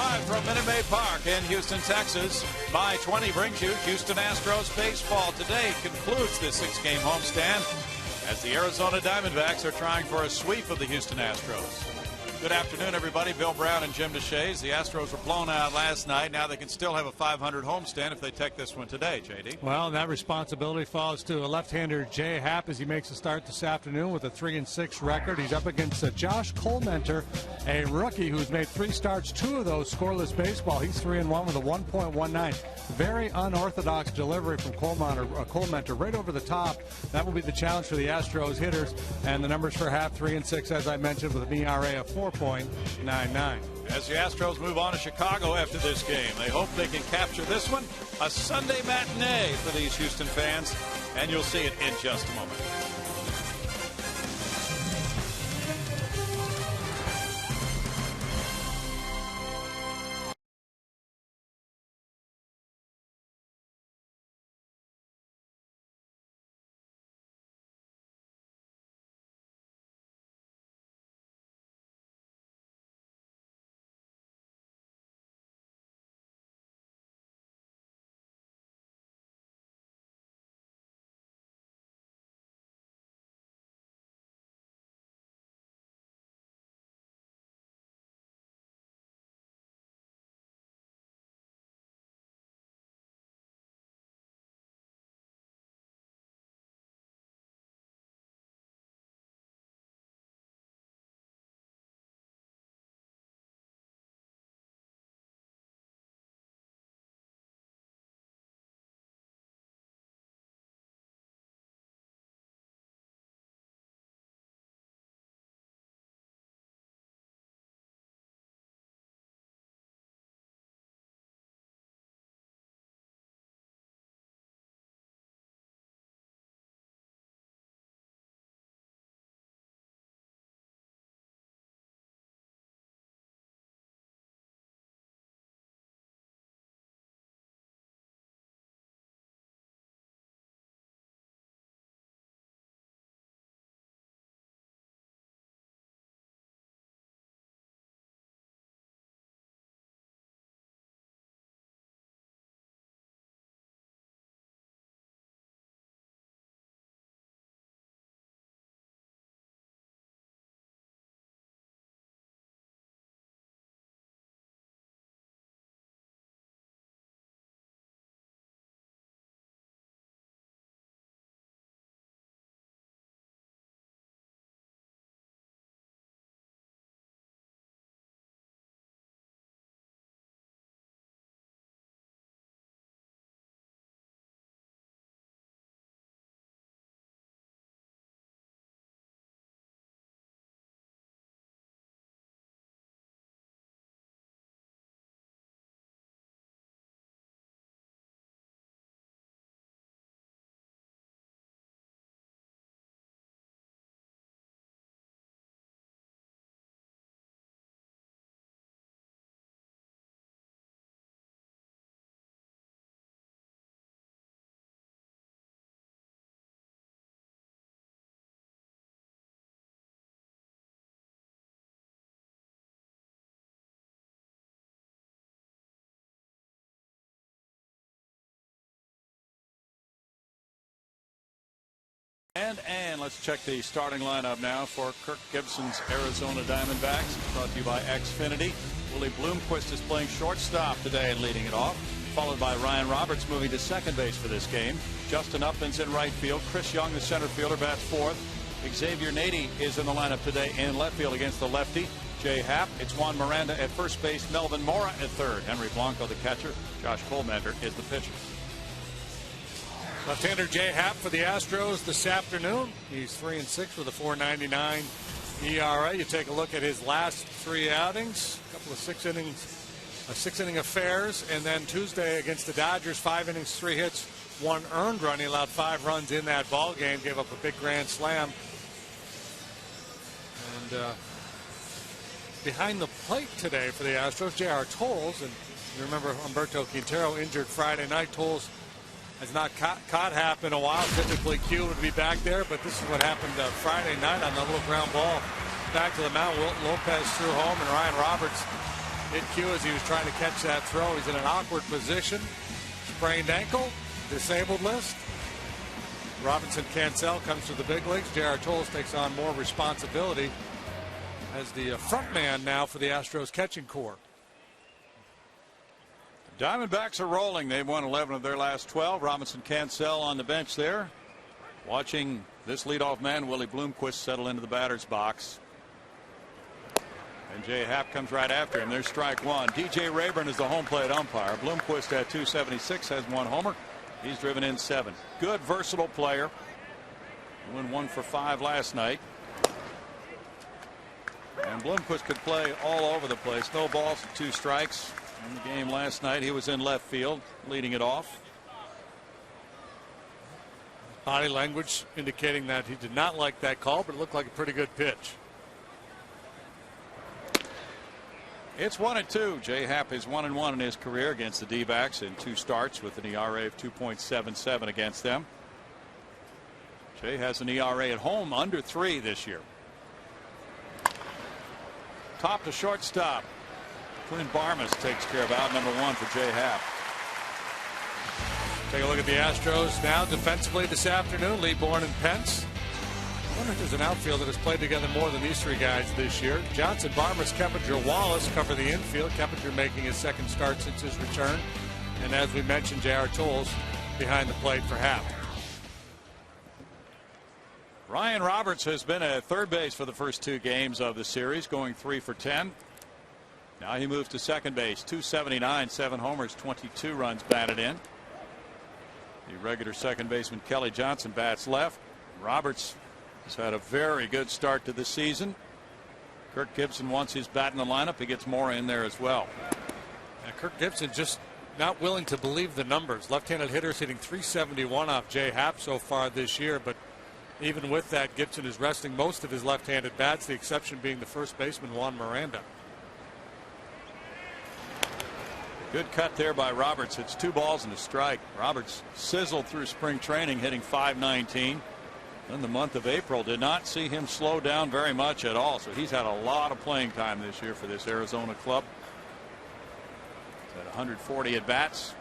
Live from Minute Maid Park in Houston, Texas, My 20 brings you Houston Astros baseball. Today concludes this six-game homestand as the Arizona Diamondbacks are trying for a sweep of the Houston Astros. Good afternoon, everybody. Bill Brown and Jim DeShays. The Astros were blown out last night. Now they can still have a 500 homestand if they take this one today, J.D. Well, that responsibility falls to a left-hander, Jay Happ, as he makes a start this afternoon with a 3-6 record. He's up against Josh Colmenter, a rookie who's made 3 starts, 2 of those scoreless baseball. He's 3-1 with a 1.19. Very unorthodox delivery from Colmenter right over the top. That will be the challenge for the Astros hitters. And the numbers for Happ, 3-6, as I mentioned, with an ERA of 4.99. As the Astros move on to Chicago after this game, they hope they can capture this one, a Sunday matinee for these Houston fans, and you'll see it in just a moment. And let's check the starting lineup now for Kirk Gibson's Arizona Diamondbacks. Brought to you by Xfinity. Willie Bloomquist is playing shortstop today and leading it off, followed by Ryan Roberts moving to second base for this game. Justin Upton's in right field. Chris Young, the center fielder, bats fourth. Xavier Nady is in the lineup today in left field against the lefty, Jay Happ. It's Juan Miranda at first base. Melvin Mora at third. Henry Blanco, the catcher. Josh Colmenter is the pitcher. Left-hander Jay Happ for the Astros this afternoon. He's 3-6 with a 4.99 ERA. You take a look at his last 3 outings, a couple of six-inning affairs, and then Tuesday against the Dodgers, 5 innings, 3 hits, 1 earned run. He allowed 5 runs in that ball game, gave up a big grand slam. And behind the plate today for the Astros, J.R. Tolles, and you remember Humberto Quintero injured Friday night. Tolles has not caught Happ in a while. Typically Q would be back there, but this is what happened Friday night on the little ground ball back to the mound. Wilton Lopez threw home, and Ryan Roberts hit cue as he was trying to catch that throw. He's in an awkward position. Sprained ankle, disabled list. Robinson Cancel comes to the big leagues. J.R. Tolles takes on more responsibility as the front man now for the Astros catching corps. Diamondbacks are rolling. They've won 11 of their last 12. Robinson Cancel on the bench there, watching this leadoff man, Willie Bloomquist, settle into the batter's box. And Jay Happ comes right after him. There's strike one. DJ Rayburn is the home plate umpire. Bloomquist at 276 has one homer. He's driven in 7. Good, versatile player. He went 1 for 5 last night. And Bloomquist could play all over the place. No balls and 2 strikes in the game last night. He was in left field, leading it off. Body language indicating that he did not like that call, but it looked like a pretty good pitch. It's 1-2. Jay Happ is 1-1 in his career against the D-backs in 2 starts with an ERA of 2.77 against them. Jay has an ERA at home under 3 this year. Top to shortstop. Clint Barmas takes care of out number 1 for Jay Happ. Take a look at the Astros now defensively this afternoon. Lee Bourne and Pence. I wonder if there's an outfield that has played together more than these 3 guys this year. Johnson, Barmas, Keppinger, Wallace cover the infield. Keppinger making his 2nd start since his return. And as we mentioned, J.R. Tolles behind the plate for Happ. Ryan Roberts has been at third base for the first 2 games of the series, going 3 for 10. Now he moves to second base. 279, 7 homers, 22 runs batted in. The regular second baseman Kelly Johnson bats left. Roberts has had a very good start to the season. Kirk Gibson wants his bat in the lineup. He gets more in there as well. Now, Kirk Gibson just not willing to believe the numbers. Left-handed hitters hitting .371 off Jay Happ so far this year, but even with that, Gibson is resting most of his left-handed bats, the exception being the first baseman Juan Miranda. Good cut there by Roberts. It's 2 balls and a strike. Roberts sizzled through spring training, hitting .519. In the month of April, did not see him slow down very much at all. So he's had a lot of playing time this year for this Arizona club. He's had 140 at bats.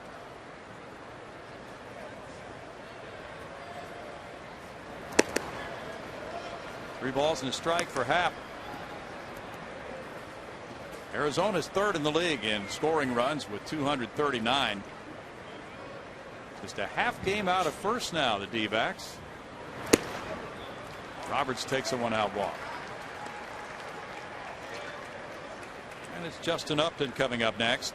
Three balls and a strike for Happ. Arizona's 3rd in the league in scoring runs with 239. Just a half game out of first now, the D-backs. Roberts takes a 1-out walk. And it's Justin Upton coming up next.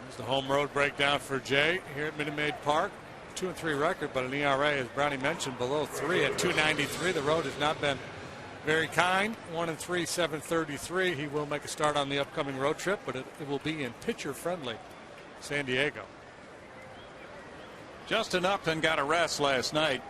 There's the home road breakdown for Jay here at Minute Maid Park. 2-3 record, but an ERA, as Brownie mentioned, below 3 at 2.93. The road has not been very kind. 1-3, 7.33. He will make a start on the upcoming road trip, but it will be in pitcher-friendly San Diego. Justin Upton got a rest last night.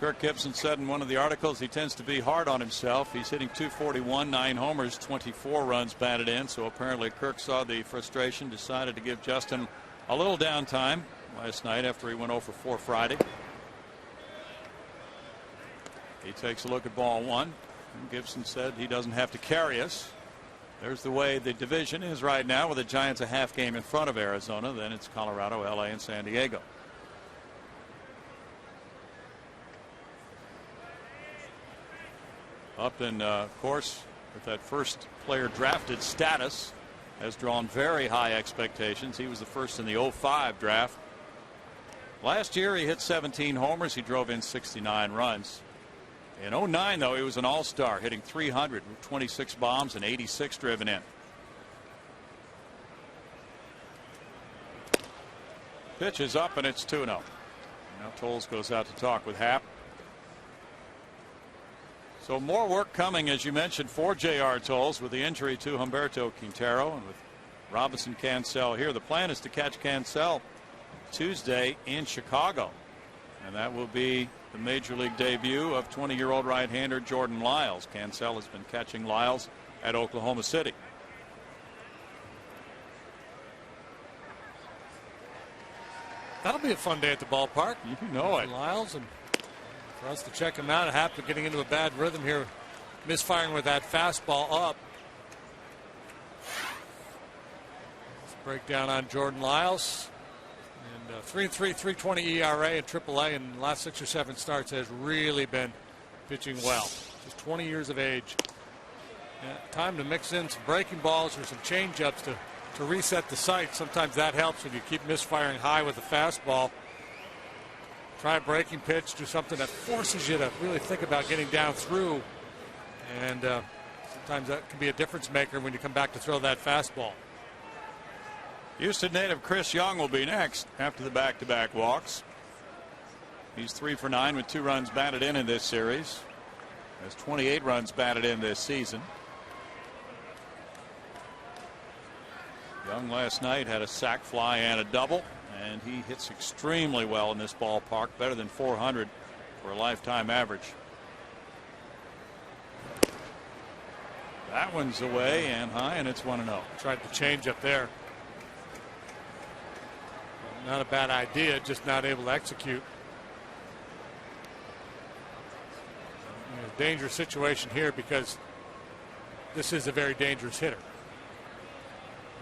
Kirk Gibson said in one of the articles he tends to be hard on himself. He's hitting .241, 9 homers, 24 runs batted in. So apparently Kirk saw the frustration, decided to give Justin a little downtime last night after he went 0 for 4 Friday. He takes a look at ball 1. And Gibson said he doesn't have to carry us. There's the way the division is right now, with the Giants a half game in front of Arizona. Then it's Colorado, LA, and San Diego. Upton, of course, with that first player drafted status, has drawn very high expectations. He was the first in the 05 draft. Last year he hit 17 homers. He drove in 69 runs. In 09, though, he was an all-star, hitting .300 with 26 bombs and 86 driven in. Pitch is up, and it's 2-0. Now Tolles goes out to talk with Happ. So more work coming, as you mentioned, for J.R. Tolles with the injury to Humberto Quintero and with Robinson Cancel here. The plan is to catch Cancel Tuesday in Chicago, and that will be the major league debut of 20-year-old right-hander Jordan Lyles. Cancel has been catching Lyles at Oklahoma City. That'll be a fun day at the ballpark. You know it. Lyles, and for us to check him out. Happ getting into a bad rhythm here, misfiring with that fastball up. breakdown on Jordan Lyles. And 3-3, 3.20 ERA in AAA in the last 6 or 7 starts has really been pitching well. Just 20 years of age. Time to mix in some breaking balls or some changeups to reset the sight. Sometimes that helps when you keep misfiring high with the fastball. Try a breaking pitch, do something that forces you to really think about getting down through. And sometimes that can be a difference maker when you come back to throw that fastball. Houston native Chris Young will be next after the back-to-back walks. He's 3 for 9 with 2 runs batted in this series. Has 28 runs batted in this season. Young last night had a sac fly and a double, and he hits extremely well in this ballpark, better than 400 for a lifetime average. That one's away and high, and it's 1-0. Tried to change up there. Not a bad idea, just not able to execute. Dangerous situation here because this is a very dangerous hitter.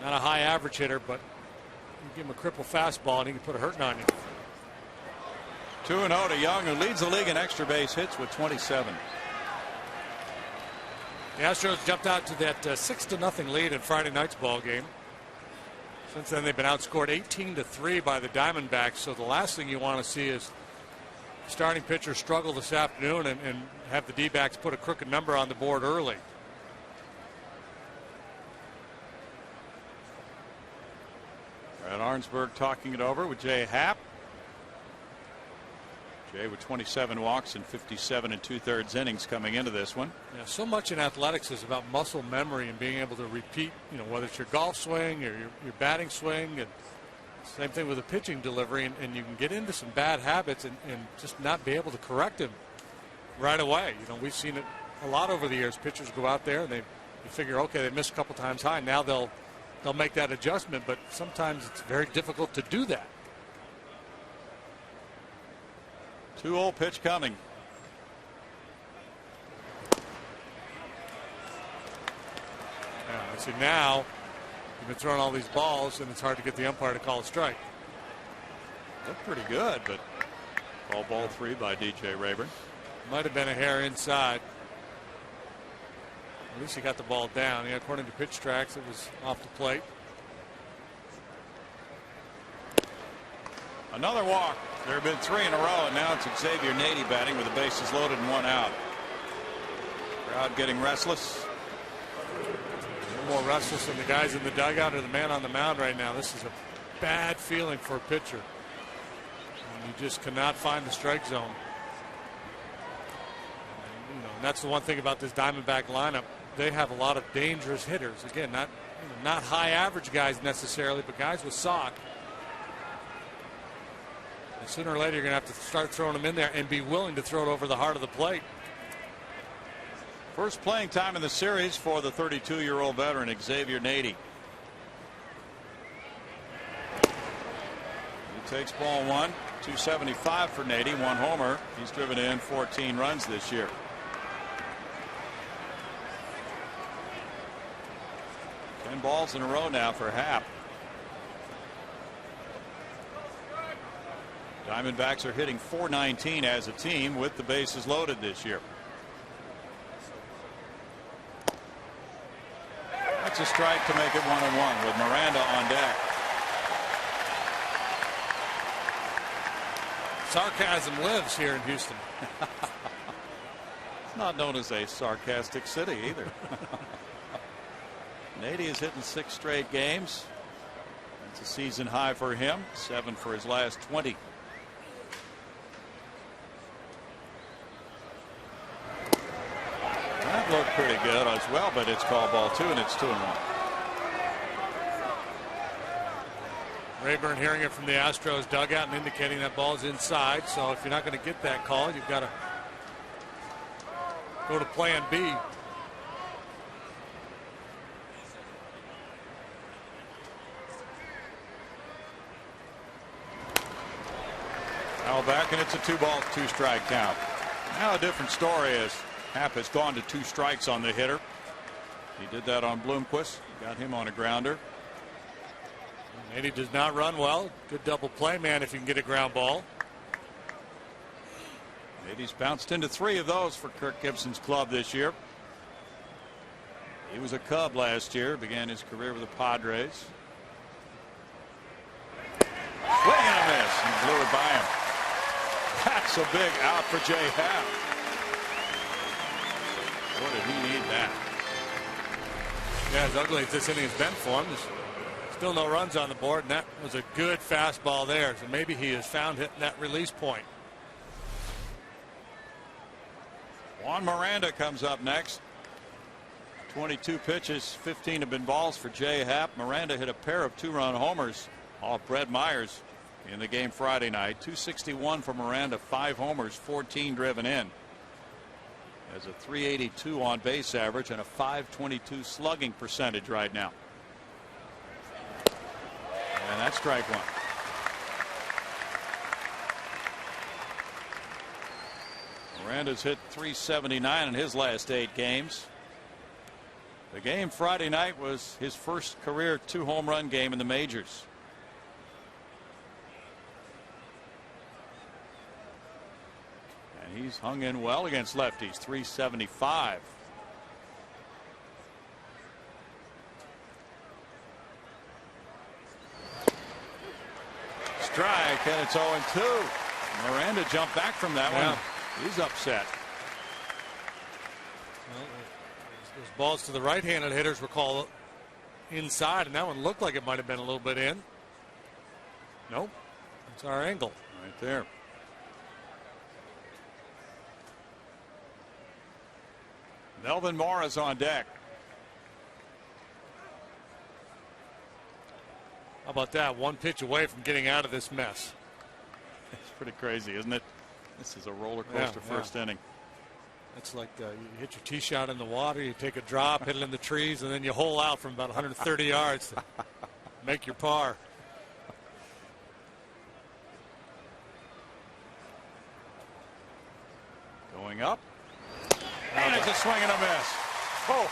Not a high average hitter, but you give him a cripple fastball and he can put a hurting on you. 2-0 to Young, who leads the league in extra base hits with 27. The Astros jumped out to that 6-0 lead in Friday night's ball game. Since then, they've been outscored 18-3 by the Diamondbacks. So the last thing you want to see is starting pitcher struggle this afternoon and have the D-backs put a crooked number on the board early. Brad Arnsberg talking it over with Jay Happ. Jay with 27 walks and 57 2/3 innings coming into this one. Yeah, so much in athletics is about muscle memory and being able to repeat, whether it's your golf swing or your batting swing, and same thing with the pitching delivery, and you can get into some bad habits and just not be able to correct them right away. We've seen it a lot over the years. Pitchers go out there and you figure, okay, they missed a couple times high. Now they'll make that adjustment, but sometimes it's very difficult to do that. 2-0 pitch coming. Yeah, see, now you've been throwing all these balls, and it's hard to get the umpire to call a strike. Looked pretty good, but called ball 3 by DJ Rayburn. Might have been a hair inside. At least he got the ball down. Yeah, according to pitch tracks, it was off the plate. Another walk. There have been 3 in a row, and now it's Xavier Nady batting with the bases loaded and 1 out. Crowd getting restless. More restless than the guys in the dugout or the man on the mound right now. This is a bad feeling for a pitcher. And you just cannot find the strike zone. And that's the one thing about this Diamondback lineup. They have a lot of dangerous hitters. Again, not high average guys necessarily, but guys with sock. And sooner or later, you're going to have to start throwing them in there and be willing to throw it over the heart of the plate. First playing time in the series for the 32-year-old veteran Xavier Nady. He takes ball 1. 275 for Nady, 1 homer. He's driven in 14 runs this year. Ten balls in a row now for Happ. Diamondbacks are hitting .419 as a team with the bases loaded this year. That's a strike to make it 1-1 with Miranda on deck. Sarcasm lives here in Houston. It's not known as a sarcastic city either. Nady is hitting 6 straight games. It's a season high for him. 7 for his last 20. That looked pretty good as well, but it's called ball 2 and it's 2-1. Rayburn hearing it from the Astros dugout and indicating that ball's inside. So if you're not going to get that call, you've got to go to plan B. Now back, and it's a 2-ball, 2-strike count. Now a different story is Happ has gone to 2 strikes on the hitter. He did that on Bloomquist. Got him on a grounder. And he does not run well. Good double play, man, if you can get a ground ball. He's bounced into 3 of those for Kirk Gibson's club this year. He was a Cub last year, began his career with the Padres. Swing and a miss. He blew it by him. That's a big out for Jay Happ. Boy, did he need that. Yeah, as ugly as this inning has been for him, there's still no runs on the board, and that was a good fastball there. So maybe he has found hitting that release point. Juan Miranda comes up next. 22 pitches, 15 have been balls for Jay Happ. Miranda hit a pair of 2-run homers off Brett Myers in the game Friday night. 261 for Miranda, 5 homers, 14 driven in. Has a 382 on base average and a 522 slugging percentage right now. And that's strike 1. Miranda's hit 379 in his last 8 games. The game Friday night was his first career 2-home run game in the majors. And he's hung in well against lefties. 375. Strike, and it's 0-2. Miranda jumped back from that one. He's upset. Well, those balls to the right-handed hitters were called inside, and that one looked like it might have been a little bit in. Nope. That's our angle. Right there. Melvin Morris on deck. How about that? 1 pitch away from getting out of this mess. It's pretty crazy, isn't it? This is a roller coaster first inning. It's like you hit your tee shot in the water, you take a drop, hit it in the trees, and then you hole out from about 130 yards to make your par. Going up. And it's a swing and a miss. Oh.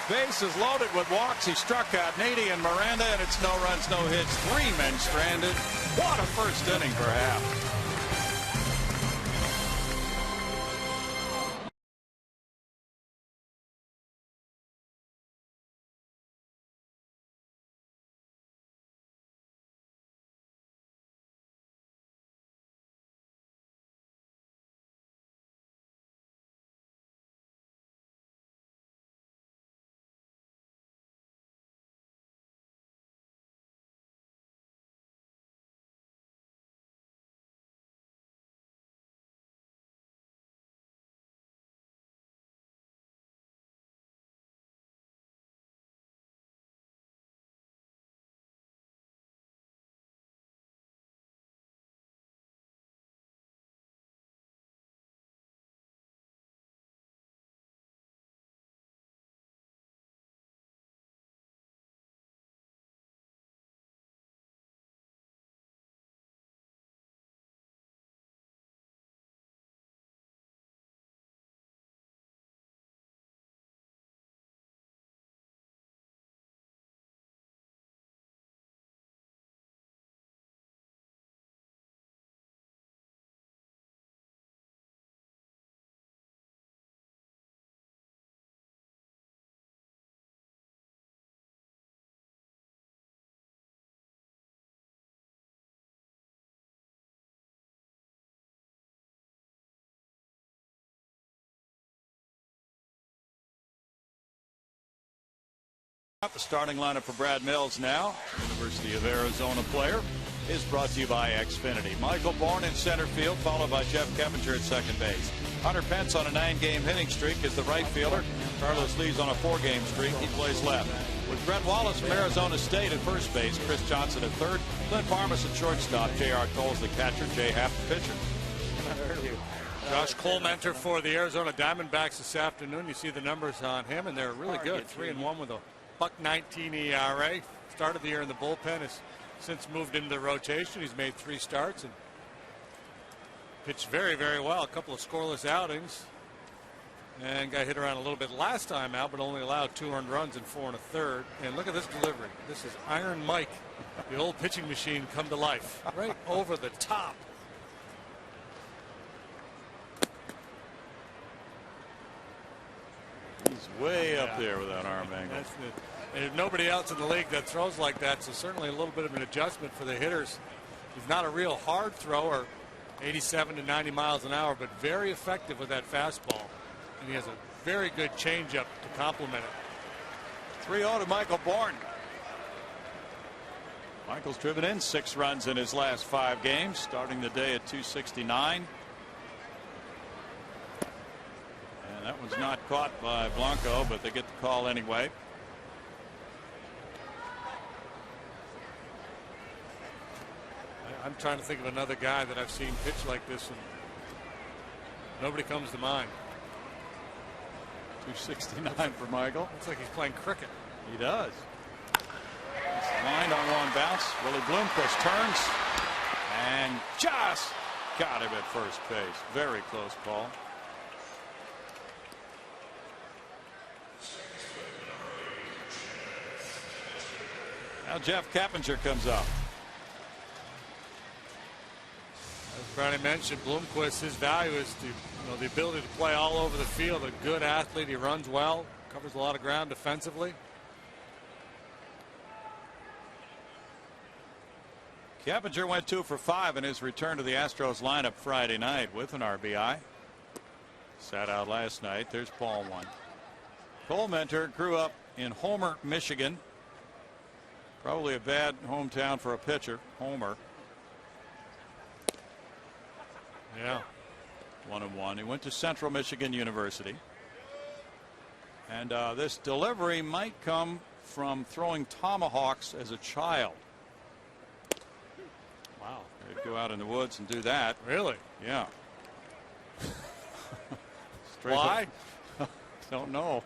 Base is loaded with walks. He struck out Nady and Miranda, and it's no runs, no hits. 3 men stranded. What a first inning for Happ. The starting lineup for Brad Mills now, University of Arizona player, is brought to you by Xfinity. Michael Bourne in center field, followed by Jeff Keppinger at second base. Hunter Pence on a 9-game hitting streak is the right fielder. Carlos Lee's on a 4-game streak. He plays left. With Brett Wallace from Arizona State at first base, Chris Johnson at third, Clint Farmas at shortstop, J.R. Cole's the catcher, Jay Happ the pitcher. Josh Colementor for the Arizona Diamondbacks this afternoon. You see the numbers on him, and they're really good. 3-1 with a .19 ERA. Started the year in the bullpen, has since moved into the rotation. He's made 3 starts and pitched very, very well. A couple of scoreless outings, and got hit around a little bit last time out, but only allowed 2 earned runs in 4 1/3. And look at this delivery. This is Iron Mike The old pitching machine come to life. Right over the top. He's way up there with that arm angle. And if nobody else in the league that throws like that, so certainly a little bit of an adjustment for the hitters. He's not a real hard thrower, 87 to 90 miles an hour, but very effective with that fastball. And he has a very good changeup to complement it. 3-0 to Michael Bourne. Michael's driven in 6 runs in his last 5 games, starting the day at 269. And that one's not caught by Blanco, but they get the call anyway. I'm trying to think of another guy that I've seen pitch like this, and nobody comes to mind. 269 for Michael. Looks like he's playing cricket. He does. He's lined on one bounce. Willie Bloomquist turns and just got him at first base. Very close call. Now Jeff Kappinger comes up. As Brownie mentioned, Bloomquist, his value is the ability to play all over the field. A good athlete. He runs well, covers a lot of ground defensively. Kappinger went 2 for 5 in his return to the Astros lineup Friday night with an RBI. Sat out last night. There's ball 1. Cole Mentor grew up in Homer, Michigan. Probably a bad hometown for a pitcher. Homer. Yeah. 1-1. He went to Central Michigan University. And this delivery might come from throwing tomahawks as a child. Wow. He'd go out in the woods and do that. Really? Yeah. Why? Don't know.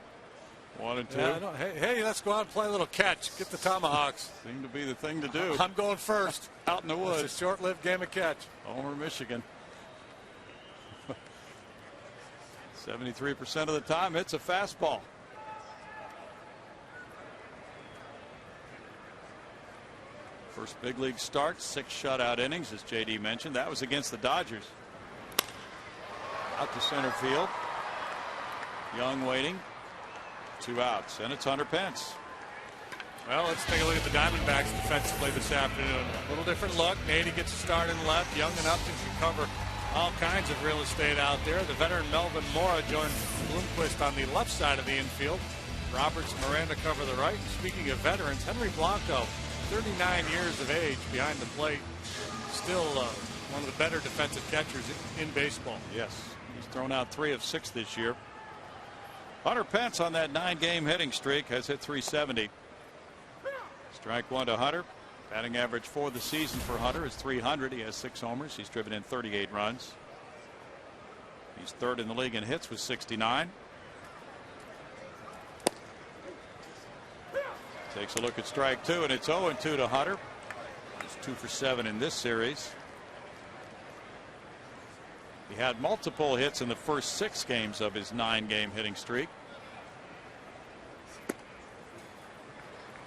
1 and 2. Yeah, hey, let's go out and play a little catch. Get the tomahawks. Seemed to be the thing to do. I'm going first. Out in the woods. It's a short-lived game of catch. Homer, Michigan. 73% of the time, it's a fastball. First big league start, 6 shutout innings, as JD mentioned. That was against the Dodgers. Out to center field. Young waiting. 2 outs, and it's Hunter Pence. Well, let's take a look at the Diamondbacks defensively this afternoon. A little different look. Nady gets a start in left. Young enough to cover all kinds of real estate out there. The veteran Melvin Mora joins Bloomquist on the left side of the infield. Roberts and Miranda cover the right. And speaking of veterans, Henry Blanco, 39 years of age behind the plate. Still one of the better defensive catchers in baseball. Yes, he's thrown out 3 of 6 this year. Hunter Pence on that 9-game hitting streak has hit .370. Strike 1 to Hunter. Batting average for the season for Hunter is .300. He has 6 homers. He's driven in 38 runs. He's 3rd in the league in hits with 69. Takes a look at strike 2, and it's 0-2 to Hunter. He's 2 for 7 in this series. He had multiple hits in the first 6 games of his 9-game hitting streak.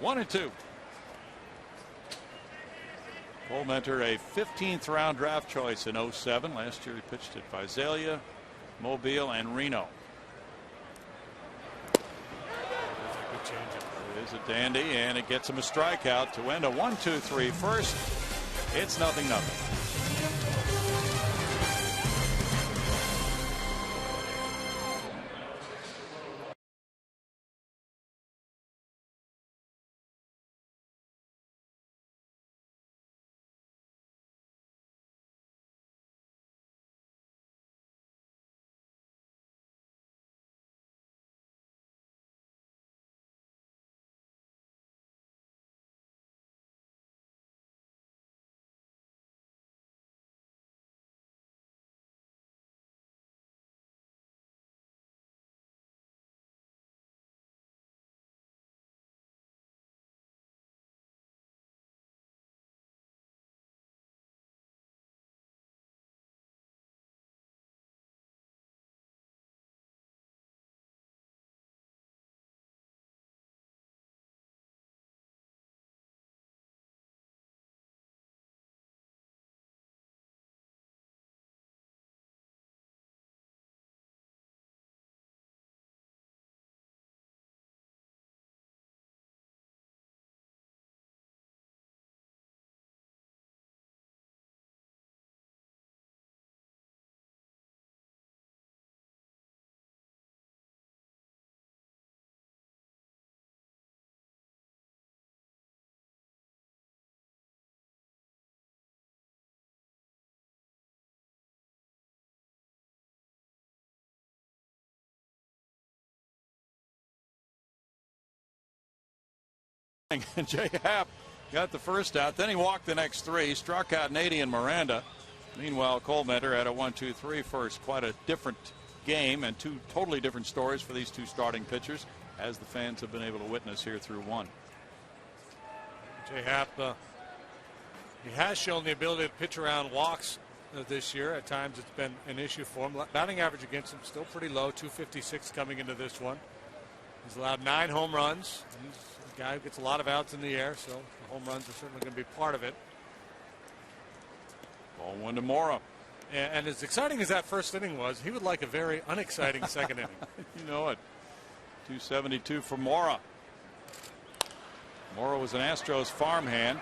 1-2. Cole Mentor, a 15th round draft choice in '07. Last year he pitched at Visalia, Mobile, and Reno. It is a dandy, and it gets him a strikeout to end a 1-2-3 first. It's 0-0. And Jay Happ got the first out. Then he walked the next three, struck out Nady and Miranda. Meanwhile, Colmenter had a 1-2-3 first. Quite a different game and two totally different stories for these two starting pitchers, as the fans have been able to witness here through one. Jay Happ, he has shown the ability to pitch around walks this year. At times it's been an issue for him. Batting average against him still pretty low, 256 coming into this one. He's allowed 9 home runs. He's a guy who gets a lot of outs in the air, so the home runs are certainly going to be part of it. Ball one to Mora. And as exciting as that first inning was, he would like a very unexciting second inning. You know it. 272 for Mora. Mora was an Astros farmhand.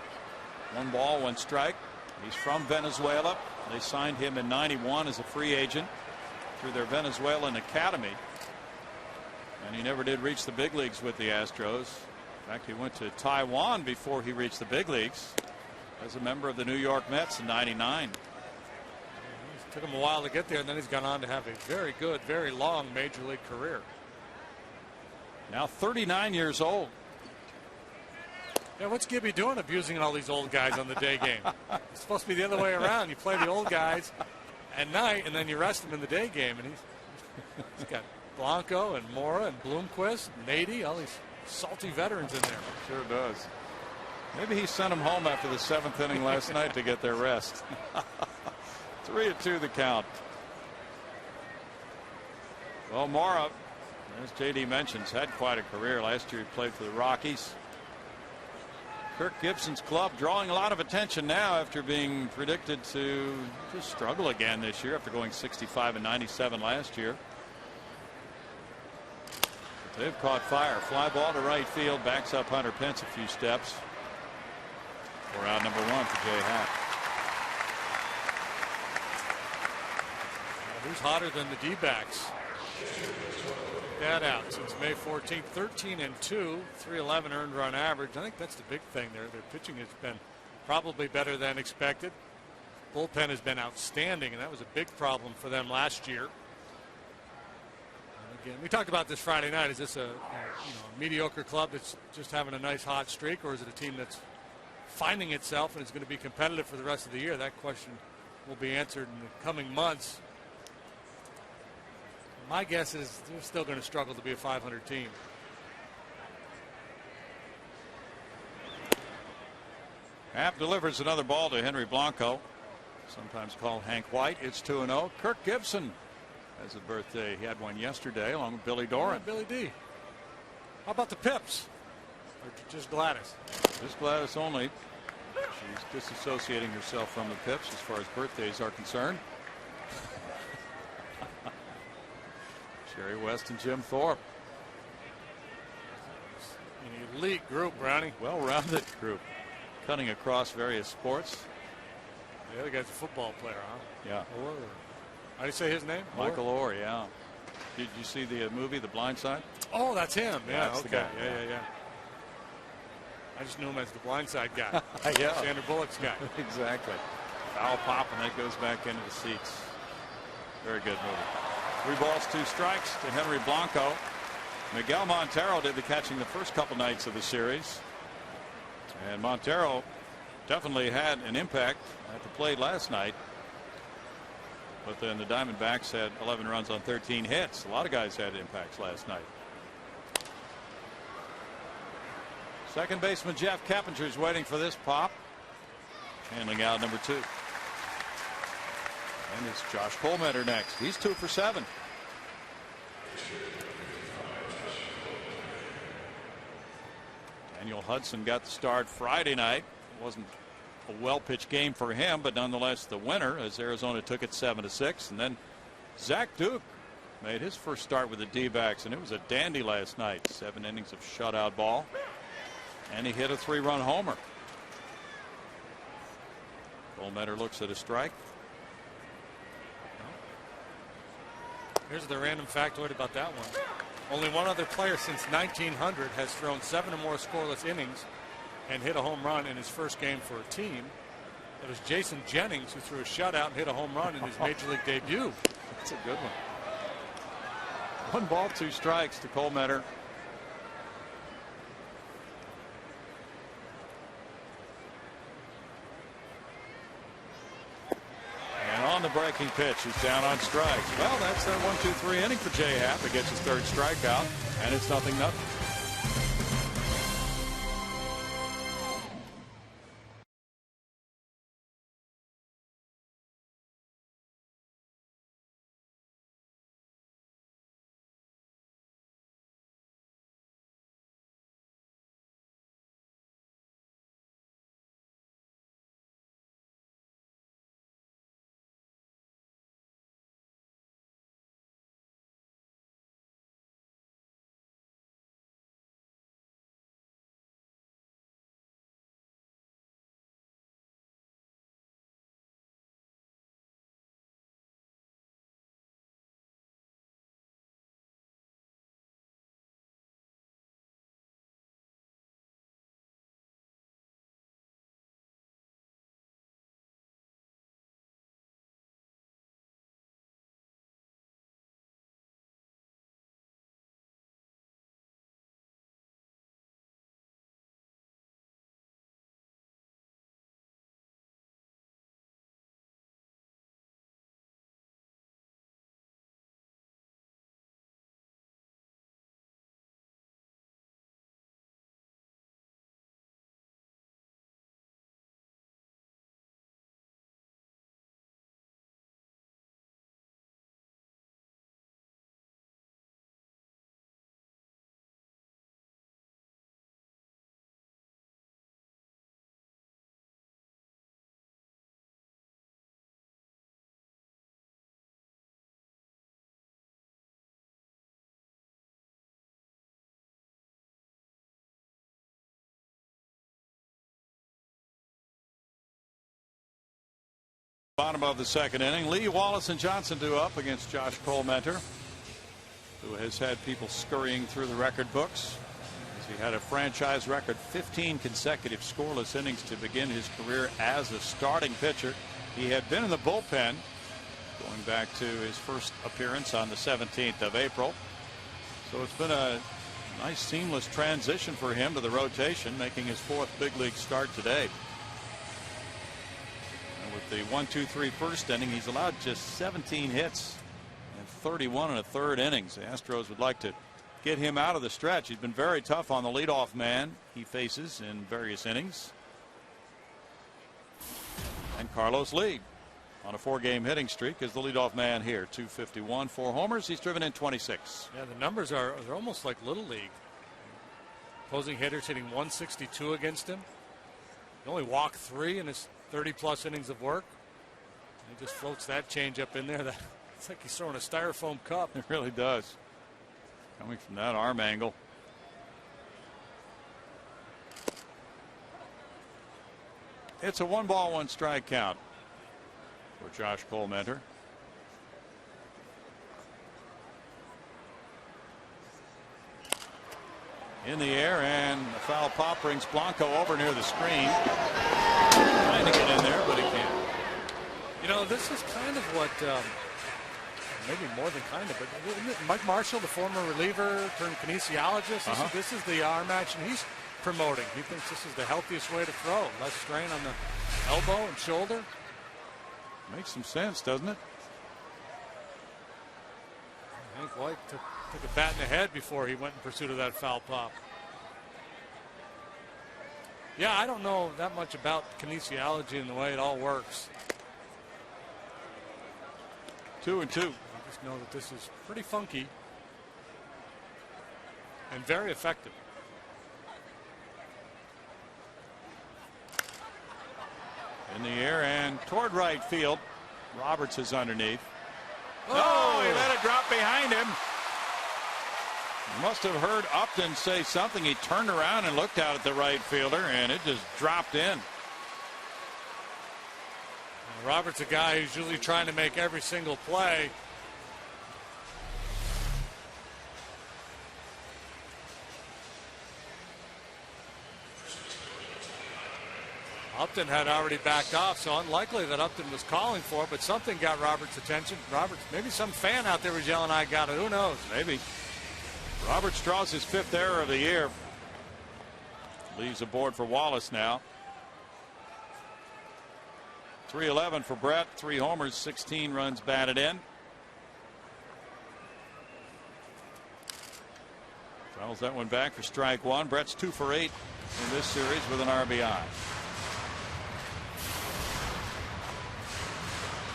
1 ball, 1 strike. He's from Venezuela. They signed him in '91 as a free agent through their Venezuelan academy. And he never did reach the big leagues with the Astros. In fact, he went to Taiwan before he reached the big leagues as a member of the New York Mets in '99. It took him a while to get there, and then he's gone on to have a very good, very long major league career. Now 39 years old. Yeah, what's Gibby doing abusing all these old guys on the day game? It's supposed to be the other way around. You play the old guys at night, and then you rest them in the day game. And he's got Blanco and Mora and Bloomquist, and Nady, all these salty veterans in there. Sure does. Maybe he sent them home after the 7th inning last night to get their rest. 3-2 the count. Well, Mora, as JD mentions, had quite a career. Last year he played for the Rockies. Kirk Gibson's club drawing a lot of attention now after being predicted to just struggle again this year after going 65 and 97 last year. They've caught fire. Fly ball to right field, backs up Hunter Pence a few steps. We're out number 1 for Jay Happ. Who's hotter than the D-backs? That out since May 14th, 13-2, 311 earned run average. I think that's the big thing there. Their pitching has been probably better than expected. Bullpen has been outstanding, and that was a big problem for them last year. And again, we talked about this Friday night. Is this a mediocre club that's just having a nice hot streak, or is it a team that's finding itself and is going to be competitive for the rest of the year? That question will be answered in the coming months. My guess is they're still going to struggle to be a 500 team. Happ delivers another ball to Henry Blanco, sometimes called Hank White. It's 2-0. Kirk Gibson has a birthday. He had one yesterday along with Billy Doran. Yeah, Billy D. How about the Pips? Or just Gladys? Just Gladys only. She's disassociating herself from the Pips as far as birthdays are concerned. Jerry West and Jim Thorpe. An elite group, Brownie. Well-rounded group. Cutting across various sports. The other guy's a football player, huh? Yeah. Orr. How do you say his name? Michael Orr, yeah. Did you see the movie, The Blind Side? Oh, that's him. Yeah, that's okay. the guy. Yeah. I just knew him as the Blindside guy. Yeah. Sandra Bullock's guy. Exactly. Foul pop, and that goes back into the seats. Very good movie. 3 balls, 2 strikes to Henry Blanco. Miguel Montero did the catching the first couple nights of the series. And Montero definitely had an impact at the plate last night. But then the Diamondbacks had 11 runs on 13 hits. A lot of guys had impacts last night. Second baseman Jeff Keppinger is waiting for this pop. Handling out number 2. And it's Josh Colmenter next. He's 2 for 7. Daniel Hudson got the start Friday night. It wasn't a well-pitched game for him, but nonetheless the winner as Arizona took it 7-6. And then Zach Duke made his first start with the D-backs, and it was a dandy last night. 7 innings of shutout ball, and he hit a 3-run homer. Colmenter looks at a strike. Here's the random factoid about that one. Only one other player since 1900 has thrown 7 or more scoreless innings and hit a home run in his first game for a team. It was Jason Jennings who threw a shutout and hit a home run in his major league debut. That's a good one. 1 ball, 2 strikes to Colmenter. on the breaking pitch. He's down on strikes. Well, that's their 1-2-3 inning for Jay Happ. He gets his third strikeout, and it's 0-0. Bottom of the second inning. Lee, Wallace, and Johnson due up against Josh Colmenter, who has had people scurrying through the record books. As he had a franchise record 15 consecutive scoreless innings to begin his career as a starting pitcher. He had been in the bullpen going back to his first appearance on the 17th of April. So it's been a nice seamless transition for him to the rotation, making his fourth big league start today. With the 1-2-3 first inning, he's allowed just 17 hits and 31 and a third innings. The Astros would like to get him out of the stretch. He's been very tough on the leadoff man he faces in various innings. And Carlos Lee on a 4-game hitting streak is the leadoff man here. 251, 4 homers. He's driven in 26. Yeah, the numbers they're almost like Little League. Opposing hitters hitting 162 against him. He only walked 3 in his 30-plus innings of work. He just floats that change up in there. It's like he's throwing a styrofoam cup. It really does. Coming from that arm angle. It's a 1-ball, 1-strike count for Josh Colmenter. In the air, and a foul pop brings Blanco over near the screen. Trying to get in there, but he can't. You know, this is kind of what, maybe more than kind of, but isn't it Mike Marshall, the former reliever turned kinesiologist? This is the arm action he's promoting. He thinks this is the healthiest way to throw. Less strain on the elbow and shoulder. Makes some sense, doesn't it? Hank White took a bat in the head before he went in pursuit of that foul pop. Yeah, I don't know that much about kinesiology and the way it all works. 2-2. I just know that this is pretty funky and very effective. In the air and toward right field. Roberts is underneath. Oh! No, he let it drop behind him. Must have heard Upton say something. He turned around and looked out at the right fielder, and it just dropped in. Roberts, a guy who's usually trying to make every single play. Upton had already backed off, so unlikely that Upton was calling for it, but something got Roberts' attention. Roberts, maybe some fan out there was yelling, "I got it." Who knows? Maybe. Roberts draws his 5th error of the year. Leaves aboard for Wallace now. 311 for Brett, 3 homers, 16 runs batted in. Fouls that one back for strike one. Brett's 2 for 8 in this series with an RBI.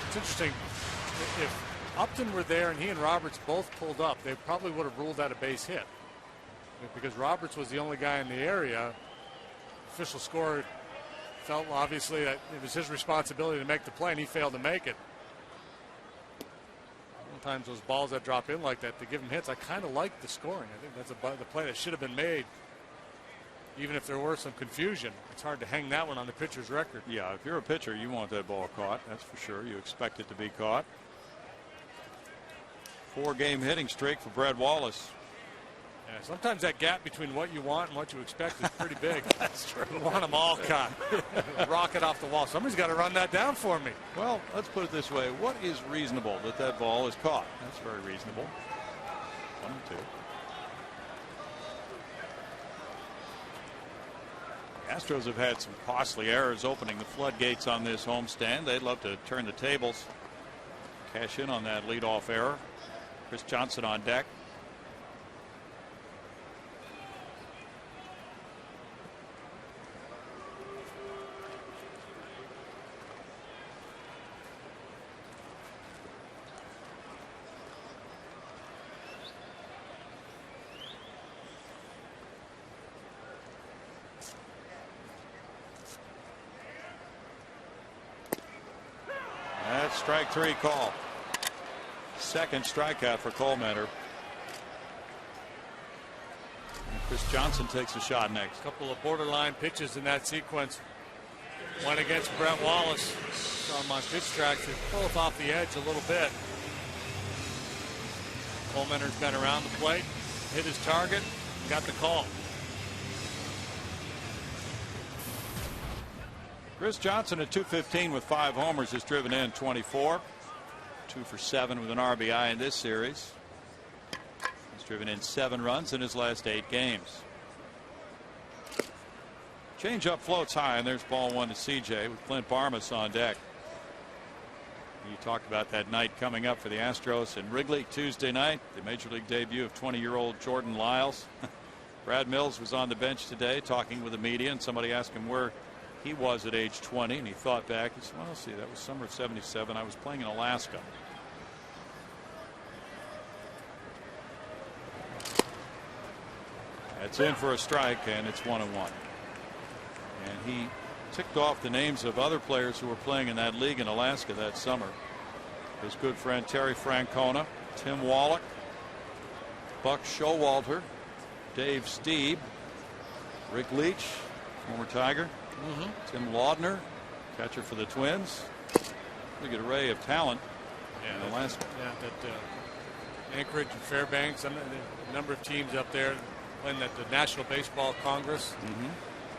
It's interesting. If Upton were there and he and Roberts both pulled up, they probably would have ruled that a base hit. Because Roberts was the only guy in the area, official scorer felt obviously that it was his responsibility to make the play, and he failed to make it. Sometimes those balls that drop in like that, to give him hits, I kind of like the scoring. I think that's the play that should have been made, even if there were some confusion. It's hard to hang that one on the pitcher's record. Yeah, if you're a pitcher, you want that ball caught. That's for sure. You expect it to be caught. 4-game hitting streak for Brett Wallace. Yeah, sometimes that gap between what you want and what you expect is pretty big. That's true. You want them all caught. Rocket off the wall. Somebody's got to run that down for me. Well, let's put it this way. What is reasonable that ball is caught? That's very reasonable. 1-2. The Astros have had some costly errors opening the floodgates on this homestand. They'd love to turn the tables, cash in on that leadoff error. Chris Johnson on deck. That's strike 3 call. Second strikeout for Coleman. Chris Johnson takes a shot next. A couple of borderline pitches in that sequence. One against Brett Wallace. Saw him on pitch track. They're both off the edge a little bit. Coleman's been around the plate, hit his target, got the call. Chris Johnson at .215 with 5 homers has driven in 24. 2 for 7 with an RBI in this series. He's driven in 7 runs in his last 8 games. Changeup floats high, and there's ball 1 to CJ with Clint Barmas on deck. You talked about that night coming up for the Astros in Wrigley Tuesday night, the major league debut of 20-year-old Jordan Lyles. Brad Mills was on the bench today talking with the media, and somebody asked him where he was at age 20, and he thought back. He said, well, let's see, that was summer of '77. I was playing in Alaska. That's in for a strike, and it's 1-1. And he ticked off the names of other players who were playing in that league in Alaska that summer. His good friend Terry Francona, Tim Wallach, Buck Showalter, Dave Stieb, Rick Leach, former Tiger, Tim Laudner, catcher for the Twins. Look at an array of talent in Alaska. Yeah, that Anchorage and Fairbanks, a number of teams up there playing at the National Baseball Congress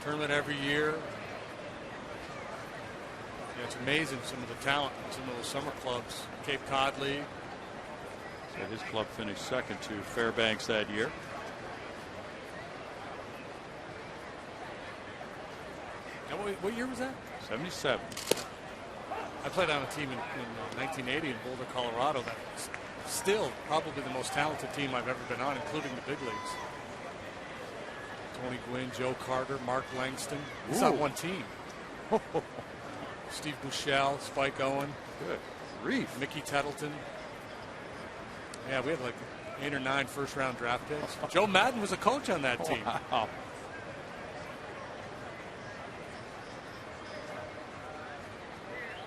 tournament every year. Yeah, it's amazing some of the talent in some of those summer clubs. Cape Cod League. So his club finished second to Fairbanks that year. Now, what year was that? 77. I played on a team in 1980 in Boulder, Colorado. That's still probably the most talented team I've ever been on, including the big leagues. Tony Gwynn, Joe Carter, Mark Langston. It's not one team. Steve Bushell, Spike Owen. Good grief. Mickey Tettleton. Yeah, we had like 8 or 9 first-round draft picks. Joe Madden was a coach on that team. Wow.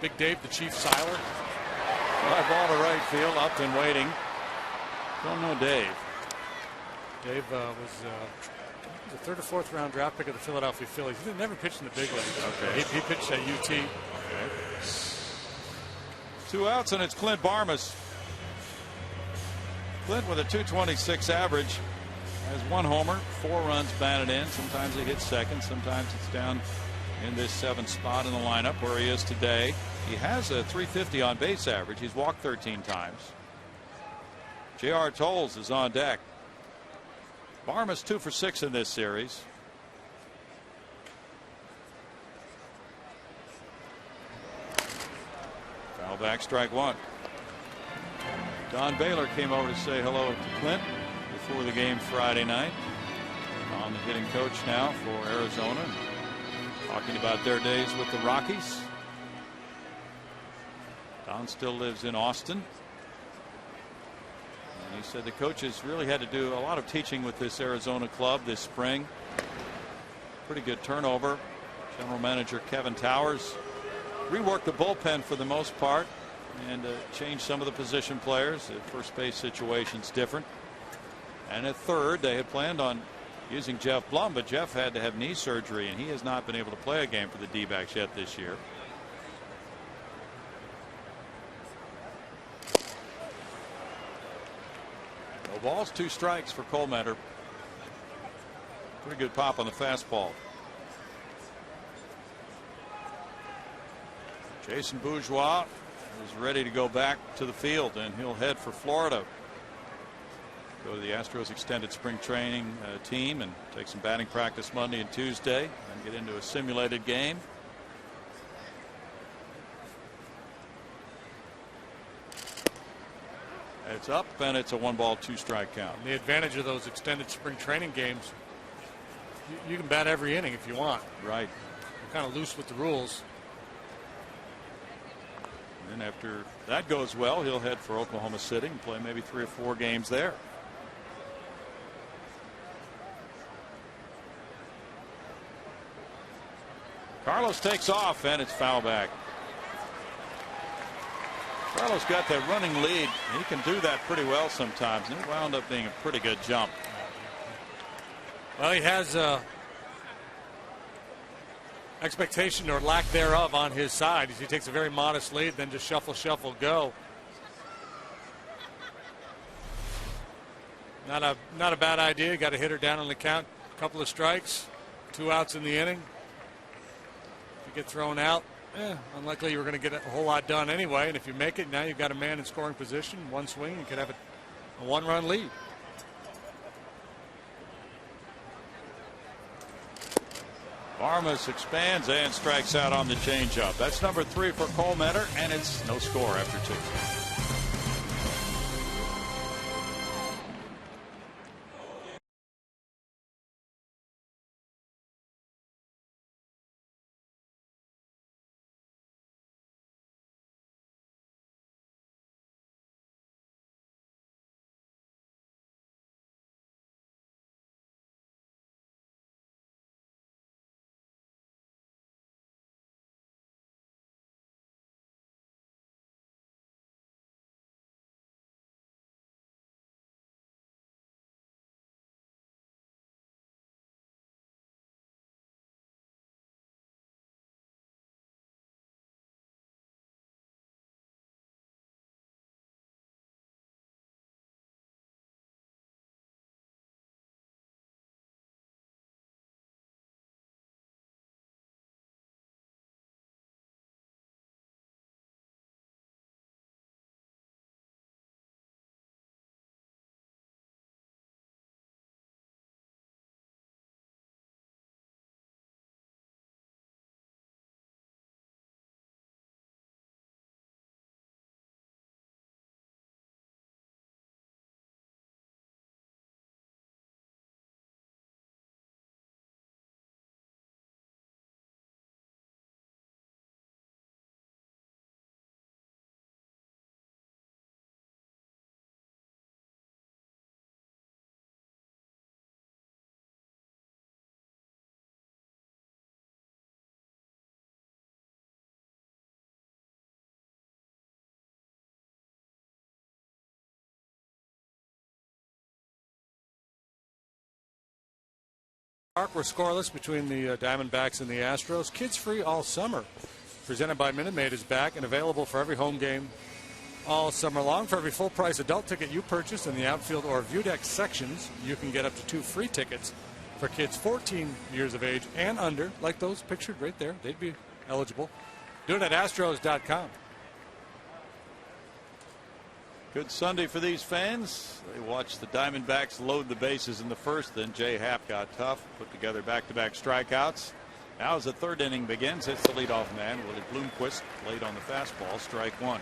Big Dave, the Chief Seiler. Fly ball to right field. Upton waiting. Don't know Dave. Dave was the 3rd or 4th round draft pick of the Philadelphia Phillies. He never pitched in the big leagues. Okay. He pitched at UT. Okay. 2 outs, and it's Clint Barmas. Clint with a .226 average has 1 homer, 4 runs batted in. Sometimes he hits second, sometimes it's down in this 7th spot in the lineup where he is today. He has a .350 on base average. He's walked 13 times. J.R. Tolles is on deck. Barmas 2 for 6 in this series. back, strike one. Don Baylor came over to say hello to Clint before the game Friday night. On the hitting coach now for Arizona, talking about their days with the Rockies. Don still lives in Austin. And he said the coaches really had to do a lot of teaching with this Arizona club this spring. Pretty good turnover. General manager Kevin Towers reworked the bullpen for the most part and changed some of the position players. The first base situation's different. And at third, they had planned on using Jeff Blum, but Jeff had to have knee surgery, and he has not been able to play a game for the D-backs yet this year. No balls, 2 strikes for Colemeter. Pretty good pop on the fastball. Jason Bourgeois is ready to go back to the field, and he'll head for Florida. Go to the Astros extended spring training team and take some batting practice Monday and Tuesday and get into a simulated game. It's up, and it's a 1-ball 2-strike count. And the advantage of those extended spring training games, you can bat every inning if you want. Right. You're kind of loose with the rules. And after that goes well, he'll head for Oklahoma City and play maybe 3 or 4 games there. Carlos takes off, and it's foul back. Carlos got that running lead. He can do that pretty well sometimes, and it wound up being a pretty good jump. Well, he has expectation or lack thereof on his side. He takes a very modest lead, then just shuffle, go. Not a bad idea. Got a hitter down on the count. A couple of strikes, 2 outs in the inning. If you get thrown out, unlikely you're going to get a whole lot done anyway. And if you make it, now you've got a man in scoring position. 1 swing, you could have a 1-run lead. Varmus expands and strikes out on the changeup. That's number 3 for Colemeter, and it's no score after 2. We're scoreless between the Diamondbacks and the Astros. Kids free all summer. Presented by Minute Maid is back and available for every home game all summer long. For every full price adult ticket you purchase in the outfield or view deck sections, you can get up to 2 free tickets for kids 14 years of age and under, like those pictured right there. They'd be eligible. Do it at Astros.com. Good Sunday for these fans. They watched the Diamondbacks load the bases in the first. Then Jay Happ got tough, put together back-to-back strikeouts, Now as the third inning begins, it's the leadoff man, Willie Bloomquist, late on the fastball, strike one.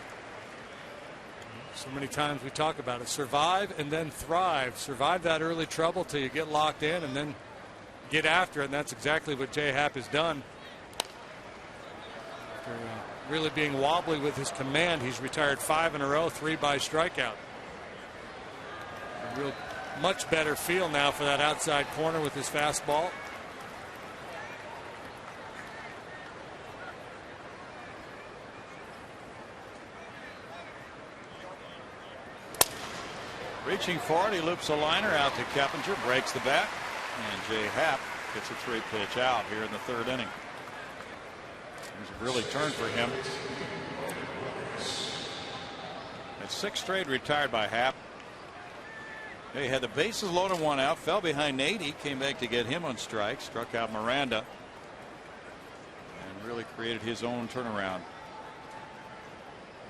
So many times we talk about it. Survive and then thrive. Survive that early trouble till you get locked in and then get after it. And that's exactly what Jay Happ has done. After really being wobbly with his command, he's retired 5 in a row, 3 by strikeout. A real much better feel now for that outside corner with his fastball. Reaching for it, he loops a liner out to Keppinger, breaks the bat, and Jay Happ gets a 3-pitch out here in the third inning. Things have really turned for him. That's 6 straight retired by Happ. He had the bases loaded, 1 out, fell behind Nate. He came back to get him on strike, struck out Miranda, and really created his own turnaround.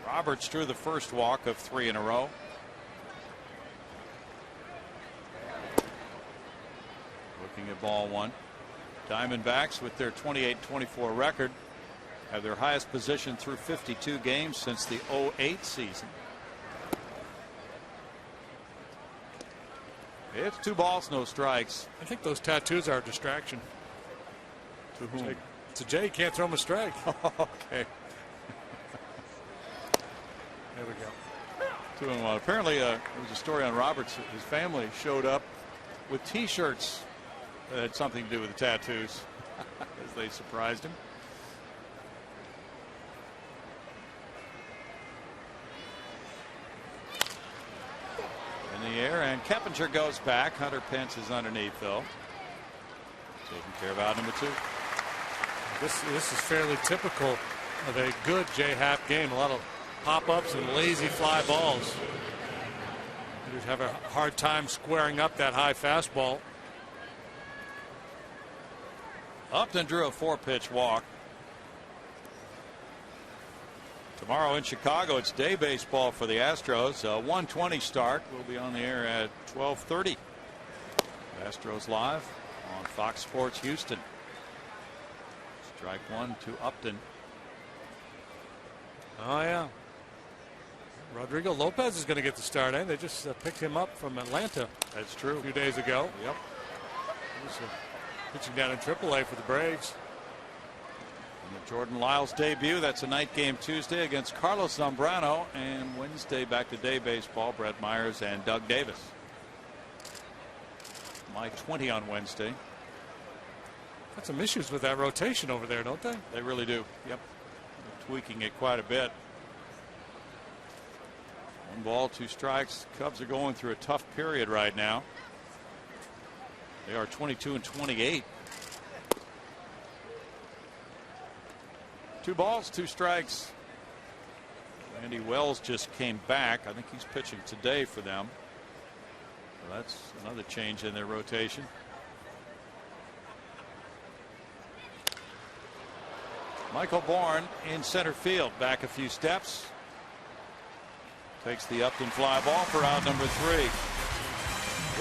Roberts drew the first walk of 3 in a row. Looking at ball 1. Diamondbacks, with their 28-24 record, have their highest position through 52 games since the 08 season. It's 2 balls, no strikes. I think those tattoos are a distraction. To whom? To Jay. Can't throw him a strike. Okay. There we go. 2-1. Apparently, there was a story on Roberts. His family showed up with T-shirts that had something to do with the tattoos as they surprised him. In the air, and Keppinger goes back. Hunter Pence is underneath, though. Taking care of out number 2. This is fairly typical of a good Jay Happ game. A lot of pop-ups and lazy fly balls. You'd have a hard time squaring up that high fastball. Upton drew a 4-pitch walk. Tomorrow in Chicago, it's day baseball for the Astros. A 1:20 start. We'll be on the air at 12:30. Astros live on Fox Sports Houston. Strike 1 to Upton. Oh, yeah. Rodrigo Lopez is going to get the start, eh? They just picked him up from Atlanta. That's true. A few days ago. Yep. Pitching down in AAA for the Braves. And the Jordan Lyles debut. That's a night game Tuesday against Carlos Zambrano, and Wednesday back to day baseball. Brett Myers and Doug Davis. My 20 on Wednesday. Got some issues with that rotation over there, don't they? They really do. Yep. They're tweaking it quite a bit. 1 ball, 2 strikes. Cubs are going through a tough period right now. They are 22-28. 2 balls, 2 strikes. Randy Wells just came back. I think he's pitching today for them. So that's another change in their rotation. Michael Bourne in center field, back a few steps. Takes the Upton fly ball for out number 3.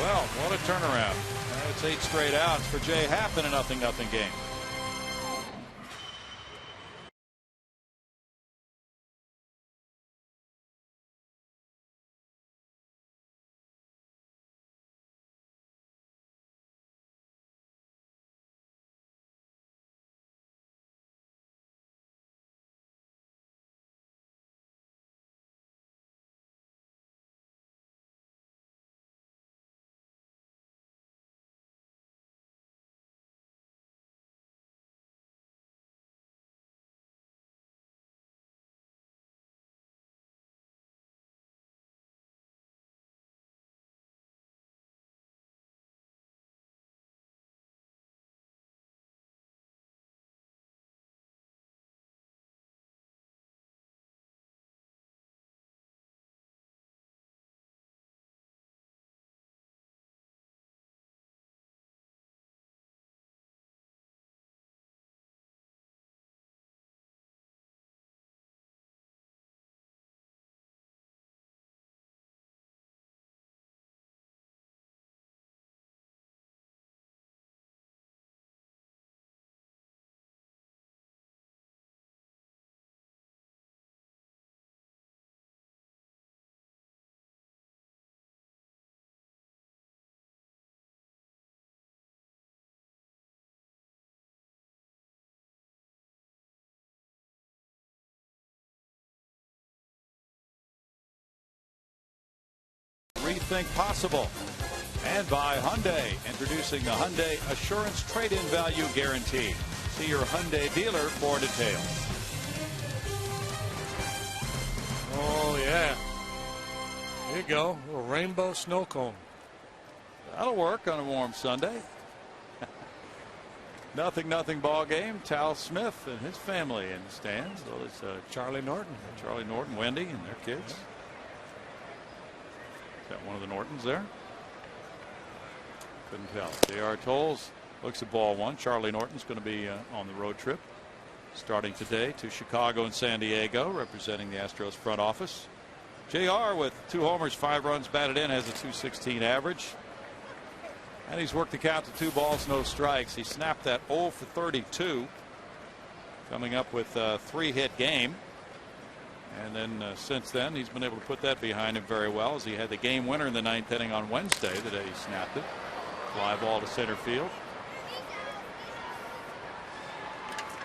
Well, what a turnaround. It's 8 straight outs for Jay Happ in a 0-0 game. think possible. And by Hyundai, introducing the Hyundai Assurance Trade-in Value Guarantee. See your Hyundai dealer for details. Oh, yeah. There you go. A little rainbow snow cone. That'll work on a warm Sunday. 0-0 ball game. Tal Smith and his family in the stands. So it's Charlie Norton. Charlie Norton, Wendy, and their kids. Is that one of the Nortons there? Couldn't tell. J.R. Tolles looks at ball one. Charlie Norton's going to be on the road trip starting today to Chicago and San Diego, representing the Astros front office. JR with 2 homers, 5 runs batted in, has a .216 average. And he's worked the count to 2 balls, no strikes. He snapped that 0 for 32, coming up with a 3-hit game. And then since then, he's been able to put that behind him very well, as he had the game winner in the 9th inning on Wednesday, the day he snapped it. Fly ball to center field.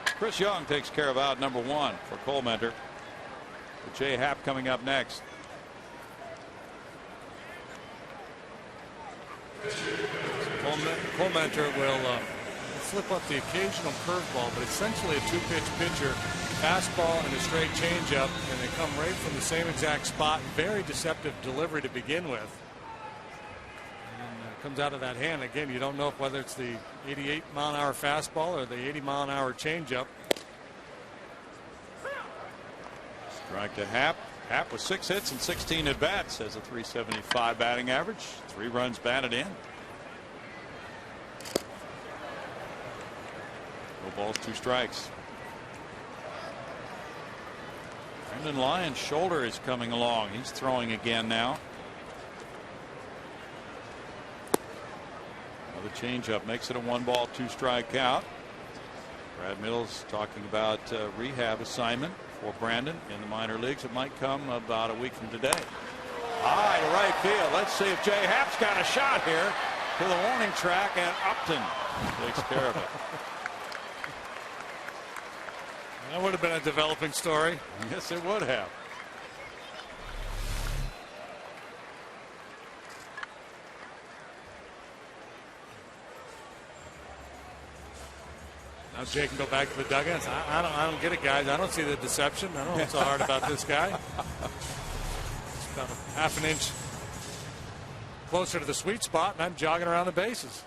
Chris Young takes care of out number 1 for Colementor. With Jay Happ coming up next. Colementor will flip up the occasional curveball, but essentially a 2-pitch pitcher, fastball and a straight changeup, and they come right from the same exact spot. Very deceptive delivery to begin with. And comes out of that hand again. You don't know whether it's the 88-mile-an-hour fastball or the 80-mile-an-hour changeup. Strike to Happ. Happ with 6 hits and 16 at bats, has a .375 batting average, 3 runs batted in. No balls, 2 strikes. Brendan Lyon's shoulder is coming along. He's throwing again now. Another changeup makes it a 1-ball, 2-strike count. Brad Mills talking about rehab assignment for Brandon in the minor leagues. It might come about a week from today. High to right field. Let's see if Jay Happ's got a shot here to the warning track, and Upton takes care of it. That would have been a developing story. Yes, it would have. Now Jay can go back to the dugouts. I don't get it, guys. I don't see the deception. I don't know what's so hard about this guy. It's about a half an inch closer to the sweet spot, and I'm jogging around the bases.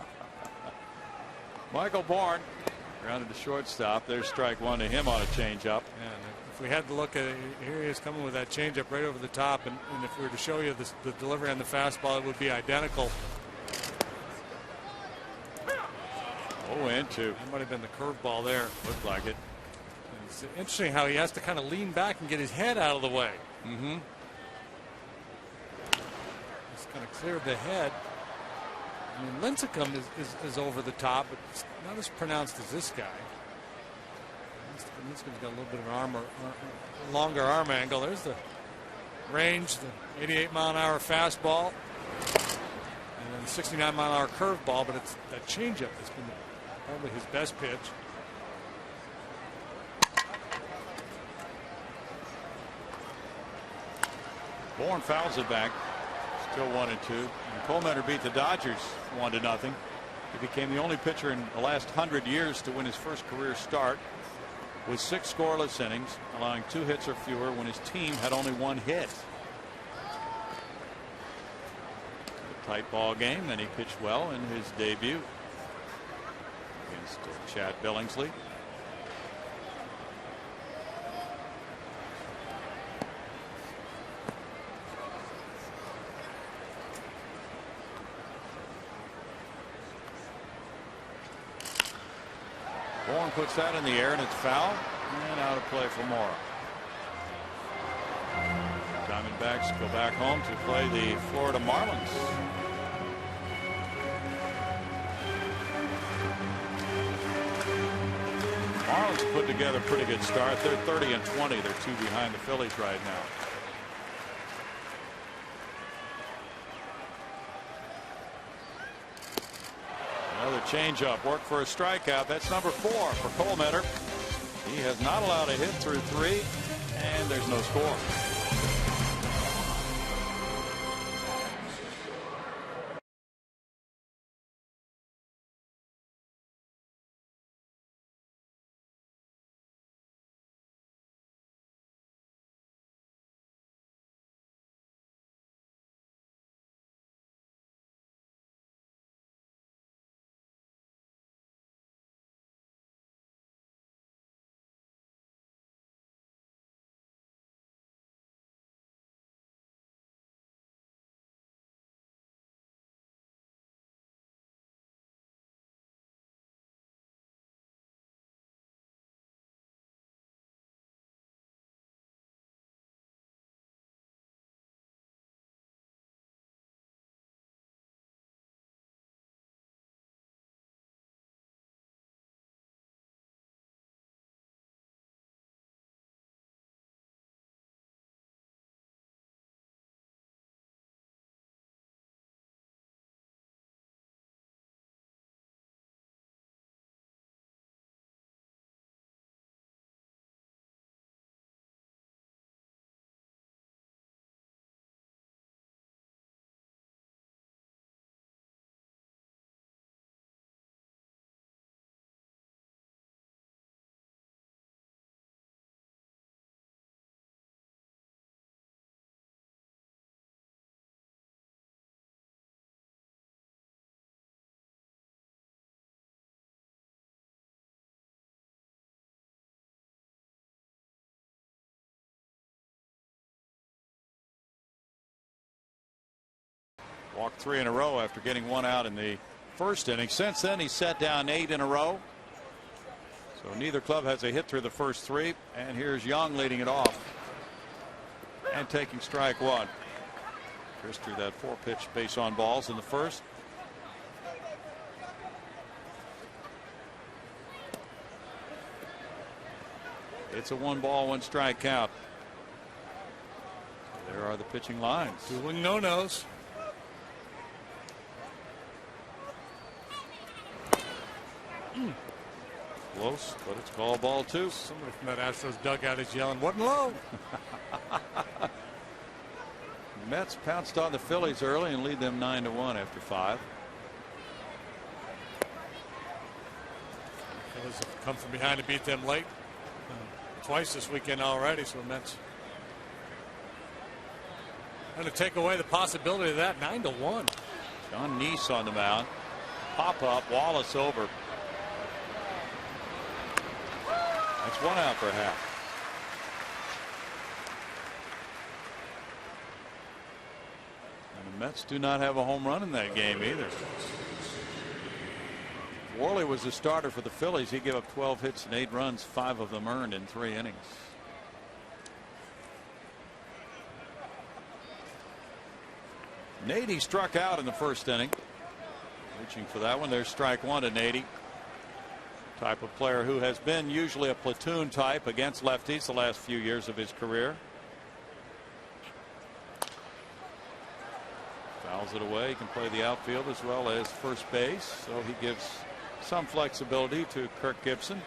Michael Bourne grounded to shortstop. There's strike 1 to him on a changeup. And if we had to look at it, here he is coming with that changeup right over the top, and if we were to show you the delivery on the fastball, it would be identical. 0-2. That might have been the curveball there. Looked like it. And it's interesting how he has to kind of lean back and get his head out of the way. Mm-hmm. Just kind of cleared the head. I mean, Lincecum is over the top, but it's not as pronounced as this guy. Lincecum's got a little bit of an longer arm angle. There's the range, the 88-mile-an-hour fastball, and then the 69-mile-an-hour curveball, but it's that changeup that's been probably his best pitch. Bourne fouls it back. Still 1-2. And Colementor beat the Dodgers 1-0. He became the only pitcher in the last 100 years to win his first career start with 6 scoreless innings, allowing 2 hits or fewer when his team had only 1 hit. A tight ball game, and he pitched well in his debut against Chad Billingsley. Bourne puts that in the air, and it's foul, and out of play for Mora. Diamondbacks go back home to play the Florida Marlins. Marlins put together a pretty good start. They're 30-20. They're 2 behind the Phillies right now. Another changeup, work for a strikeout. That's number 4 for Colementor. He has not allowed a hit through 3, and there's no score. Walked 3 in a row after getting 1 out in the first inning. Since then, he set down 8 in a row. So neither club has a hit through the first 3. And here's Young leading it off and taking strike 1. Chris threw that 4-pitch base on balls in the first. It's a 1-ball, 1-strike count. There are the pitching lines. Dueling no-nos. Close, but it's called ball 2. Somebody from that Astros dugout is yelling, "What low?" Mets pounced on the Phillies early and lead them 9-1 after 5. Phillies have come from behind to beat them late. Twice this weekend already, so the Mets going to take away the possibility of that. 9-1. John Neese on the mound. Pop up, Wallace over. That's 1 out for Happ. And the Mets do not have a home run in that game either. Worley was the starter for the Phillies. He gave up 12 hits and 8 runs, 5 of them earned in 3 innings. Nady struck out in the first inning. Reaching for that one. There's strike 1 to Nady. Type of player who has been usually a platoon type against lefties the last few years of his career. Fouls it away. He can play the outfield as well as first base, so he gives some flexibility to Kirk Gibson.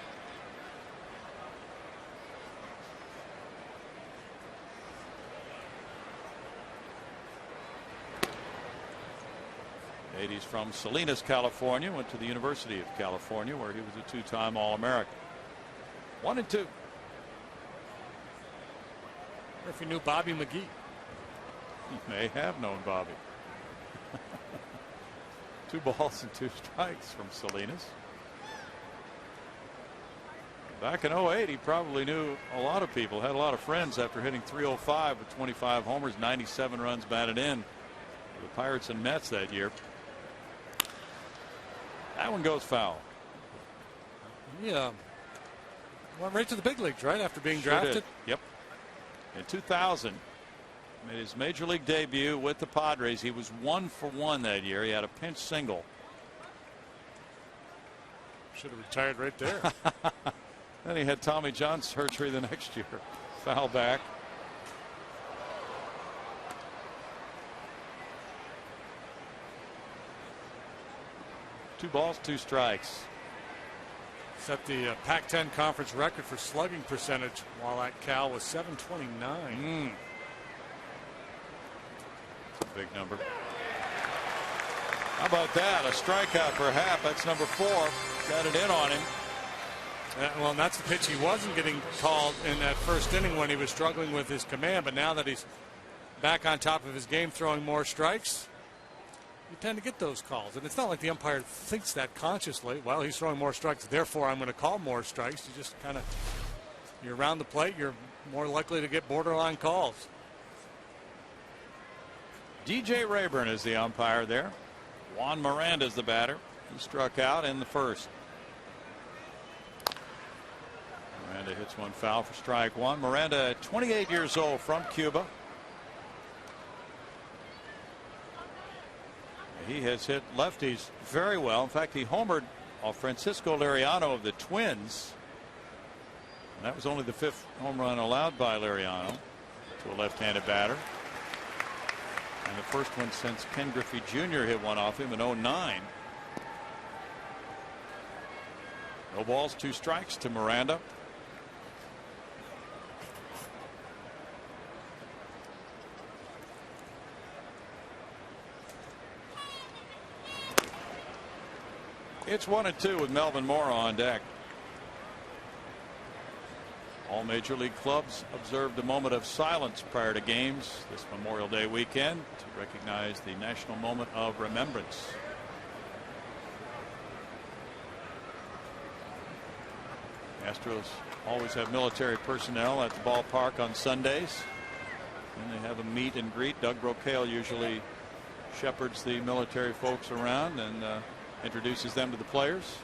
He's from Salinas, California. Went to the University of California, where he was a 2-time All-American. 1-2. If you knew Bobby McGee. You may have known Bobby. 2 balls and 2 strikes from Salinas. Back in 08, he probably knew a lot of people, had a lot of friends after hitting .305 with 25 homers, 97 runs batted in for the Pirates and Mets that year. That one goes foul. Yeah. Went right to the big leagues, right, after being Sure drafted? Did. Yep. In 2000, made his major league debut with the Padres. He was 1 for 1 that year. He had a pinch single. Should have retired right there. Then he had Tommy John surgery the next year. Foul back. Two balls, 2 strikes. Set the Pac-10 conference record for slugging percentage while at Cal was .729. That's a big number. How about that? A strikeout for Happ. That's number 4. Got it in on him. Well, and that's the pitch he wasn't getting called in that first inning when he was struggling with his command. But now that he's back on top of his game, throwing more strikes, you tend to get those calls. And it's not like the umpire thinks that consciously. Well, he's throwing more strikes, therefore I'm going to call more strikes. You just kind of, you're around the plate, you're more likely to get borderline calls. DJ Rayburn is the umpire there. Juan Miranda is the batter. He struck out in the first. Miranda hits one foul for strike 1. Miranda, 28 years old, from Cuba. He has hit lefties very well. In fact, he homered Francisco Liriano of the Twins. And that was only the 5th home run allowed by Liriano to a left-handed batter. And the first one since Ken Griffey Jr. hit one off him in 09. No balls, 2 strikes to Miranda. It's 1-2 with Melvin Mora on deck. All major league clubs observed a moment of silence prior to games this Memorial Day weekend to recognize the national moment of remembrance. Astros always have military personnel at the ballpark on Sundays. And they have a meet and greet. Doug Brocail usually shepherds the military folks around and introduces them to the players.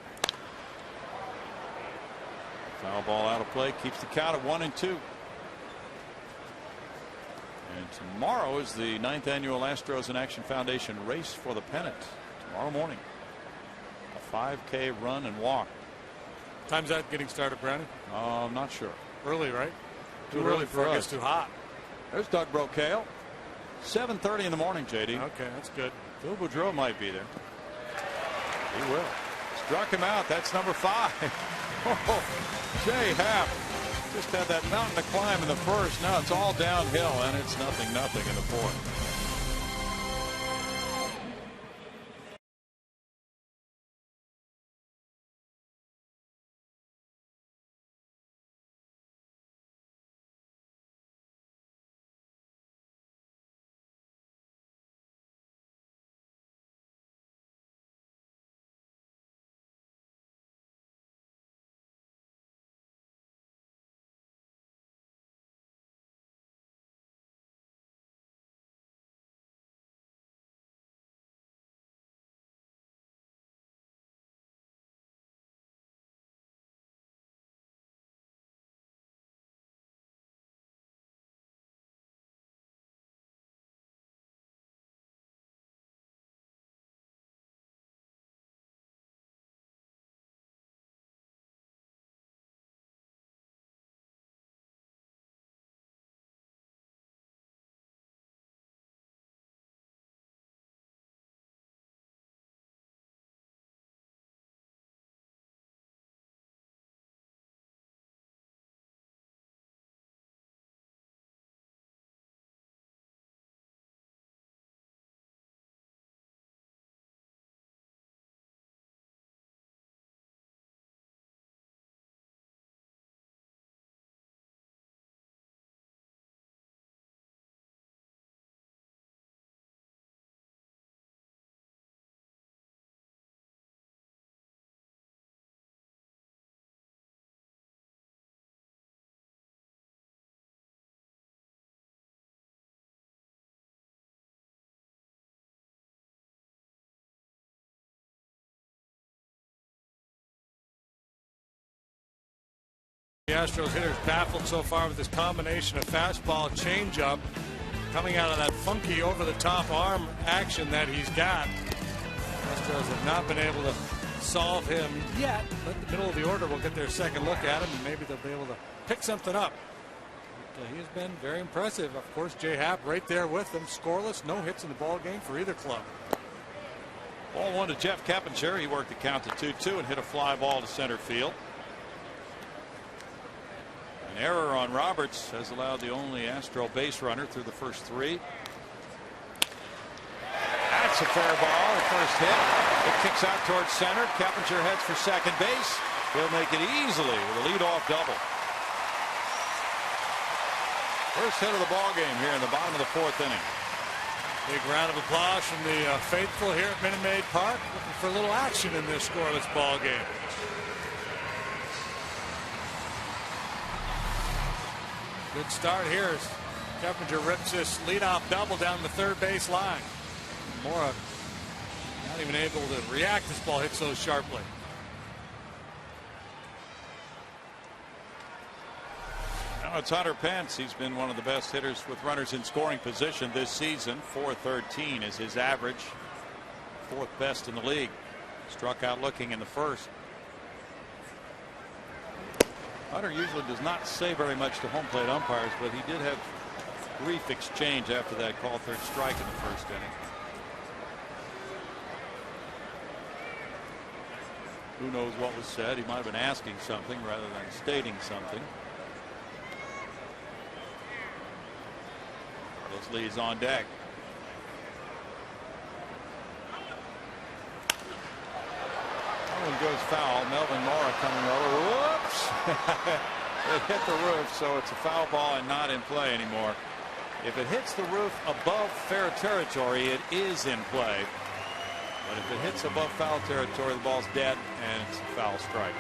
Foul ball out of play, keeps the count at 1-2. And tomorrow is the 9th annual Astros in Action Foundation race for the pennant. Tomorrow morning, a 5K run and walk. Time's that getting started, Brandon? I'm not sure. Early, right? Too early for us. It's too hot. There's Doug Brocail. 7:30 in the morning, JD. Okay, that's good. Phil Boudreau might be there. He will. Struck him out. That's number 5. Jay Happ just had that mountain to climb in the first. Now it's all downhill, and it's 0-0 in the fourth. The Astros hitters baffled so far with this combination of fastball, changeup, coming out of that funky over-the-top arm action that he's got. Astros have not been able to solve him yet, but the middle of the order will get their second look at him, and maybe they'll be able to pick something up. But, he has been very impressive. Of course, Jay Happ right there with them, scoreless, no hits in the ball game for either club. Ball 1 to Jeff Keppinger. He worked the count to 2-2 and hit a fly ball to center field. An error on Roberts has allowed the only Astro base runner through the first 3. That's a fair ball. The first hit. It kicks out towards center. Keppinger heads for second base. He'll make it easily with a leadoff double. First hit of the ball game here in the bottom of the 4th inning. Big round of applause from the faithful here at Minute Maid Park, looking for a little action in this scoreless ball game. Good start here as Keppinger rips this leadoff double down the third base line. Mora not even able to react. This ball hit so sharply. Now it's Hunter Pence. He's been one of the best hitters with runners in scoring position this season. .413 is his average. 4th best in the league. Struck out looking in the first. Hunter usually does not say very much to home plate umpires, but he did have brief exchange after that call third strike in the first inning. Who knows what was said? He might have been asking something rather than stating something. Leslie is on deck. That one goes foul. Melvin Mora coming over. Whoops! It hit the roof, so it's a foul ball and not in play anymore. If it hits the roof above fair territory, it is in play. But if it hits above foul territory, the ball's dead and it's a foul strike.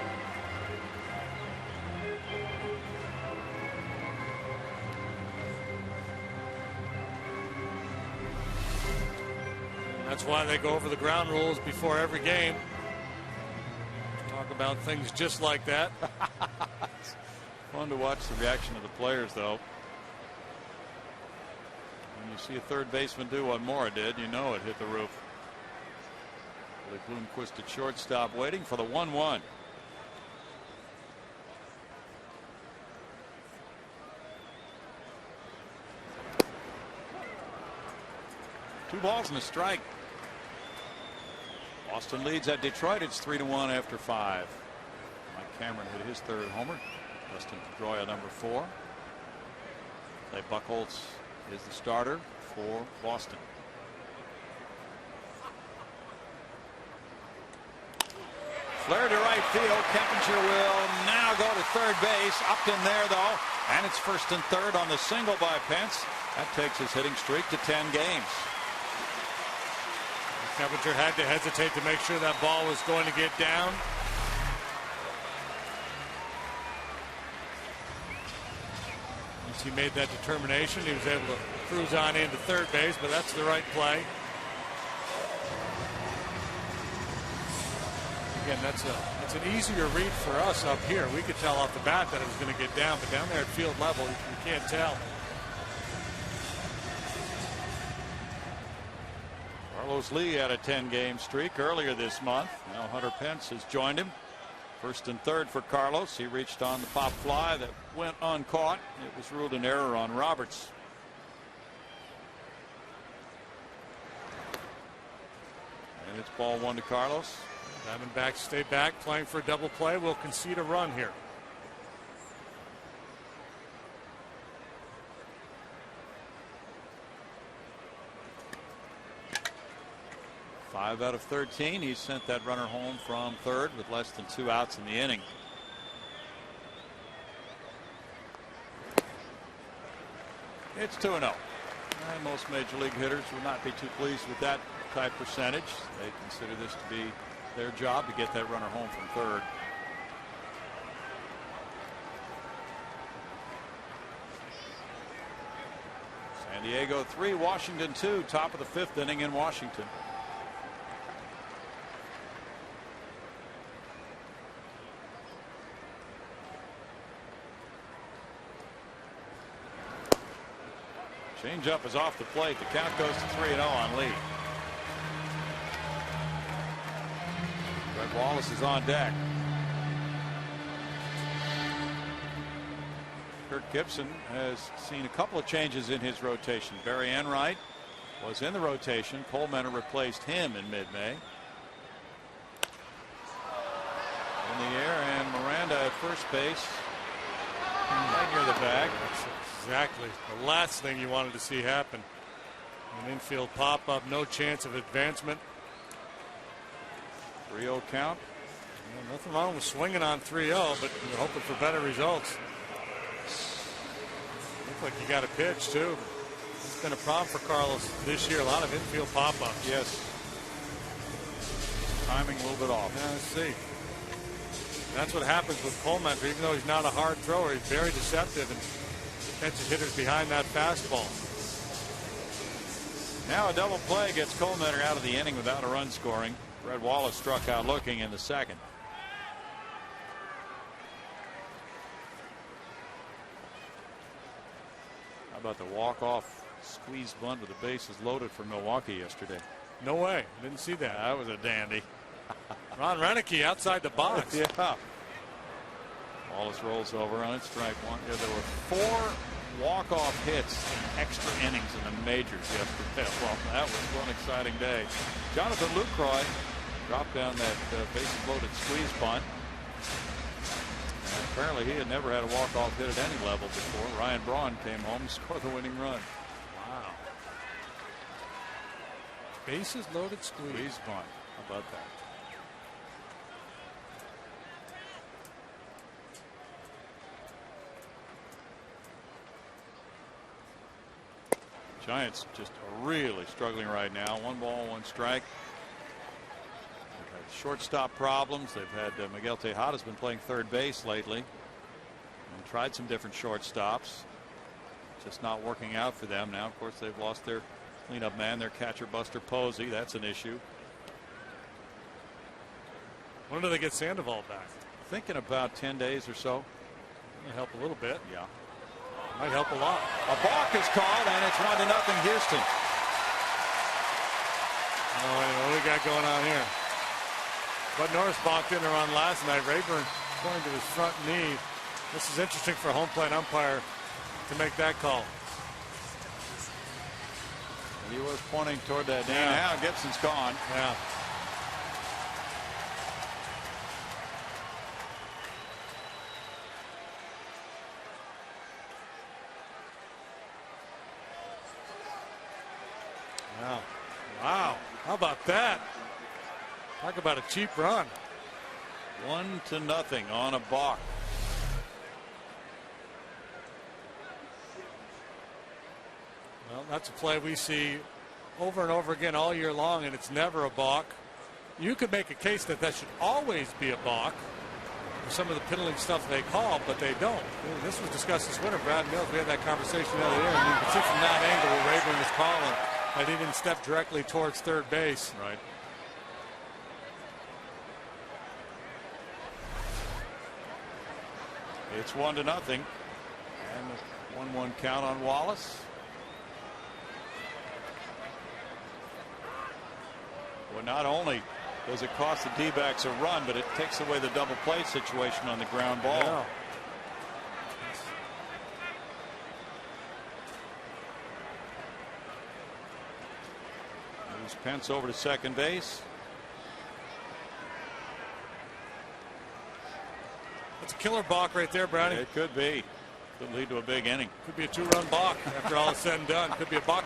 That's why they go over the ground rules before every game. Talk about things just like that. It's fun to watch the reaction of the players, though. When you see a third baseman do what Mora did, you know it hit the roof. Willie Bloomquist at shortstop, waiting for the 1-1. Two balls and a strike. Boston leads at Detroit. It's 3-1 after 5. Mike Cameron hit his third homer. Dustin Pedroia, number 4. Clay Buchholz is the starter for Boston. Flare to right field. Kempinger will now go to third base. Upton there, though. And it's first and third on the single by Pence. That takes his hitting streak to 10 games. Kempinger had to hesitate to make sure that ball was going to get down. Once he made that determination, he was able to cruise on into third base, but that's the right play. Again, that's an easier read for us up here. We could tell off the bat that it was going to get down, but down there at field level, you can't tell. Carlos Lee had a 10-game streak earlier this month. Now Hunter Pence has joined him. First and third for Carlos. He reached on the pop fly that went uncaught. It was ruled an error on Roberts. And it's ball 1 to Carlos. Diamondbacks stay back, playing for a double play. Will concede a run here. Five out of 13. He sent that runner home from third with less than 2 outs in the inning. It's 2-0. And most major league hitters will not be too pleased with that type percentage. They consider this to be their job to get that runner home from third. San Diego 3, Washington 2, top of the 5th inning in Washington. Changeup is off the plate. The count goes to 3-0 on Lee. Brett Wallace is on deck. Kirk Gibson has seen a couple of changes in his rotation. Barry Enright was in the rotation. Cole Mentor replaced him in mid-May. In the air, and Miranda at first base. Right near the bag. Exactly the last thing you wanted to see happen. An infield pop-up, no chance of advancement. 3-0 count. Well, nothing wrong with swinging on 3-0, but you're hoping for better results. Looks like you got a pitch too. It's been a problem for Carlos this year. A lot of infield pop-ups. Yes. Timing a little bit off. Yeah, let's see. That's what happens with Coleman. Even though he's not a hard thrower, he's very deceptive and catches hitters behind that fastball. Now a double play gets Cole Mentor out of the inning without a run scoring. Brett Wallace struck out looking in the second. How about the walk-off squeeze bunt with the bases loaded for Milwaukee yesterday? No way. Didn't see that. That was a dandy. Ron Renicky outside the box. Yeah. Wallace rolls over on it, strike one. Yeah, there were 4 walk-off hits in extra innings in the majors yesterday. Well, that was one exciting day. Jonathan Lucroy dropped down that bases-loaded squeeze bunt. And apparently he had never had a walk-off hit at any level before. Ryan Braun came home and scored the winning run. Wow. Bases-loaded squeeze bunt. How about that? Giants just really struggling right now. 1 ball, 1 strike. They've had shortstop problems. They've had Miguel Tejada's been playing third base lately and tried some different shortstops. Just not working out for them. Now, of course, they've lost their Cleanup man, their catcher Buster Posey. That's an issue. When do they get Sandoval back? Thinking about 10 days or so. That'll help a little bit. Yeah. Might help a lot. A balk is called, and it's 1-0 Houston. Oh, wait, what do we got going on here? Bud Norris balked in around last night. Rayburn pointing to his front knee. This is interesting for a home plate umpire to make that call. He was pointing toward that knee. Yeah. Now Gibson's gone. Yeah. Wow. Wow. How about that? Talk about a cheap run. 1-0 on a balk. Well, that's a play we see over and over again all year long, and it's never a balk. You could make a case that should always be a balk for some of the piddling stuff they call, but they don't. This was discussed this winter. Brad Mills, we had that conversation the other day, and you can see from that angle where Rayburn was calling that he didn't step directly towards third base. Right. It's 1-0, and a 1-1 count on Wallace. Well, not only does it cost the D-backs a run, but it takes away the double play situation on the ground ball. Yeah. Moves Pence over to second base. That's a killer balk right there, Brownie. It could be. Could lead to a big inning. Could be a 2-run balk after all is said and done. Could be a balk.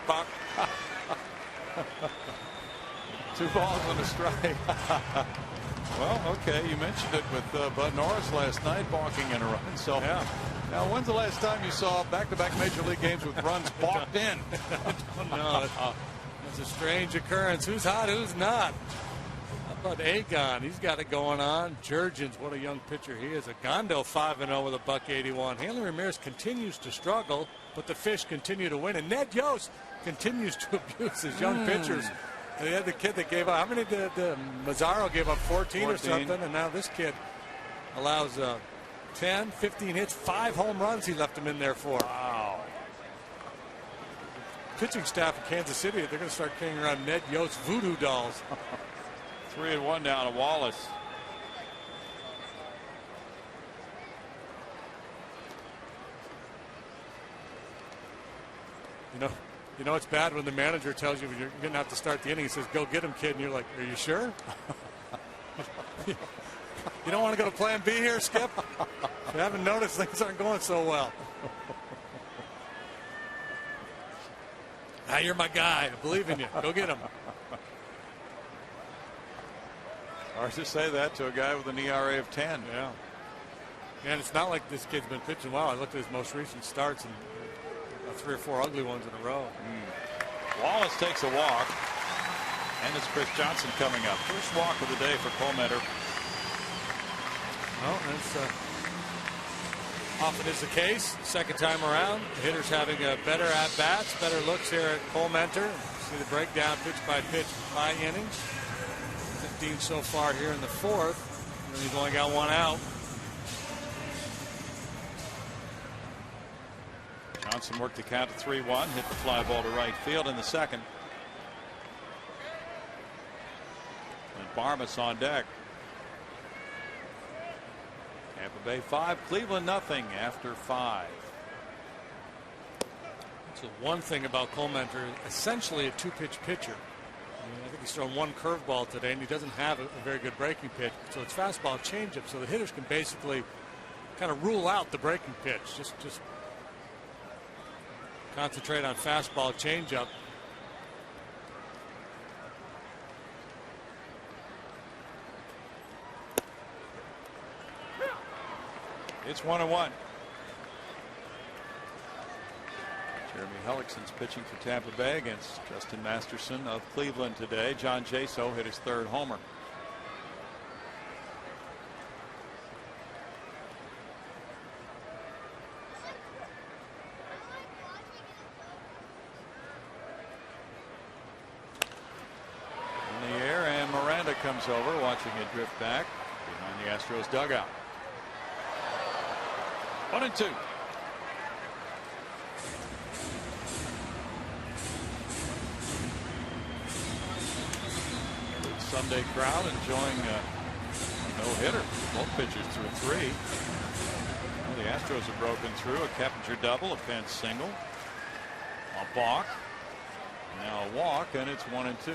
2 balls and a strike. Well, okay, you mentioned it with Bud Norris last night, balking in a run. So, yeah. Now, when's the last time you saw back-to-back Major League games with runs balked in? No, it's a strange occurrence. Who's hot, who's not? How about Agon? He's got it going on. Jurgens, what a young pitcher he is. Agondo 5-0 with a .181. Hanley Ramirez continues to struggle, but the Fish continue to win. And Ned Yost continues to abuse his young pitchers. And they had the kid that gave up. How many did Mazzaro gave up? 14 or something? And now this kid allows 10, 15 hits, 5 home runs he left him in there for. Wow. Pitching staff in Kansas City, they're going to start carrying around Ned Yost voodoo dolls. 3-1 down to Wallace. You know it's bad when the manager tells you you're going to have to start the inning. He says, "Go get him, kid," and you're like, "Are you sure?" You don't want to go to Plan B here, Skip? I haven't noticed things aren't going so well. You're my guy. I believe in you. Go get him. Hard to say that to a guy with an ERA of 10. Yeah. And it's not like this kid's been pitching well. I looked at his most recent starts and 3 or 4 ugly ones in a row. Wallace takes a walk, and it's Chris Johnson coming up. First walk of the day for Colemeter. Well, that's often is the case. Second time around, the hitter's having a better at bats, better looks here at Colemeter. See the breakdown pitch by pitch by innings. 15 so far here in the 4th. And he's only got 1 out. Johnson worked the count to 3-1, hit the fly ball to right field in the second. And Barmas on deck. Tampa Bay 5, Cleveland nothing after 5. So one thing about Colemeter, essentially a 2-pitch pitcher. I think he's thrown 1 curveball today, and he doesn't have a very good breaking pitch. So it's fastball, changeup. So the hitters can basically kind of rule out the breaking pitch. Just concentrate on fastball, changeup. It's 1-1. Jeremy Hellickson's pitching for Tampa Bay against Justin Masterson of Cleveland today. John Jaso hit his 3rd homer. comes over, watching it drift back behind the Astros dugout. 1-2. Sunday crowd enjoying a no-hitter. Both pitchers threw 3. Well, the Astros have broken through a Keppinger double, a fence single, a balk, now a walk, and it's 1-2.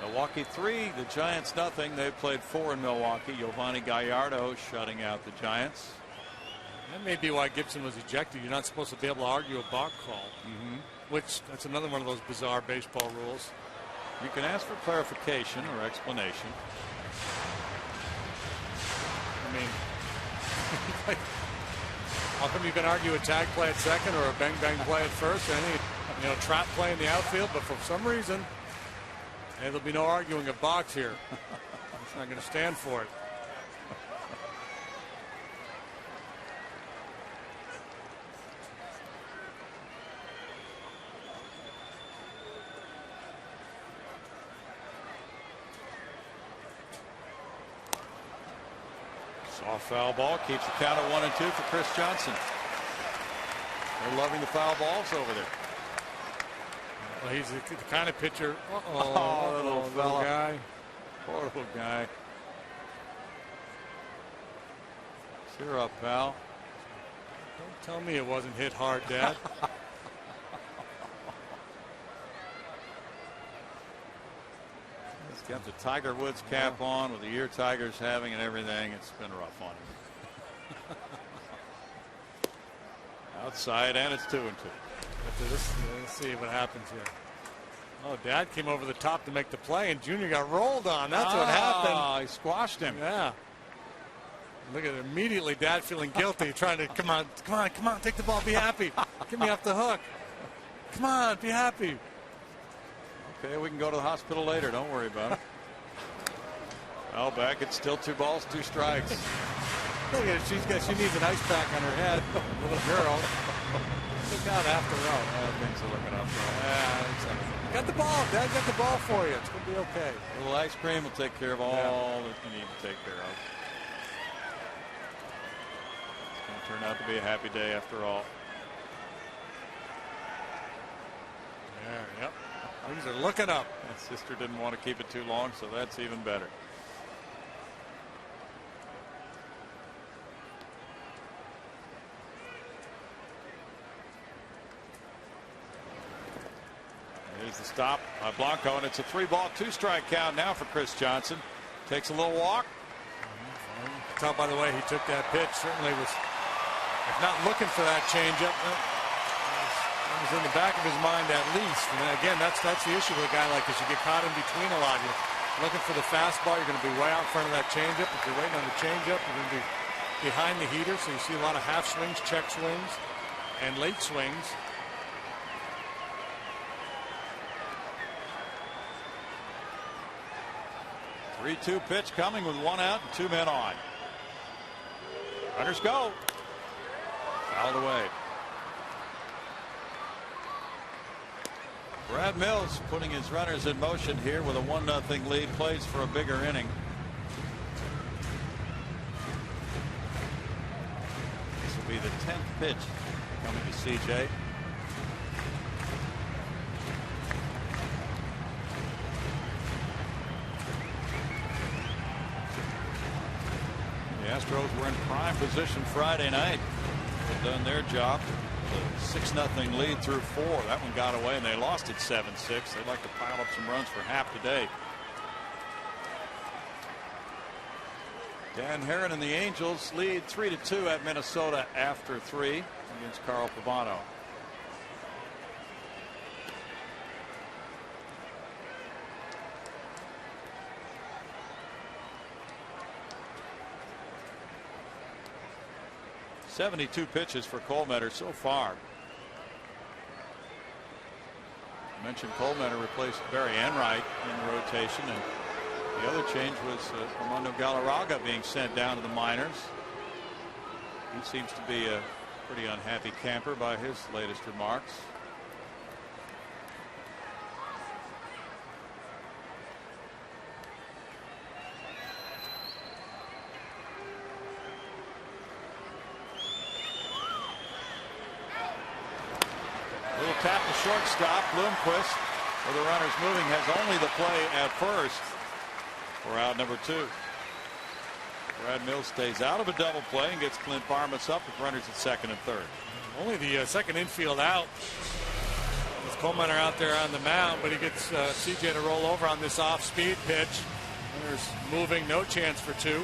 Milwaukee 3, the Giants nothing. They've played 4 in Milwaukee. Giovanni Gallardo shutting out the Giants. That may be why Gibson was ejected. You're not supposed to be able to argue a balk call. Which, that's another one of those bizarre baseball rules. You can ask for clarification or explanation. I mean, how come you can argue a tag play at second or a bang bang play at first, or any trap play in the outfield, but for some reason, hey, there'll be no arguing a box here. It's not going to stand for it. Soft foul ball keeps the count at 1-2 for Chris Johnson. They're loving the foul balls over there. Well, he's the kind of pitcher. Little guy. Poor little guy. Cheer up, pal. Don't tell me it wasn't hit hard, Dad. He's got the Tiger Woods cap on with the year Tiger's having and everything. It's been rough on him. Outside, and it's 2-2. Let's see what happens here. Oh, Dad came over the top to make the play, and Junior got rolled on. That's what happened. He squashed him. Yeah. Look at it. Immediately, Dad feeling guilty, trying to, come on, take the ball, be happy. Get me off the hook. Come on, be happy. Okay, we can go to the hospital later. Don't worry about it. Well, back, it's still 2 balls, 2 strikes. Look at it. She needs an ice pack on her head. Little girl. Look out after all. Things are looking up. Got the ball. Dad got the ball for you. It's going to be okay. A little ice cream will take care of all that you need to take care of. It's going to turn out to be a happy day after all. Yep. Things are looking up. His sister didn't want to keep it too long, so that's even better. Here's the stop by Blanco, and it's a 3-ball, 2-strike count now for Chris Johnson. Takes a little walk. Tell by the way he took that pitch, certainly was, if not looking for that changeup, it was in the back of his mind at least. And again, that's the issue with a guy like this. You get caught in between a lot. You're looking for the fastball. You're going to be way out in front of that changeup. If you're waiting on the changeup, you're going to be behind the heater. So you see a lot of half swings, check swings, and late swings. The 3-2 pitch coming with 1 out and 2 men on. Runners go. Fouled away. Brad Mills putting his runners in motion here with a 1-0 lead. Plays for a bigger inning. This will be the 10th pitch coming to CJ. The Astros were in prime position Friday night. They've done their job. The 6-0 lead through 4. That one got away, and they lost it 7-6. They'd like to pile up some runs for Happ today. Dan Herron and the Angels lead 3-2 at Minnesota after 3 against Carl Pavano. .72 pitches for Colemeter so far. I mentioned Colemeter replaced Barry Enright in the rotation, and the other change was Armando Galarraga being sent down to the minors. He seems to be a pretty unhappy camper by his latest remarks. tap to shortstop. Bloomquist, with the runners moving, has only the play at first for out number 2. Brad Mills stays out of a double play and gets Clint Barmas up with runners at second and third. Only the second infield out. With Coleman out there on the mound, but he gets CJ to roll over on this off-speed pitch. Runners moving, no chance for 2.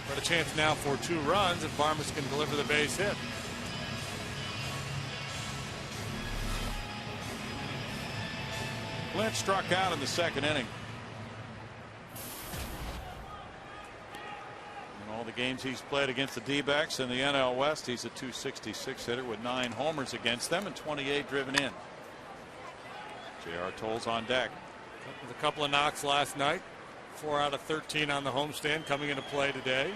But a chance now for 2 runs if Barmas can deliver the base hit. Clint struck out in the second inning. In all the games he's played against the D-backs in the NL West, he's a .266 hitter with 9 homers against them and 28 driven in. J.R. Tolles on deck. With a couple of knocks last night. 4 out of 13 on the homestand coming into play today.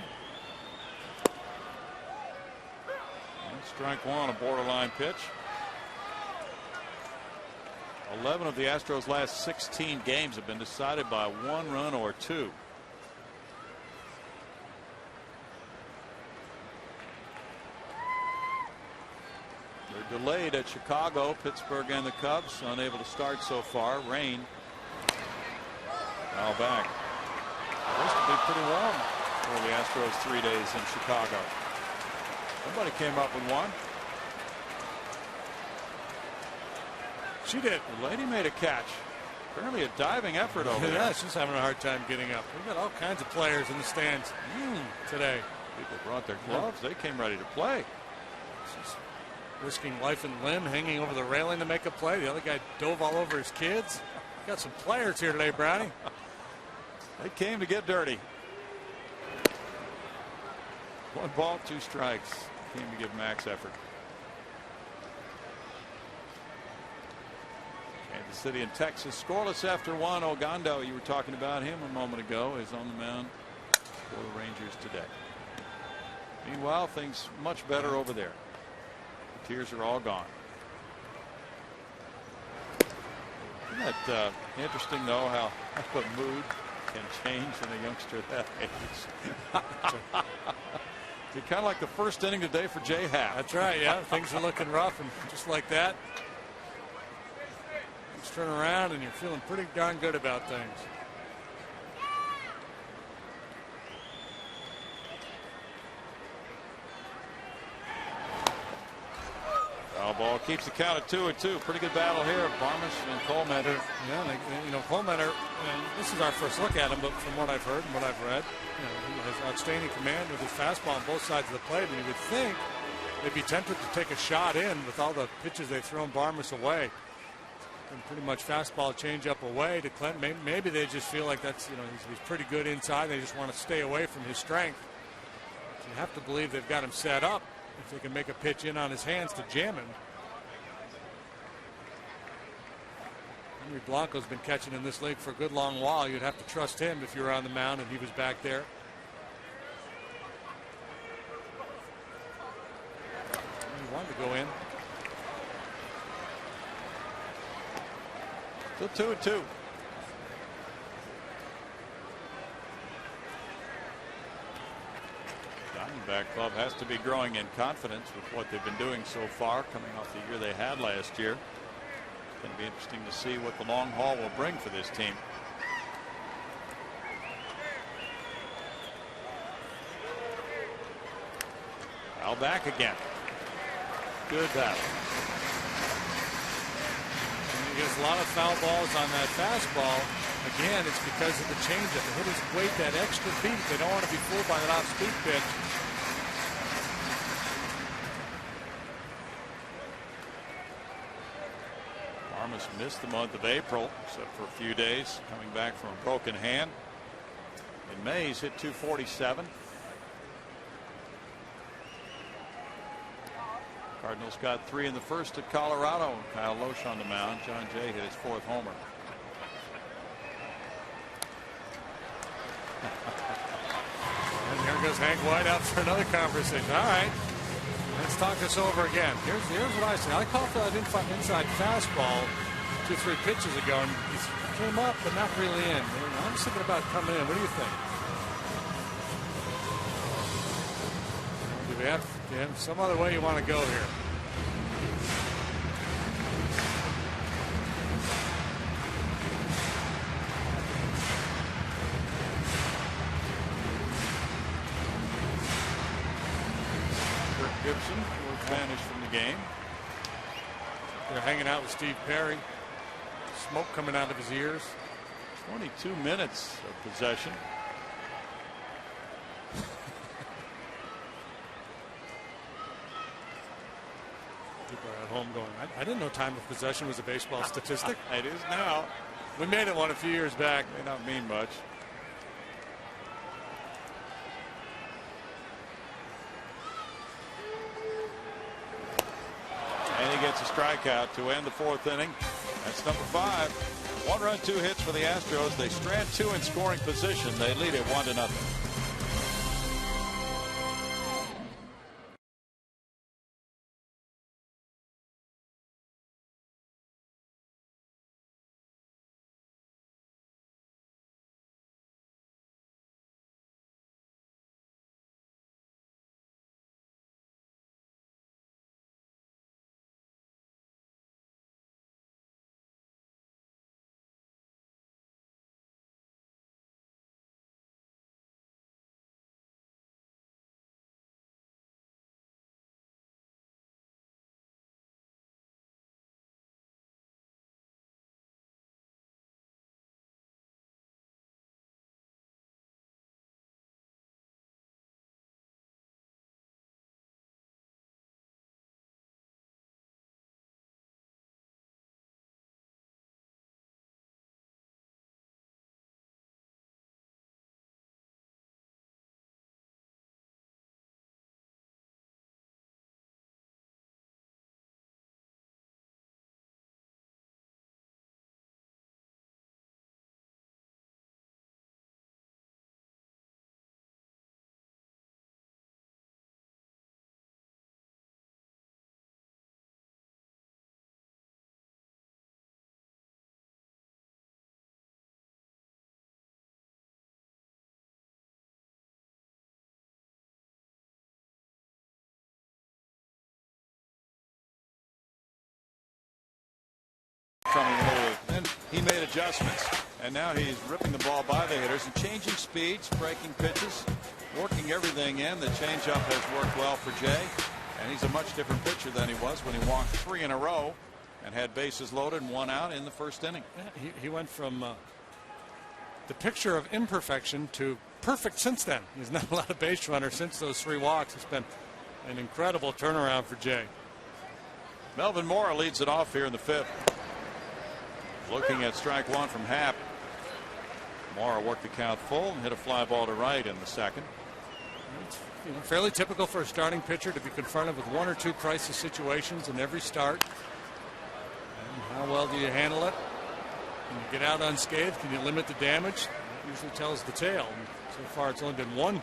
And strike 1, a borderline pitch. 11 of the Astros' last 16 games have been decided by 1 run or 2. They're delayed at Chicago, Pittsburgh, and the Cubs. Unable to start so far. Rain. Now back. Supposed to be pretty warm for the Astros 3 days in Chicago. Somebody came up with one. She did. The lady made a catch. Apparently a diving effort over there. Yeah, she's having a hard time getting up. We've got all kinds of players in the stands today. People brought their gloves. They came ready to play. She's risking life and limb, hanging over the railing to make a play. The other guy dove all over his kids. Got some players here today, Brownie. They came to get dirty. 1 ball, 2 strikes. Came to give max effort. Kansas City and Texas scoreless after 1. Ogando, you were talking about him a moment ago, is on the mound for the Rangers today. Meanwhile, things much better over there. The tears are all gone. Isn't that interesting, though, how the mood can change in a youngster that age? It's kind of like the first inning today for Jay Happ. That's right, yeah. Things are looking rough, and just like that, things turn around, and you're feeling pretty darn good about things. Foul ball keeps the count at 2-2. Pretty good battle here. Barmas and Coleman. Yeah, Coleman, this is our first look at him, but from what I've heard and what I've read, he has outstanding command with his fastball on both sides of the plate. And you would think they'd be tempted to take a shot in with all the pitches they've thrown Barmas away. And pretty much fastball, changeup away to Clinton. Maybe they just feel like that's, he's pretty good inside. They just want to stay away from his strength. So you have to believe they've got him set up if they can make a pitch in on his hands to jam him. Henry Blanco's been catching in this league for a good long while. You'd have to trust him if you were on the mound and he was back there. He wanted to go in. Still 2-2. Diamondback club has to be growing in confidence with what they've been doing so far, coming off the year they had last year. It's going to be interesting to see what the long haul will bring for this team. Foul back again. Good battle. He gets a lot of foul balls on that fastball. Again, it's because of the changeup. The hitters wait that extra beat. They don't want to be fooled by that off-speed pitch. Barmas missed the month of April, except for a few days, coming back from a broken hand. In May, he's hit .247. Cardinals got 3 in the first at Colorado. Kyle Loesch on the mound. John Jay hit his 4th homer. And here goes Hank White out for another conversation. All right, let's talk this over again. Here's what I say. I called for that inside fastball 2-3 pitches ago, and he came up, but not really in. I'm just thinking about coming in. What do you think? Do you have some other way you want to go here? game. They're hanging out with Steve Perry. Smoke coming out of his ears. 22 minutes of possession. People are at home going, I didn't know time of possession was a baseball statistic. It is now. We made it one a few years back. May not mean much. And he gets a strikeout to end the 4th inning. That's number 5. 1 run, 2 hits for the Astros. They strand 2 in scoring position. They lead it 1-0. And he made adjustments, and now he's ripping the ball by the hitters and changing speeds, breaking pitches, working everything in. The changeup has worked well for Jay, and he's a much different pitcher than he was when he walked 3 in a row and had bases loaded and 1 out in the 1st inning. Yeah, he went from the picture of imperfection to perfect since then. He's not allowed a base runner since those 3 walks. It's been an incredible turnaround for Jay. Melvin Mora leads it off here in the 5th. Looking at strike 1 from Happ. Mora worked the count full and hit a fly ball to right in the 2nd. It's, fairly typical for a starting pitcher to be confronted with 1 or 2 crisis situations in every start. And how well do you handle it? Can you get out unscathed? Can you limit the damage? That usually tells the tale. And so far, it's only been 1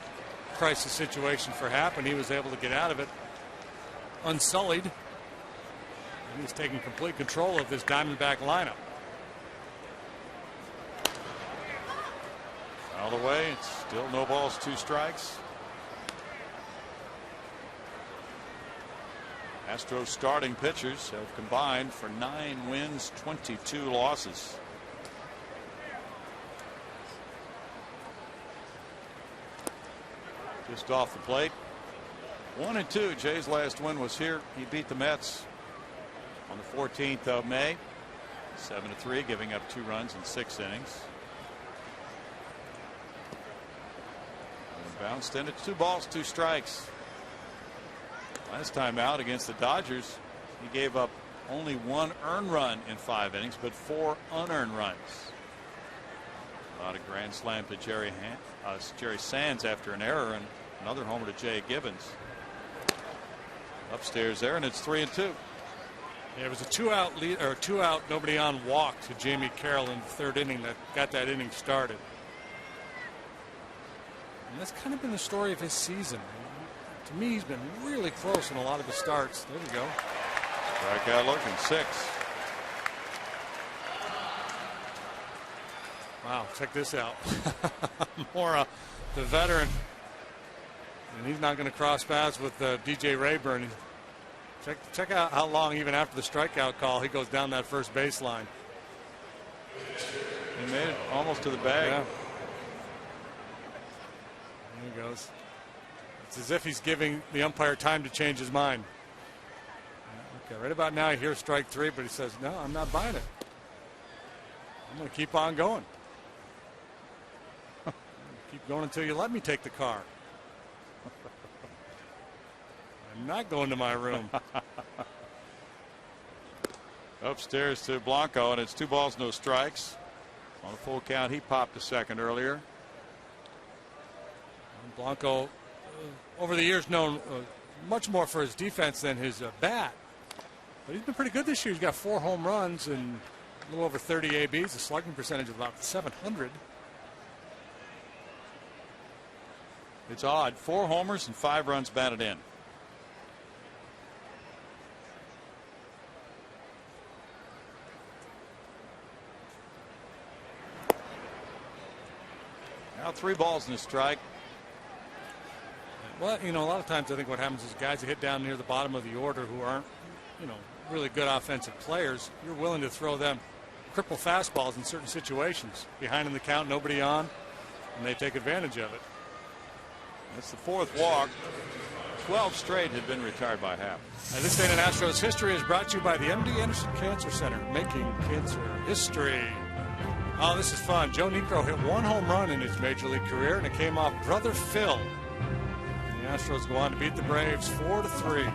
crisis situation for Happ, and he was able to get out of it unsullied. And he's taking complete control of this Diamondback lineup. All the way, it's still no balls, 2 strikes. Astros starting pitchers have combined for 9 wins, 22 losses. Just off the plate. 1-2. Jay's last win was here. He beat the Mets on the 14th of May. 7-3, giving up 2 runs in 6 innings. Bounced in. It's 2 balls, 2 strikes. Last time out against the Dodgers, he gave up only 1 earned run in 5 innings, but 4 unearned runs. Not a grand slam to Jerry Sands after an error, and another homer to Jay Gibbons. Upstairs there, and it's 3-2. Yeah, it was a 2-out lead, or 2-out nobody on walk to Jamie Carroll in the 3rd inning that got that inning started. And that's kind of been the story of his season. To me, he's been really close in a lot of his starts. There we go. Strikeout looking, 6. Wow, check this out. Mora, the veteran, and he's not going to cross paths with DJ Rayburn. Check out how long, even after the strikeout call, he goes down that first baseline. He made it almost to the bag. Yeah. There he goes. It's as if he's giving the umpire time to change his mind. Okay, right about now, I hear strike 3, but he says, no, I'm not buying it. I'm going to keep on going. Keep going until you let me take the car. I'm not going to my room. Upstairs to Blanco, and it's 2 balls, no strikes. On a full count, he popped a second earlier. Blanco, over the years, known much more for his defense than his bat. But he's been pretty good this year. He's got 4 home runs and a little over 30 ABs, a slugging percentage of about 700. It's odd. 4 homers and 5 runs batted in. Now 3 balls and a strike. Well, you know, a lot of times I think what happens is guys that hit down near the bottom of the order who aren't, you know, really good offensive players, you're willing to throw them cripple fastballs in certain situations. Behind in the count, nobody on, and they take advantage of it. That's the 4th walk. 12 straight had been retired by Happ. This day in Astros history is brought to you by the MD Anderson Cancer Center, making cancer history. Oh, this is fun. Joe Niekro hit 1 home run in his major league career, and it came off brother Phil. And the Astros go on to beat the Braves 4-3.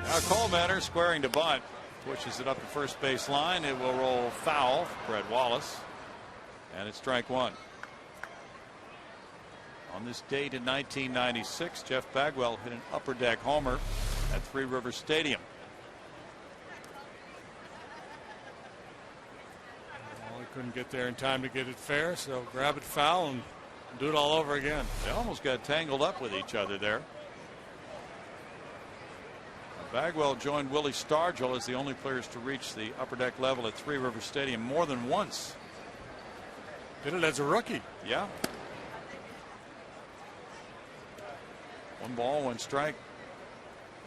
Now Coleman squaring to bunt, pushes it up the first base line. It will roll foul for Brett Wallace, and it's strike 1. On this date in 1996, Jeff Bagwell hit an upper deck homer at Three Rivers Stadium. Well, he couldn't get there in time to get it fair, so grab it foul and do it all over again. They almost got tangled up with each other there. Bagwell joined Willie Stargell as the only players to reach the upper deck level at Three Rivers Stadium more than once. Did it as a rookie. Yeah. 1 ball, 1 strike.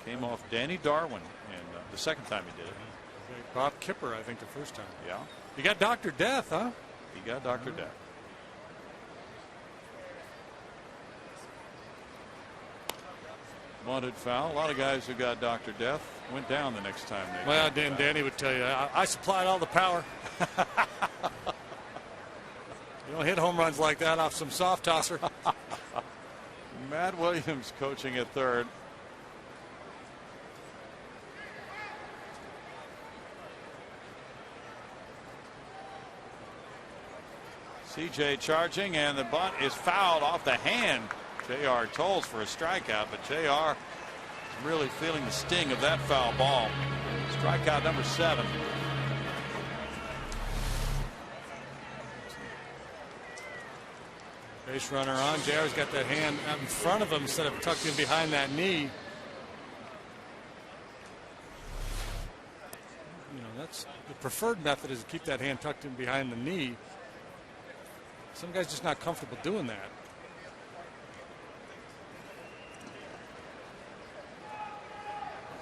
Came off Danny Darwin, and the second time he did it. Bob Kipper, I think, the first time. Yeah. You got Dr. Death, huh? He got Dr. Death. Wanted foul. A lot of guys who got Dr. Death went down the next time they. Well, Danny would tell you, I supplied all the power. You don't hit home runs like that off some soft tosser. Matt Williams coaching at third. CJ charging, and the bunt is fouled off the hand. J.R. tolls for a strikeout, but J.R. is really feeling the sting of that foul ball. Strikeout number 7. Base runner on. J.R.'s got that hand out in front of him instead of tucked in behind that knee. You know, that's the preferred method, is to keep that hand tucked in behind the knee. Some guys just not comfortable doing that.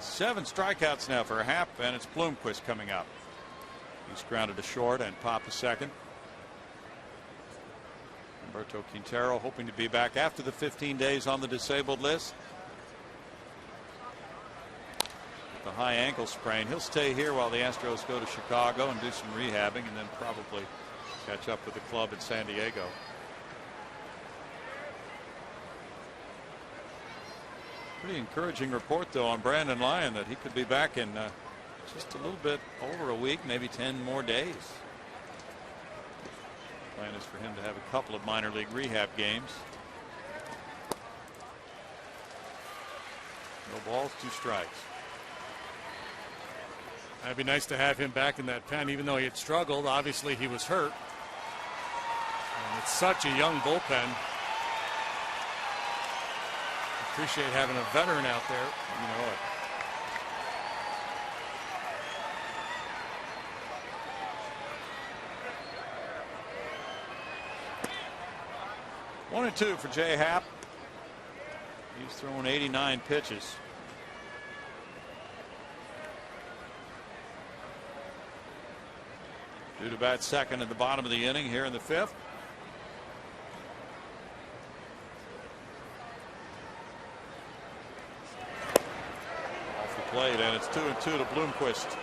Seven strikeouts now for Happ, and it's Bloomquist coming up. He's grounded to short and popped a second. Humberto Quintero hoping to be back after the 15 days on the disabled list. With the high ankle sprain, he'll stay here while the Astros go to Chicago and do some rehabbing, and then probably catch up with the club in San Diego. Pretty encouraging report, though, on Brandon Lyon that he could be back in just a little bit over a week, maybe 10 more days. The plan is for him to have a couple of minor league rehab games. No balls, 2 strikes. It'd be nice to have him back in that pen, even though he had struggled. Obviously, he was hurt. And it's such a young bullpen. Appreciate having a veteran out there. You know it. One and 2 for Jay Happ. He's thrown 89 pitches. Due to bat second at the bottom of the inning here in the 5th. plate, and it's 2-2 to Bloomquist.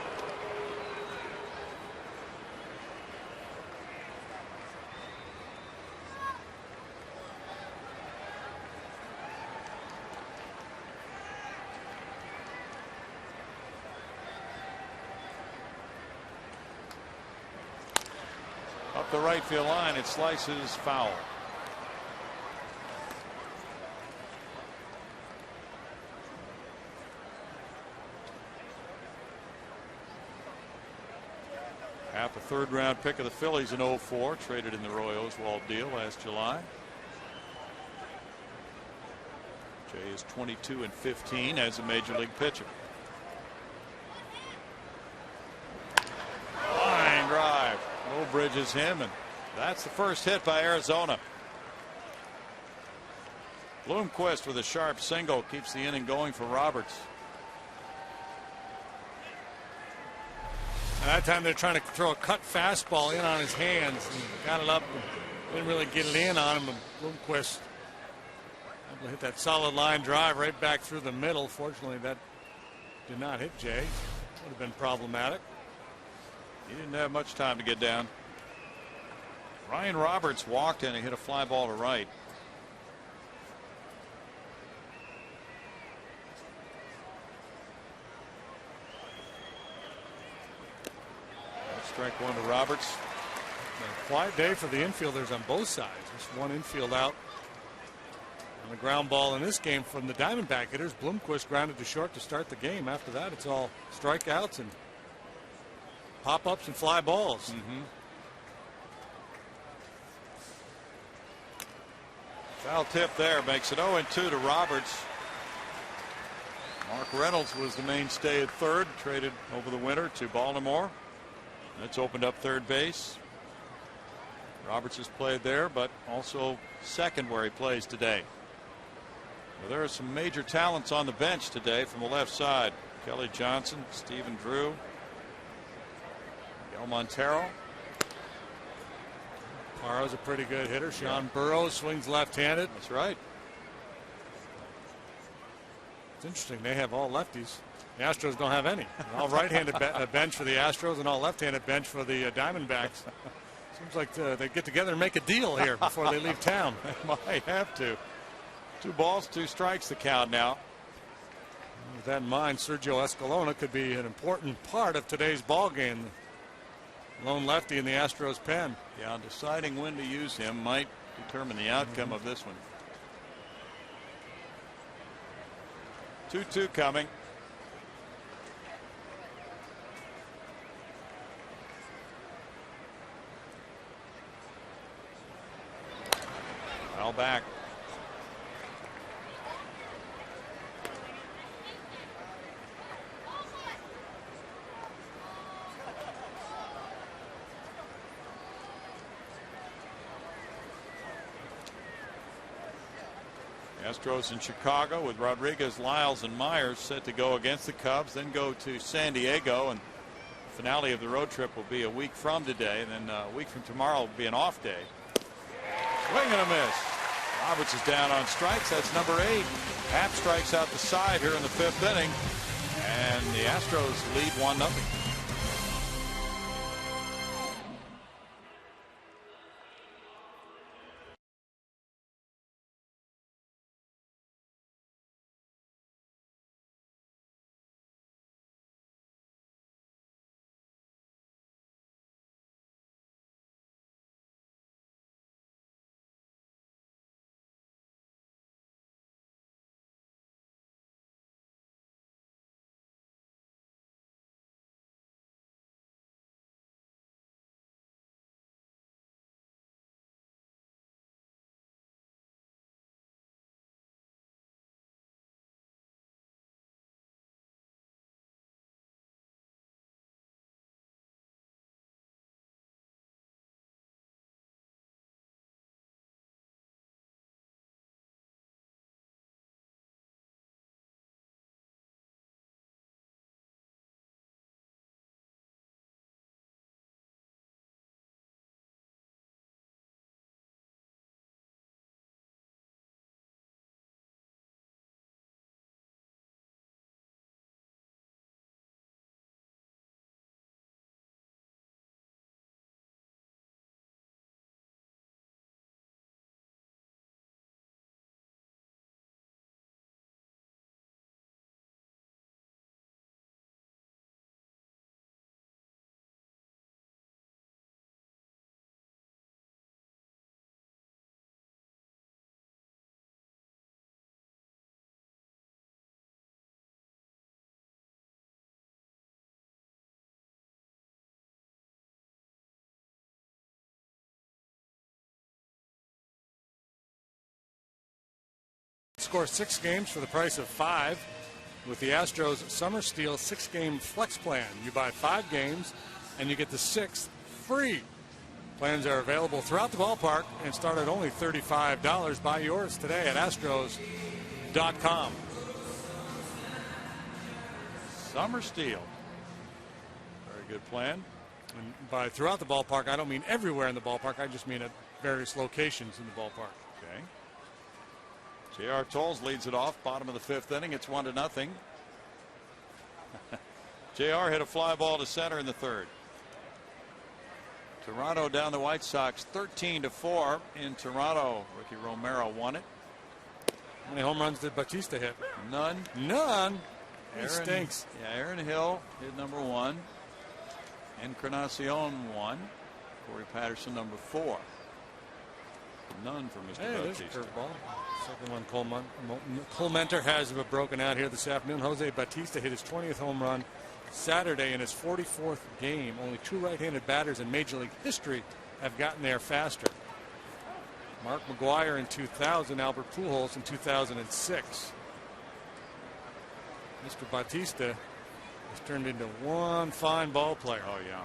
Up the right field line, it slices foul. Happ, a third-round pick of the Phillies in 2004, traded in the Roy Oswalt deal last July. Jay is 22-15 as a major league pitcher. Line drive. Low bridges him, and that's the first hit by Arizona. Bloomquist with a sharp single keeps the inning going for Roberts. That time they're trying to throw a cut fastball in on his hands and got it up and didn't really get it in on him. And Bloomquist able to hit that solid line drive right back through the middle. Fortunately, that did not hit Jay. Would have been problematic. He didn't have much time to get down. Ryan Roberts walked in and hit a fly ball to right. Strike one to Roberts. A quiet day for the infielders on both sides. Just one infield out on the ground ball in this game from the Diamondback hitters. Bloomquist grounded to short to start the game. After that, it's all strikeouts and pop-ups and fly balls. Foul tip there makes it 0-2 to Roberts. Mark Reynolds was the mainstay at third, traded over the winter to Baltimore. That's opened up third base. Roberts has played there, but also second where he plays today. Well, there are some major talents on the bench today from the left side. Kelly Johnson, Stephen Drew, Miguel Montero. Parra's a pretty good hitter. Sean Burrows swings left-handed. That's right. It's interesting. They have all lefties. The Astros don't have any. All right-handed bench for the Astros and all left-handed bench for the Diamondbacks. Seems like they get together and make a deal here before they leave town. They might have to. 2 balls, 2 strikes the count now. With that in mind, Sergio Escalona could be an important part of today's ball game. Lone lefty in the Astros pen. Yeah, deciding when to use him might determine the outcome of this one. 2-2 coming. Foul back. Astros in Chicago with Rodriguez, Lyles, and Myers set to go against the Cubs, then go to San Diego, and the finale of the road trip will be a week from today, and then a week from tomorrow will be an off day. Swing and a miss. Roberts is down on strikes. That's number 8. Happ strikes out the side here in the 5th inning, and the Astros lead 1-0. Score 6 games for the price of 5 with the Astros Summer Steel 6-game flex plan. You buy 5 games and you get the 6th free. Plans are available throughout the ballpark and start at only $35. Buy yours today at Astros.com. Summer Steel. Very good plan. And by throughout the ballpark, I don't mean everywhere in the ballpark. I just mean at various locations in the ballpark. Okay. J.R. Tolles leads it off. Bottom of the 5th inning. It's 1-0. J.R. hit a fly ball to center in the 3rd. Toronto down the White Sox 13-4 in Toronto. Ricky Romero won it. How many home runs did Batista hit? None. None. He stinks. Yeah, Aaron Hill hit number 1. Encarnacion 1. Corey Patterson number 4. None for Mr. Batista. Curveball. Second one, Cole Mentor has broken out here this afternoon. Jose Batista hit his 20th home run Saturday in his 44th game. Only 2 right-handed batters in Major League history have gotten there faster. Mark McGwire in 2000, Albert Pujols in 2006. Mr. Batista has turned into one fine ball player. Oh, yeah.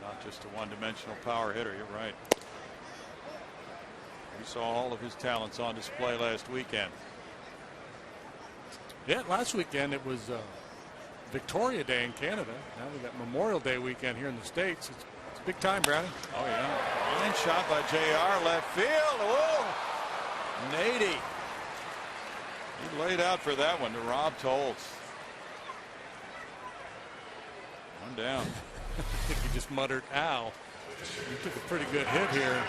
Not just a one-dimensional power hitter. You're right. We saw all of his talents on display last weekend. Yeah, last weekend it was Victoria Day in Canada. Now we got Memorial Day weekend here in the States. It's big time, Brownie. Oh, yeah. Line shot by J.R. left field. Whoa! Nady. He laid out for that one to Rob Tolles. One down. I think he just muttered, ow. He took a pretty good hit here.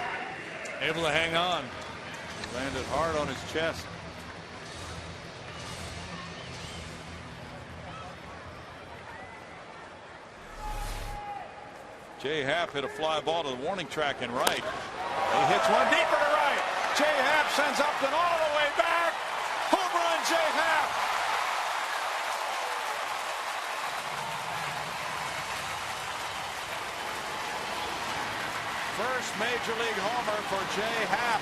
Able to hang on. He landed hard on his chest. Jay Happ hit a fly ball to the warning track in right. He hits one deeper to right. Jay Happ sends Upton all the way back. Home run, Jay Happ. First major league homer for Jay Happ.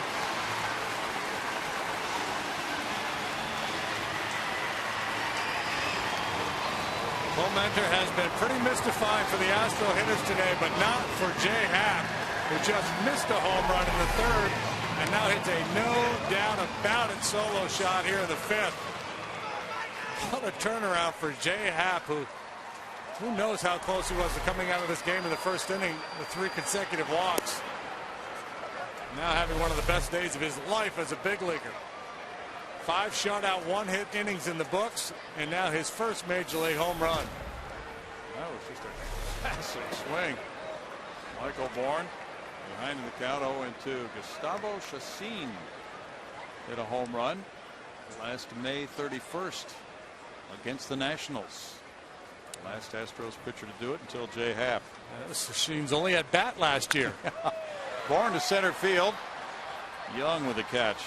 Cole Mentor has been pretty mystifying for the Astro hitters today, but not for Jay Happ, who just missed a home run in the 3rd and now hits a no doubt about it solo shot here in the 5th. What a turnaround for Jay Happ, who knows how close he was to coming out of this game in the 1st inning with 3 consecutive walks. Now having one of the best days of his life as a big leaguer. 5 shutout, 1-hit innings in the books, and now his first major league home run. That was just a massive swing. Michael Bourne behind the count 0-2. Gustavo Chacin hit a home run last May 31st against the Nationals. Last Astros pitcher to do it until Jay Happ. Chacin's only at bat last year. Bourne to center field. Young with the catch.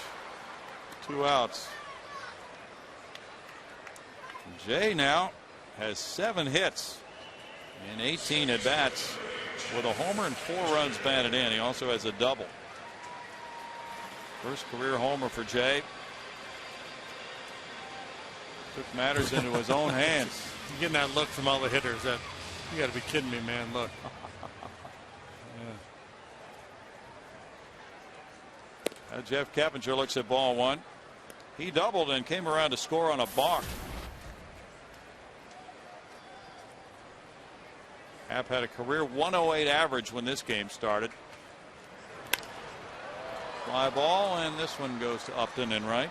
2 outs. Jay now has 7 hits in 18 at bats with a homer and 4 runs batted in. He also has a double. First career homer for Jay. Took matters into his own hands. You're getting that look from all the hitters. That you got to be kidding me, man. Look. Yeah. Jeff Keppinger looks at ball 1. He doubled and came around to score on a balk. Happ had a career 108 average when this game started. Fly ball, and this one goes to Upton and right.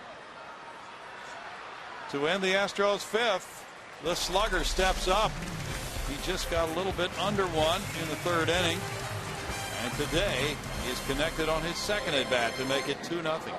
To end the Astros 5th, the slugger steps up. He just got a little bit under 1 in the 3rd inning. And today he is connected on his 2nd at bat to make it 2-0.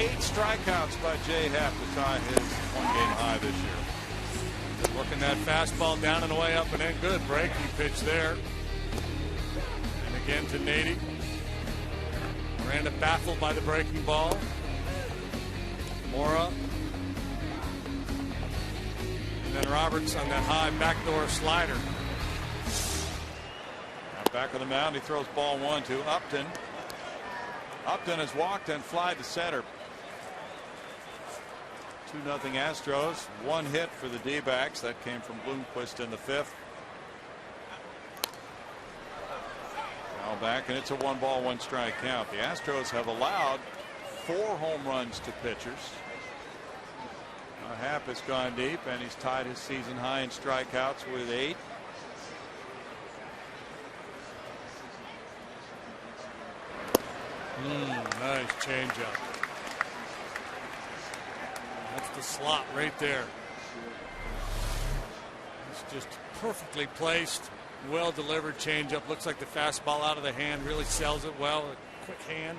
8 strikeouts by Jay Happ to tie his one-game high this year. Just working that fastball down and away, up and in. Good breaking pitch there. And again to Nady. Miranda baffled by the breaking ball. Mora. And then Roberts on that high backdoor slider. Now back on the mound, he throws ball 1 to Upton. Upton has walked and flied to center. 2-0 Astros. 1 hit for the D-backs. That came from Bloomquist in the 5th. Now back, and it's a 1-ball, 1-strike count. The Astros have allowed 4 home runs to pitchers. Now Happ has gone deep, and he's tied his season high in strikeouts with 8. Nice changeup. That's the slot right there. It's just perfectly placed, well delivered changeup. Looks like the fastball out of the hand, really sells it well. A quick hand.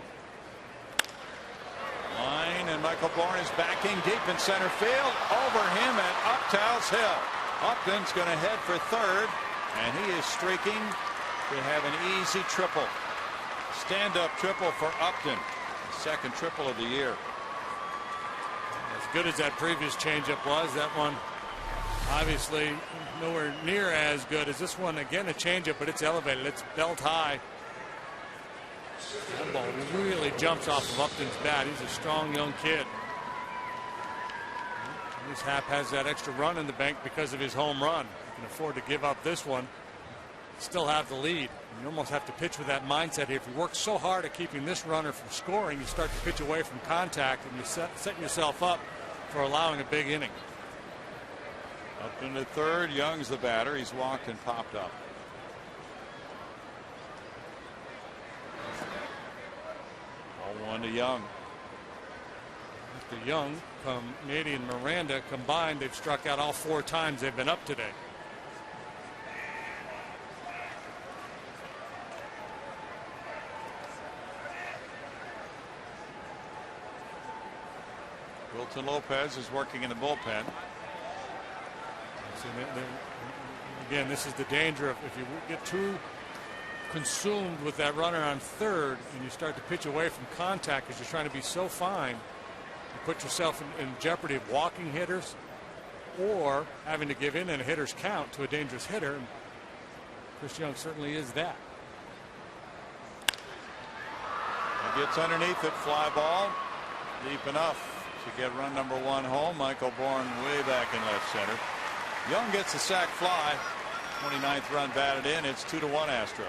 Line, and Michael Bourne is backing deep in center field. Over him at Uptow's hill. Upton's going to head for third, and he is streaking to have an easy triple. Stand-up triple for Upton. Second triple of the year. As good as that previous changeup was, that one obviously nowhere near as good as this one. Again, a changeup, but it's elevated. It's belt high. That ball really jumps off of Upton's bat. He's a strong young kid. At least Happ has that extra run in the bank because of his home run. He can afford to give up this one. Still have the lead. You almost have to pitch with that mindset here. If you work so hard at keeping this runner from scoring, you start to pitch away from contact, and you set yourself up for allowing a big inning. Up into third. Young's the batter. He's walked and popped up. Ball 1 to Young. After Young, Nady and Miranda combined, they've struck out all 4 times they've been up today. Wilton Lopez is working in the bullpen. Again, this is the danger of if you get too consumed with that runner on third and you start to pitch away from contact because you're trying to be so fine, you put yourself in jeopardy of walking hitters or having to give in a hitter's count to a dangerous hitter. And Chris Young certainly is that. He gets underneath it, fly ball, deep enough to get run number 1 home. Michael Bourne way back in left center. Young gets the sac fly. 29th run batted in. It's 2-1 Astros.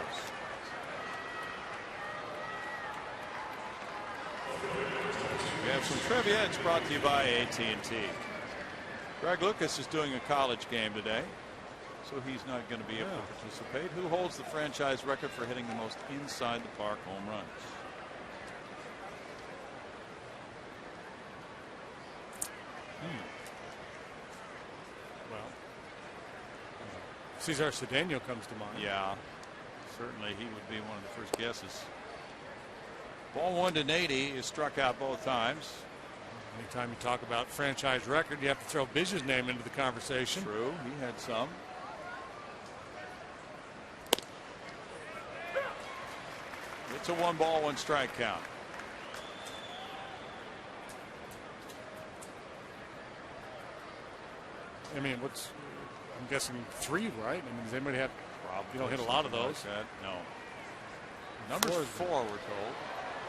We have some trivia. It's brought to you by AT&T. Greg Lucas is doing a college game today, so he's not going to be able to participate. Who holds the franchise record for hitting the most inside the park home runs? Well, Cesar Cedeno comes to mind. Yeah, certainly he would be one of the first guesses. Ball 1 to Nady is struck out both times. Anytime you talk about franchise record, you have to throw Biz's name into the conversation. True, he had some. It's a 1-ball, 1-strike count. I mean, I'm guessing 3, right? I mean, does anybody have? You don't hit a lot of those. Like that. No. Number 4, we're told.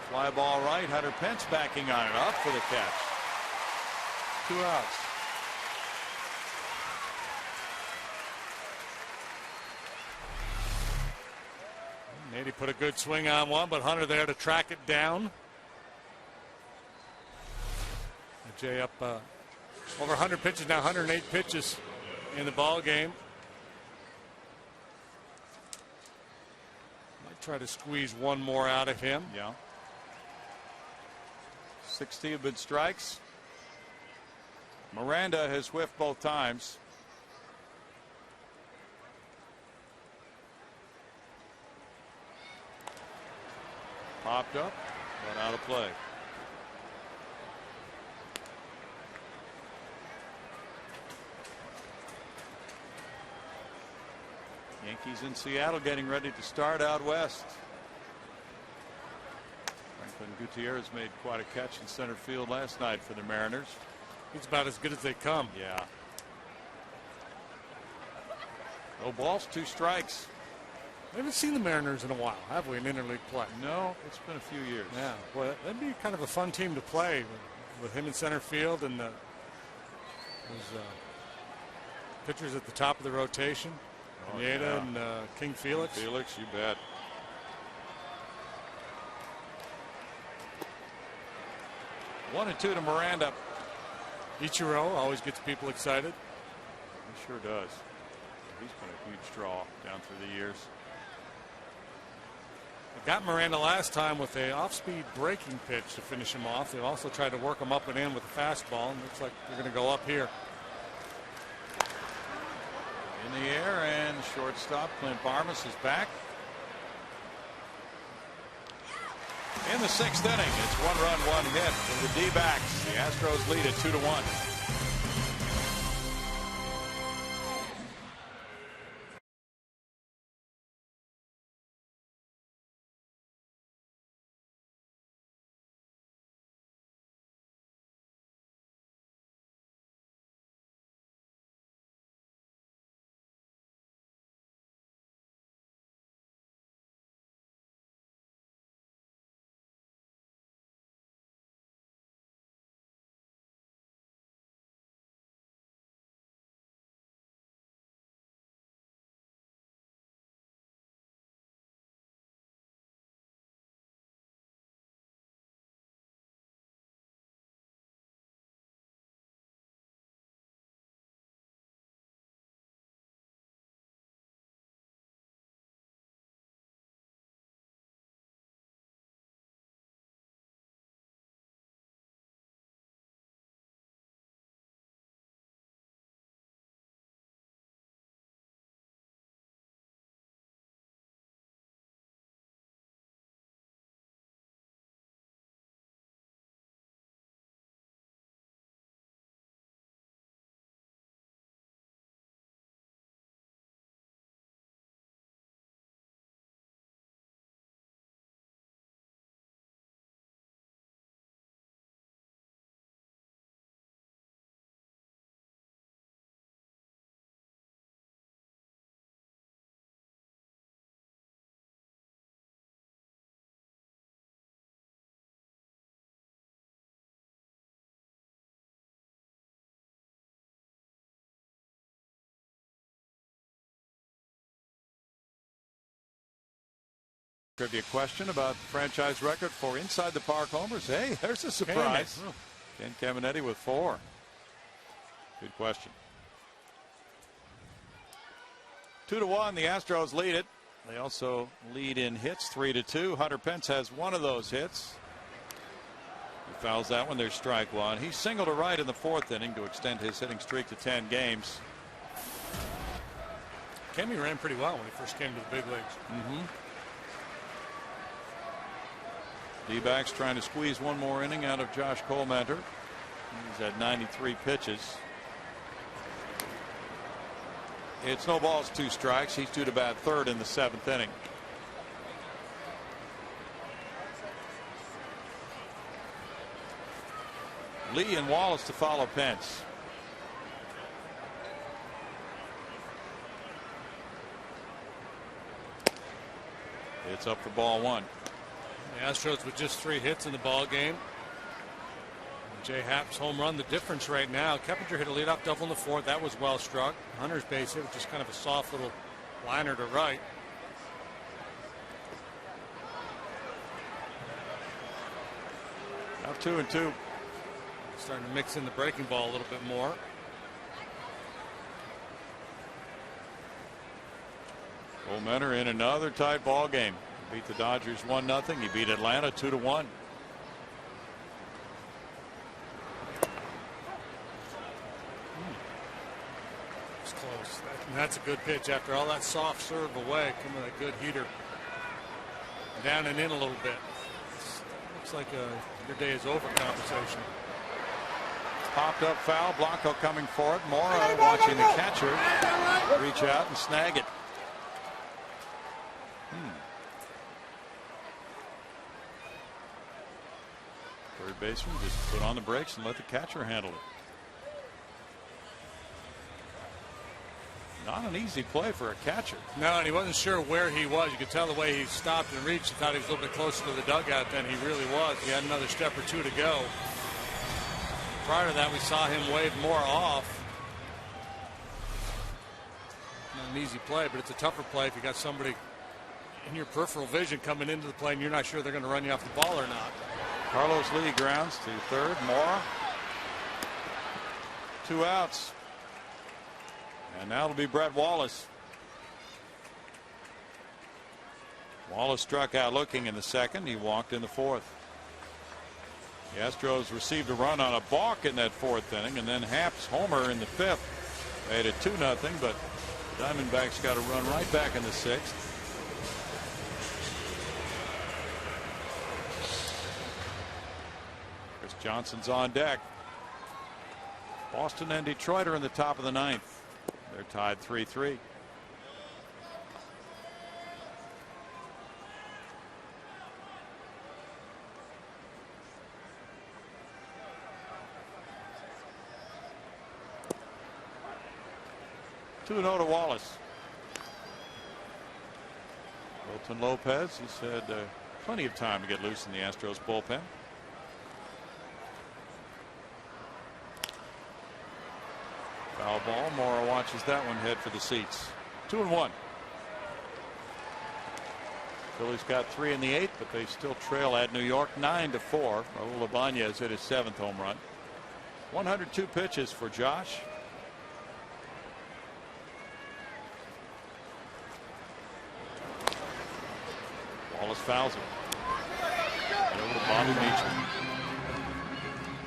Fly ball right. Hunter Pence backing on it, up for the catch. 2 outs. Nady put a good swing on one, but Hunter there to track it down. Jay up over 100 pitches now, 108 pitches in the ball game. Might try to squeeze one more out of him. Yeah. 60 have been strikes. Miranda has whiffed both times. Popped up, but out of play. Yankees in Seattle getting ready to start out west. Franklin Gutierrez made quite a catch in center field last night for the Mariners. He's about as good as they come. Yeah. No balls, 2 strikes. We haven't seen the Mariners in a while, have we, in interleague play? No, it's been a few years. Yeah, well, that'd be kind of a fun team to play with him in center field and those pitchers at the top of the rotation. Pineda and King Felix. Felix, you bet. One and 2 to Miranda. Ichiro always gets people excited. He sure does. He's been a huge draw down through the years. They got Miranda last time with a off-speed breaking pitch to finish him off. They also tried to work him up and in with a fastball, and looks like they're going to go up here. In the air, and shortstop Clint Barmas is back. In the 6th inning, it's 1 run, 1 hit for the D-backs. The Astros lead at 2-1. Trivia question about the franchise record for inside the park homers. Hey, there's a surprise. Ken Caminetti with 4. Good question. 2-1. The Astros lead it. They also lead in hits 3-2. Hunter Pence has one of those hits. He fouls that one. There's strike 1. He singled to right in the 4th inning to extend his hitting streak to 10 games. Cammy ran pretty well when he first came to the big leagues. D-backs trying to squeeze one more inning out of Josh Colmenter. He's at 93 pitches. It's no balls, 2 strikes. He's due to bat 3rd in the 7th inning. Lee and Wallace to follow Pence. It's up for ball 1. The Astros with just 3 hits in the ball game. Jay Happ's home run, the difference right now. Keppinger hit a leadoff double in the 4th. That was well struck. Hunter's base hit was just kind of a soft little liner to right. Now 2-2. Starting to mix in the breaking ball a little bit more. Colmenter in another tight ball game. He beat the Dodgers 1-0. He beat Atlanta 2-1. It's close. That's a good pitch after all that soft serve away. Come with a good heater. Down and in a little bit. Looks like your day is over conversation. Popped up foul. Blanco coming for it. Mora watching the catcher reach out and snag it. Third baseman just put on the brakes and let the catcher handle it. Not an easy play for a catcher. No, and he wasn't sure where he was. You could tell the way he stopped and reached. He thought he was a little bit closer to the dugout than he really was. He had another step or two to go. Prior to that, we saw him wave more off. Not an easy play, but it's a tougher play if you got somebody in your peripheral vision coming into the play and you're not sure they're going to run you off the ball or not. Carlos Lee grounds to third. Mora. 2 outs. And now it'll be Brett Wallace. Wallace struck out looking in the second. He walked in the fourth. The Astros received a run on a balk in that fourth inning, and then Happ's homer in the fifth made it 2-0, but the Diamondbacks got a run right back in the sixth. Chris Johnson's on deck. Boston and Detroit are in the top of the ninth. They're tied 3-3. Two 2-0 to Wallace. Wilton Lopez, he's had plenty of time to get loose in the Astros bullpen. Foul ball. Mora watches that one head for the seats. 2-1. Phillies got 3 in the 8th, but they still trail at New York 9-4. Raul Ibanez hit his 7th home run. 102 pitches for Josh. Wallace fouls it. Over to Bobby Meacham.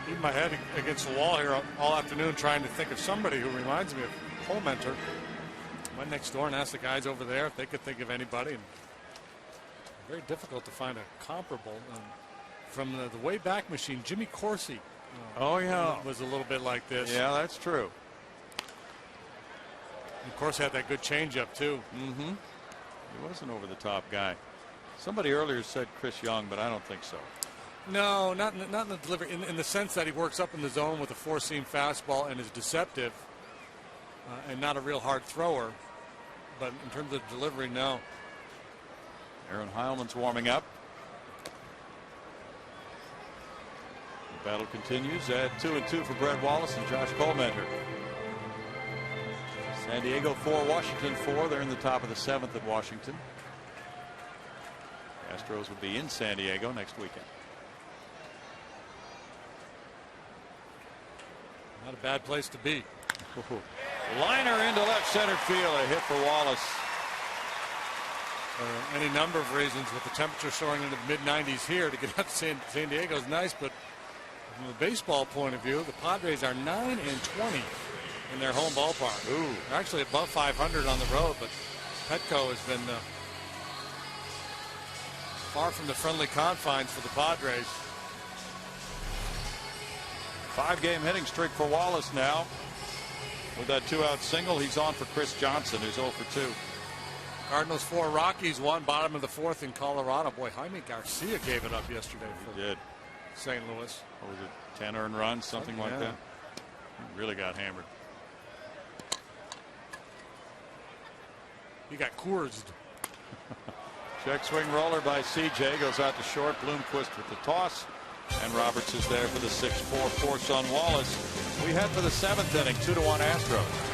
Keep my head against the wall here all afternoon trying to think of somebody who reminds me of Holmenter. Went next door and asked the guys over there if they could think of anybody. And very difficult to find a comparable. From the way back machine, Jimmy Corsi. Oh, yeah. Was a little bit like this. Yeah, that's true. And of course, had that good changeup, too. Mm-hmm. He was an over-the-top guy. Somebody earlier said Chris Young, but I don't think so. No, not in the delivery. In the sense that he works up in the zone with a four-seam fastball and is deceptive and not a real hard thrower. But in terms of delivery, no. Aaron Heilman's warming up. The battle continues at 2-2 for Brett Wallace and Josh Colmenter. San Diego 4, Washington 4. They're in the top of the 7th at Washington. The Astros will be in San Diego next weekend. Not a bad place to be. Liner into left center field. A hit for Wallace. For any number of reasons, with the temperature soaring into the mid-90s here, to get out to San Diego is nice, but from a baseball point of view, the Padres are 9-20 in their home ballpark. Ooh. They're actually above 500 on the road, but Petco has been far from the friendly confines for the Padres. 5-game hitting streak for Wallace now. With that 2-out single, he's on for Chris Johnson, who's 0 for 2. Cardinals 4, Rockies 1, bottom of the 4th in Colorado. Boy, Jaime Garcia gave it up yesterday for St. Louis. What was it, 10 earned runs, something like that? He really got hammered. He got coursed. Check swing roller by CJ goes out to short. Bloomquist with the toss. And Roberts is there for the 6-4 force on Wallace. We head for the 7th inning, 2-1 Astros.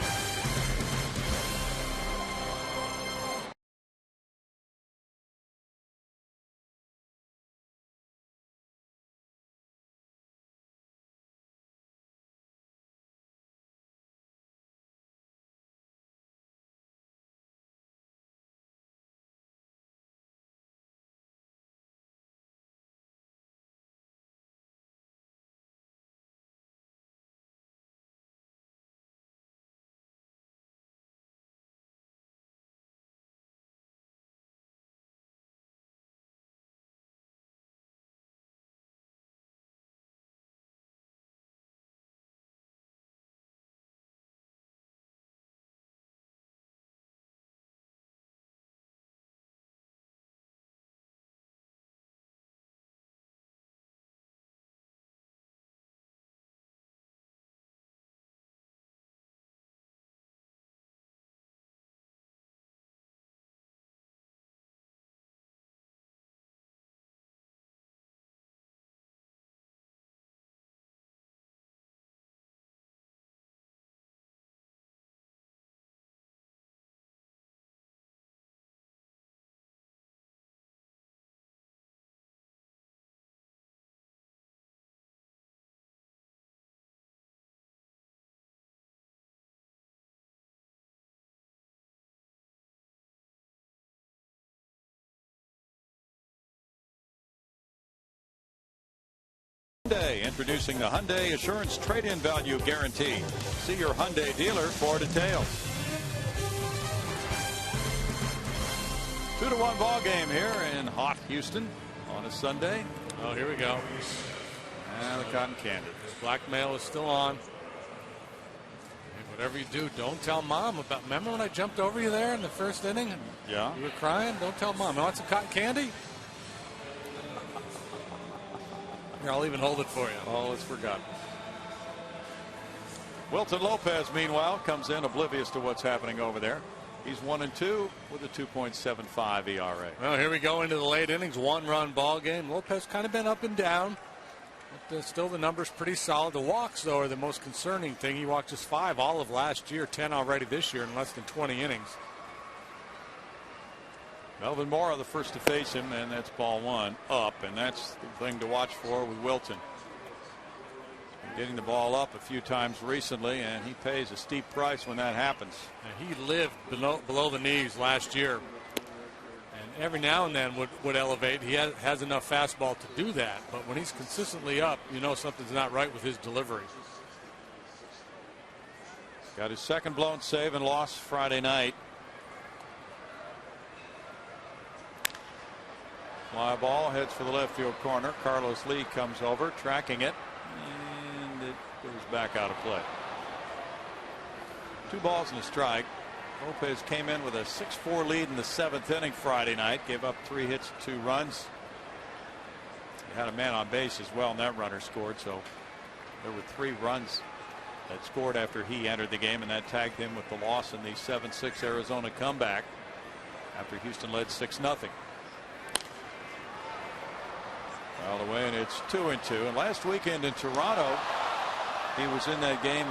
Hyundai, introducing the Hyundai Assurance Trade-in Value Guarantee. See your Hyundai dealer for details. 2-1 ball game here in hot Houston on a Sunday. Oh, here we go. And the cotton candy. Blackmail is still on. Whatever you do, don't tell Mom about. Remember when I jumped over you there in the first inning? And yeah. You were crying? Don't tell Mom. You want some cotton candy? Here, I'll even hold it for you. Oh, it's forgotten. Wilton Lopez, meanwhile, comes in oblivious to what's happening over there. He's 1-2 with a 2.75 ERA. Well, here we go into the late innings. 1-run ball game. Lopez kind of been up and down. But still the numbers pretty solid. The walks, though, are the most concerning thing. He walked just 5 all of last year, 10 already this year in less than 20 innings. Melvin Mora the first to face him, and that's ball 1 up, and that's the thing to watch for with Wilton. Getting the ball up a few times recently, and he pays a steep price when that happens. And he lived below the knees last year. And every now and then would elevate. He has enough fastball to do that. But when he's consistently up, you know something's not right with his delivery. Got his second blown save and loss Friday night. Fly ball heads for the left field corner. Carlos Lee comes over, tracking it, and it goes back out of play. 2 balls and a strike. Lopez came in with a 6-4 lead in the 7th inning Friday night. Gave up 3 hits, 2 runs. He had a man on base as well, and that runner scored. So there were 3 runs that scored after he entered the game, and that tagged him with the loss in the 7-6 Arizona comeback after Houston led 6-0. All the way, and it's 2-2. And last weekend in Toronto, he was in that game,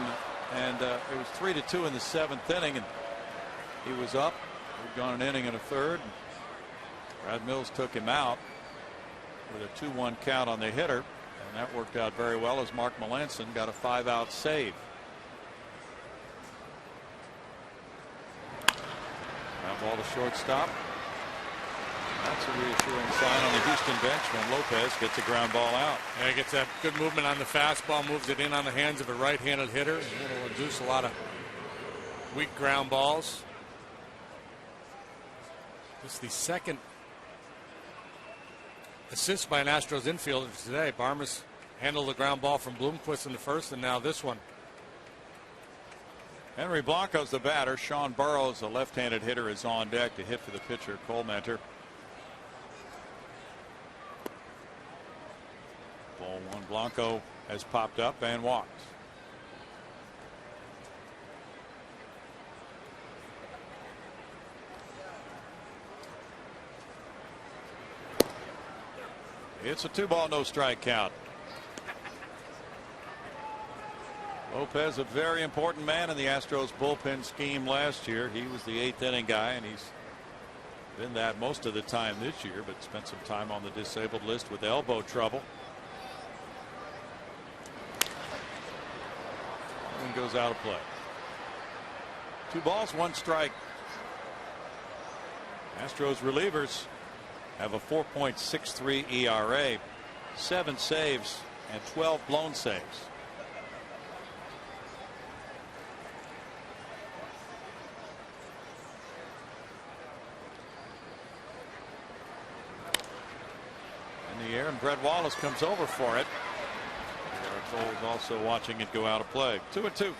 and it was 3-2 in the 7th inning, and he was up. He'd gone an inning and a third. Brad Mills took him out with a 2-1 count on the hitter, and that worked out very well as Mark Melanson got a 5-out save. Ground ball to shortstop. That's a reassuring sign on the Houston bench when Lopez gets a ground ball out. Yeah, he gets that good movement on the fastball, moves it in on the hands of a right-handed hitter. It'll induce a lot of weak ground balls. This is the second assist by an Astros infielder today. Barmes handled the ground ball from Bloomquist in the first, and now this one. Henry Blanco's the batter. Sean Burrows, a left-handed hitter, is on deck to hit for the pitcher, Cole Mentor. Ball 1. Blanco has popped up and walked. It's a 2-ball, no strike count. Lopez, a very important man in the Astros bullpen scheme last year. He was the 8th inning guy, and he's been that most of the time this year, but spent some time on the disabled list with elbow trouble. And goes out of play. 2 balls, 1 strike. Astros relievers have a 4.63 ERA, 7 saves, and 12 blown saves. In the air, and Brett Wallace comes over for it. Cole is also watching it go out of play. 2-2.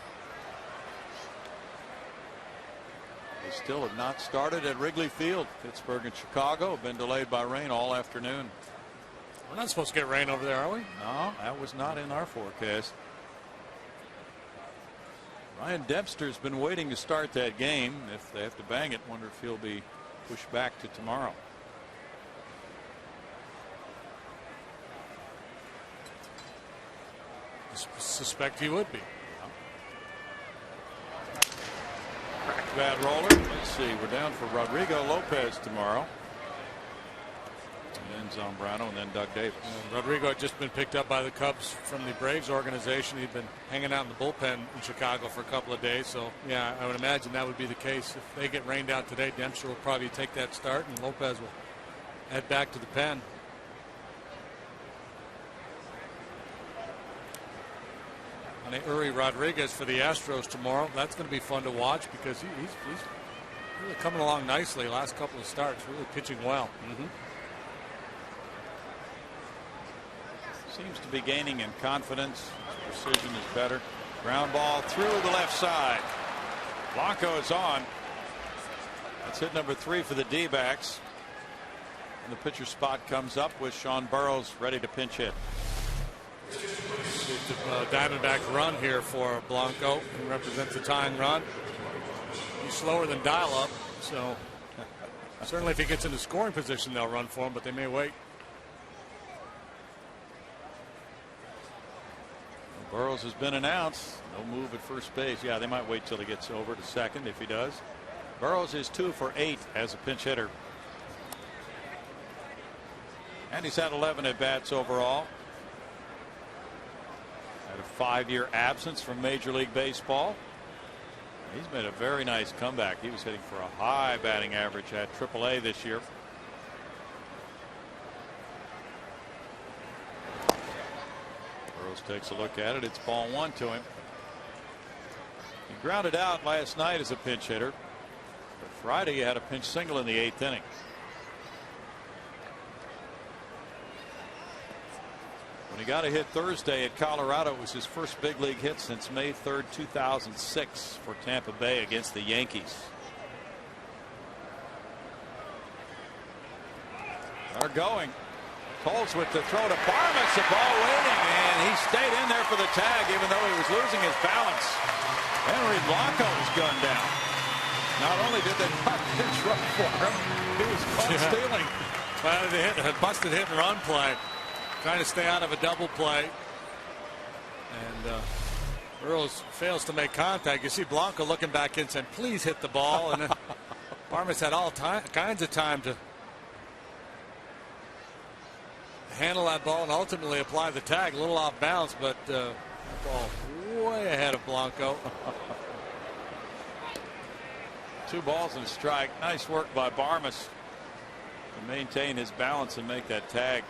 They still have not started at Wrigley Field. Pittsburgh and Chicago have been delayed by rain all afternoon. We're not supposed to get rain over there, are we? No, that was not in our forecast. Ryan Dempster's been waiting to start that game. If they have to bang it, wonder if he'll be pushed back to tomorrow. Suspect he would be. Bad roller. Let's see. We're down for Rodrigo Lopez tomorrow. And then Zambrano and then Doug Davis. Rodrigo had just been picked up by the Cubs from the Braves organization. He'd been hanging out in the bullpen in Chicago for a couple of days. So, yeah, I would imagine that would be the case. If they get rained out today, Dempster will probably take that start, and Lopez will head back to the pen. And ARI Rodriguez for the Astros tomorrow. That's going to be fun to watch because he's really coming along nicely. Last couple of starts, really pitching well. Seems to be gaining in confidence. His precision is better. Ground ball through the left side. Blanco is on. That's hit number 3 for the D-backs. And the pitcher spot comes up with Sean Burroughs ready to pinch hit. The Diamondbacks run here for Blanco, who represents the tying run. He's slower than dial-up, so certainly if he gets into scoring position, they'll run for him, but they may wait. Burroughs has been announced. No move at first base. Yeah, they might wait till he gets over to second if he does. Burroughs is 2 for 8 as a pinch hitter. And he's had 11 at bats overall. Had a 5-year absence from Major League Baseball. He's made a very nice comeback. He was hitting for a high batting average at AAA this year. Burroughs takes a look at it. It's ball 1 to him. He grounded out last night as a pinch hitter. But Friday he had a pinch single in the 8th inning. When he got a hit Thursday at Colorado, it was his first big league hit since May 3rd, 2006 for Tampa Bay against the Yankees. They're going. Coles with the throw to Barmas, the ball waiting, and he stayed in there for the tag even though he was losing his balance. Henry Blanco was gunned down. Not only did they not pitch run for him, he was caught stealing. Well, they hit a busted hit and run play. Trying to stay out of a double play. And Burroughs fails to make contact. You see Blanco looking back in saying, please hit the ball. And then Barmas had all kinds of time to handle that ball and ultimately apply the tag. A little off balance, but that ball way ahead of Blanco. 2 balls and a strike. Nice work by Barmas to maintain his balance and make that tag.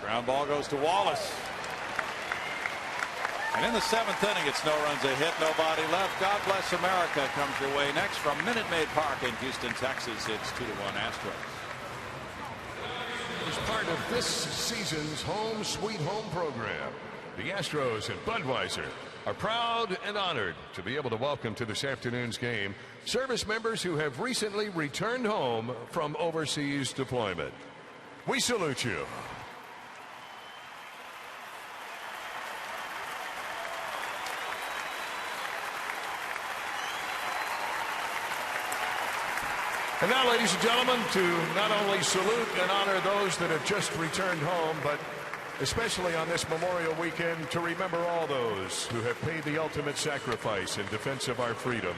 Ground ball goes to Wallace. And in the 7th inning, it's no runs, a hit, nobody left. God Bless America comes your way next from Minute Maid Park in Houston, Texas. It's 2-1 Astros. As part of this season's Home Sweet Home program, the Astros and Budweiser are proud and honored to be able to welcome to this afternoon's game service members who have recently returned home from overseas deployment. We salute you. And now, ladies and gentlemen, to not only salute and honor those that have just returned home, but especially on this Memorial Weekend, to remember all those who have paid the ultimate sacrifice in defense of our freedom.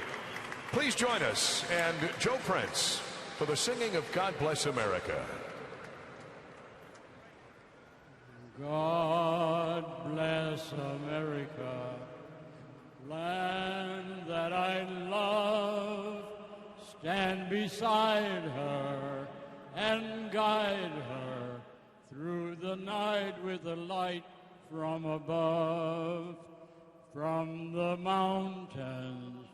Please join us and Joe Prince for the singing of God Bless America. God bless America, land that I love. Stand beside her and guide her through the night with a light from above. From the mountains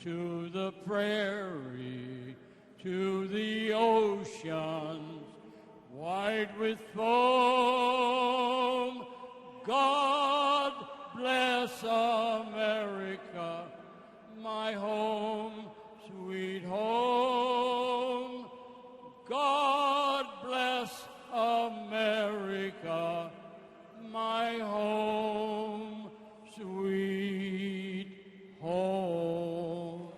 to the prairie to the oceans wide with foam. God bless America, my home, sweet home. God bless America, my home, sweet home.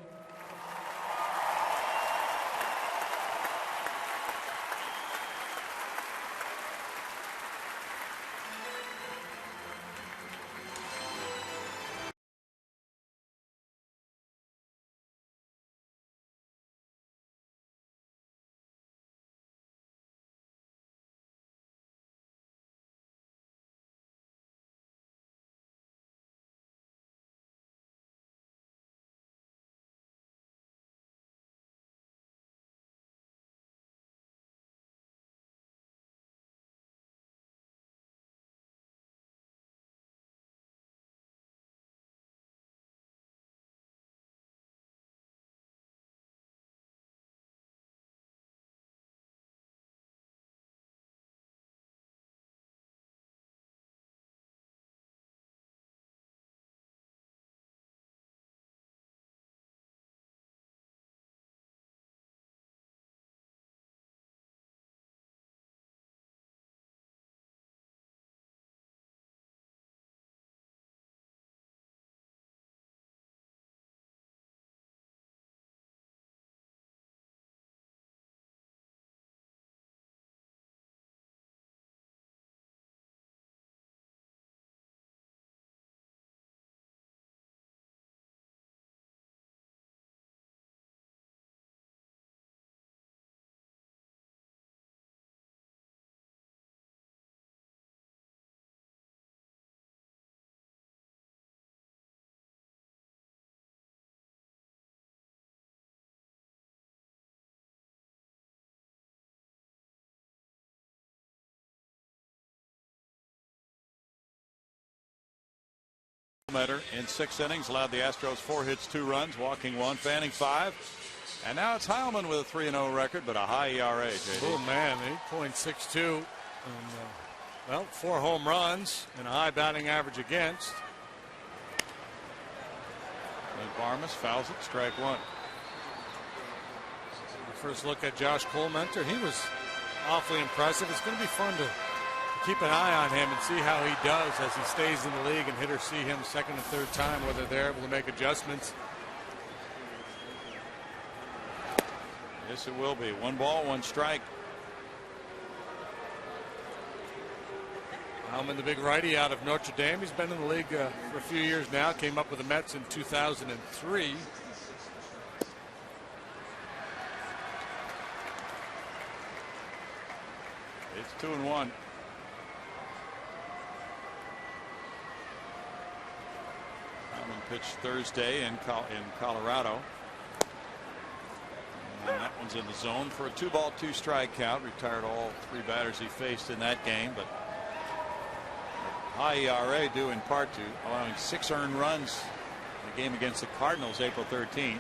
Colmeter in 6 innings, allowed the Astros 4 hits, 2 runs, walking 1, fanning 5. And now it's Heilman with a 3-0 record, but a high ERA. JD. Oh man, 8.62. And, well, 4 home runs and a high batting average against. And Barmas fouls it, strike 1. First look at Josh Colmeter. He was awfully impressive. It's going to be fun to keep an eye on him and see how he does as he stays in the league, and hitters see him second and third time, whether they're able to make adjustments. Yes, it will be. 1 ball, 1 strike. Heilman, the big righty out of Notre Dame. He's been in the league for a few years now. Came up with the Mets in 2003. It's 2-1. Heilman pitched Thursday in Colorado. And that one's in the zone for a 2-ball, 2-strike count. Retired all 3 batters he faced in that game, but high ERA due in part to allowing 6 earned runs in the game against the Cardinals April 13th.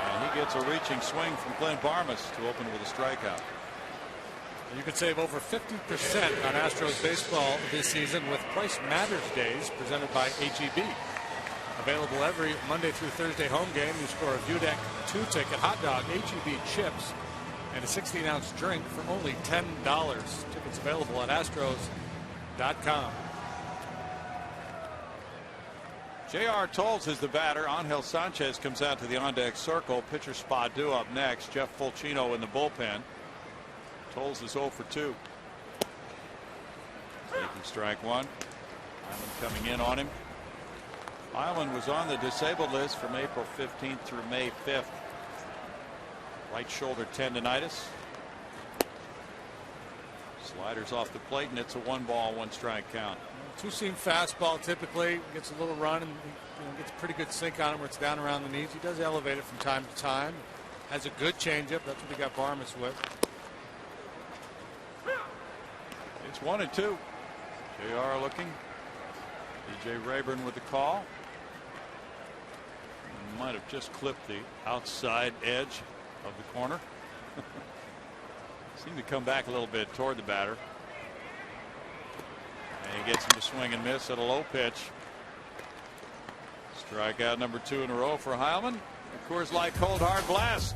And he gets a reaching swing from Clint Barmas to open with a strikeout. You could save over 50% on Astros baseball this season with Price Matters Days presented by HEB. Available every Monday through Thursday home game. You score a Viewdeck 2-ticket, hot dog, HEB chips, and a 16-ounce drink for only $10. Tickets available at Astros.com. J.R. Tolles is the batter. Angel Sanchez comes out to the on-deck circle. Pitcher Spadu up next. Jeff Fulcino in the bullpen. Tolles is 0 for 2. Taking strike 1. Heilman coming in on him. Heilman was on the disabled list from April 15th through May 5th. Right shoulder tendonitis. Sliders off the plate, and it's a 1-ball, 1-strike count. 2-seam fastball typically gets a little run and gets a pretty good sink on him where it's down around the knees. He does elevate it from time to time. Has a good changeup. That's what he got Barmas with. It's 1-2. JR looking. DJ Rayburn with the call. Might have just clipped the outside edge of the corner. Seemed to come back a little bit toward the batter. And he gets him to swing and miss at a low pitch. Strikeout number 2 in a row for Heilman. Of course, like Cold Hard Blast.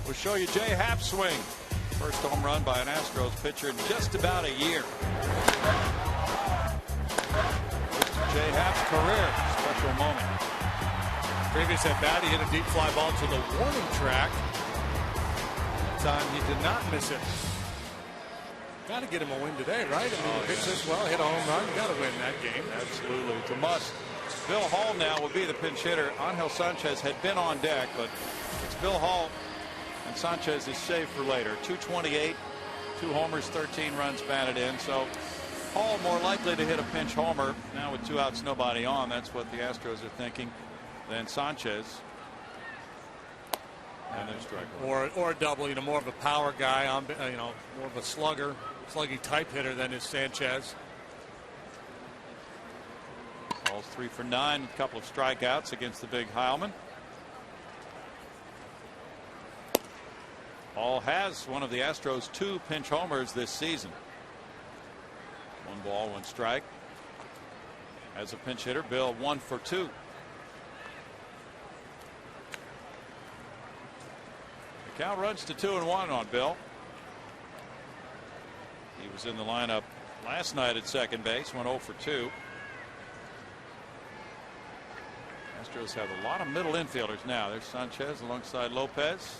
We'll show you Jay Happ swing. First home run by an Astros pitcher in just about a year. Jay Happ's career. Special moment. Previous at bat, he hit a deep fly ball to the warning track. That time he did not miss it. Got to get him a win today, right? I mean, he pitched this well, hit a home run. You got to win that game. Absolutely. It's a must. Bill Hall now will be the pinch hitter. Angel Sanchez had been on deck, but it's Bill Hall, and Sanchez is saved for later. 228, 2 homers, 13 runs batted in. So Hall more likely to hit a pinch homer now with 2 outs, nobody on. That's what the Astros are thinking. Than Sanchez. And then strike one. Or a double, more of a power guy, more of a sluggy type hitter than is Sanchez. Ball's 3 for 9, a couple of strikeouts against the big Heilman. Hall has one of the Astros' 2 pinch homers this season. 1 ball, 1 strike. As a pinch hitter, Bill 1 for 2. Count runs to 2-1 on Bill. He was in the lineup last night at second base, went 0 for 2. Astros have a lot of middle infielders now. There's Sanchez alongside Lopez.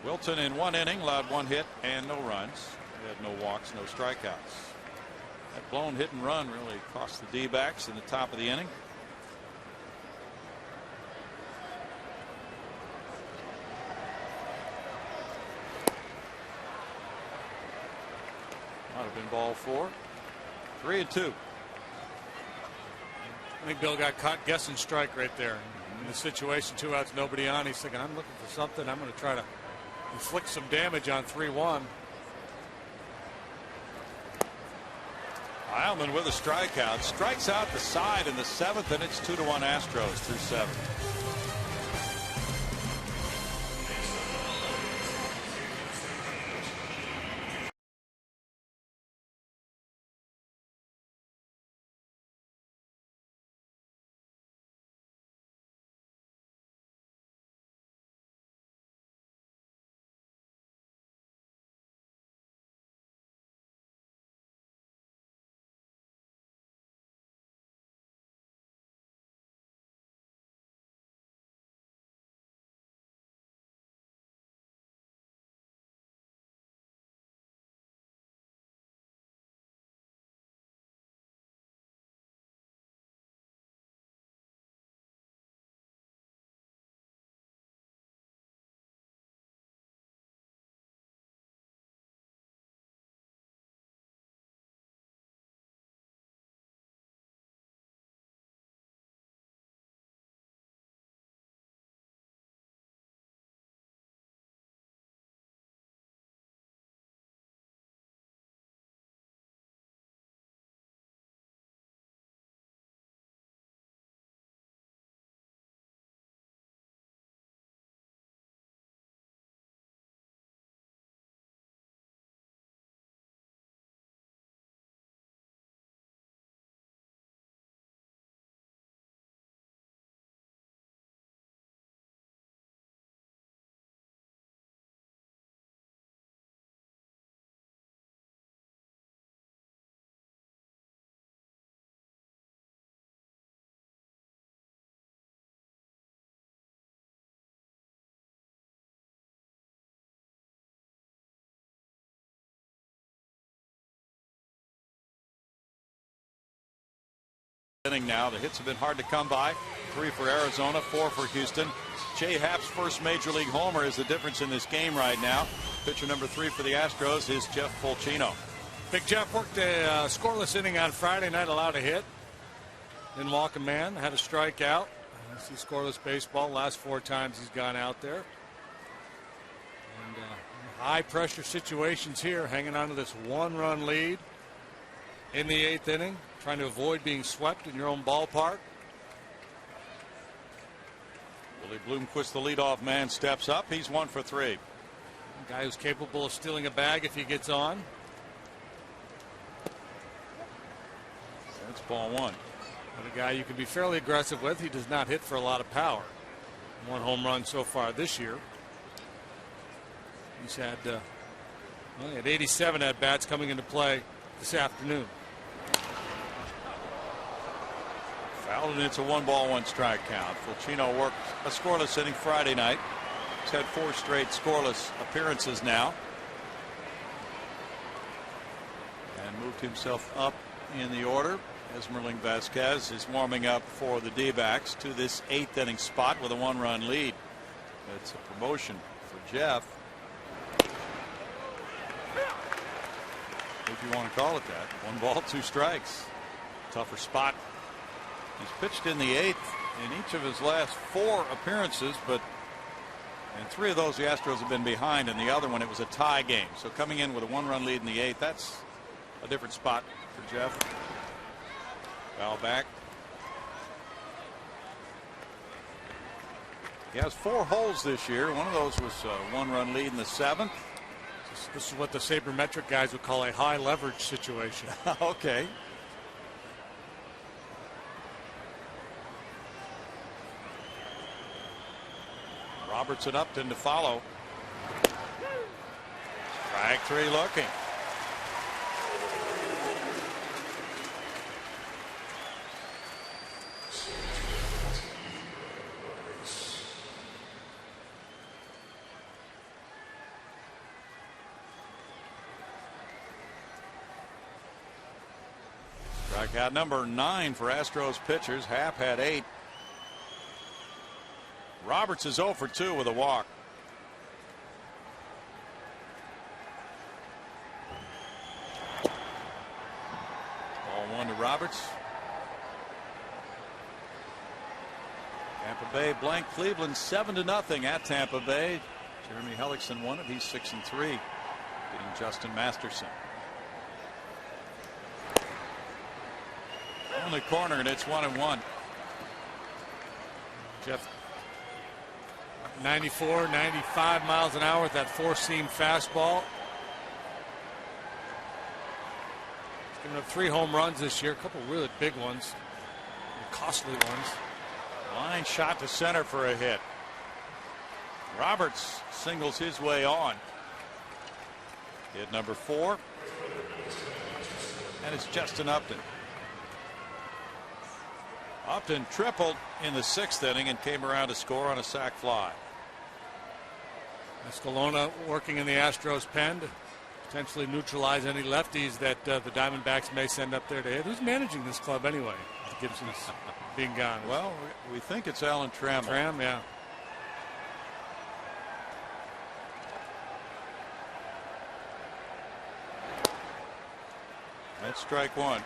Wilton in 1 inning allowed 1 hit and no runs. He had no walks, no strikeouts. That blown hit and run really cost the D-backs in the top of the inning. Might have been ball 4. 3-2. I think Bill got caught guessing strike right there. In the situation, 2 outs, nobody on. He's thinking, I'm looking for something. I'm going to try to inflict some damage on 3-1. Heilman with a strikeout. Strikes out the side in the 7th, and it's 2-1 Astros through 7. Inning now. The hits have been hard to come by. 3 for Arizona, 4 for Houston. Jay Happ's first major league homer is the difference in this game right now. Pitcher number 3 for the Astros is Jeff Fulcino. Big Jeff worked a scoreless inning on Friday night, allowed a hit. Didn't walk a man, had a strikeout. See scoreless baseball. Last 4 times he's gone out there. And high pressure situations here, hanging on to this 1-run lead in the 8th inning, trying to avoid being swept in your own ballpark. Willie Bloomquist, the leadoff man, steps up. He's 1 for 3. A guy who's capable of stealing a bag if he gets on. That's ball 1. But a guy you can be fairly aggressive with. He does not hit for a lot of power. 1 home run so far this year. He's had he had 87 at bats coming into play this afternoon. Fouled, and it's a 1-ball, 1-strike count. Fulcino worked a scoreless inning Friday night. He's had 4 straight scoreless appearances now, and moved himself up in the order. Esmerling Vasquez is warming up for the D-backs to this 8th inning spot with a 1-run lead. It's a promotion for Jeff, if you want to call it that. 1 ball, 2 strikes. Tougher spot. He's pitched in the 8th in each of his last 4 appearances, but in 3 of those the Astros have been behind. In the other one it was a tie game. So coming in with a 1-run lead in the 8th, that's a different spot for Jeff. Foul back. He has 4 holes this year. One of those was a 1-run lead in the 7th. This is what the sabermetric guys would call a high leverage situation. Okay. Roberts and Upton to follow. Strike 3 looking. Strikeout number 9 for Astros pitchers. Happ had 8. Roberts is 0 for 2 with a walk. Ball 1 to Roberts. Tampa Bay blank Cleveland 7-0 at Tampa Bay. Jeremy Hellickson won it. He's 6-3, beating Justin Masterson. the corner, and it's 1-1. Jeff, 94, 95 miles an hour with that four-seam fastball. He's given up 3 home runs this year, a couple really big ones, costly ones. Line shot to center for a hit. Roberts singles his way on. Hit number 4. And it's Justin Upton. Upton tripled in the 6th inning and came around to score on a sac fly. Escalona working in the Astros pen to potentially neutralize any lefties that the Diamondbacks may send up there to hit. Who's managing this club anyway? Gibson's being gone. Well, we think it's Alan Trammell. Yeah. That's strike 1.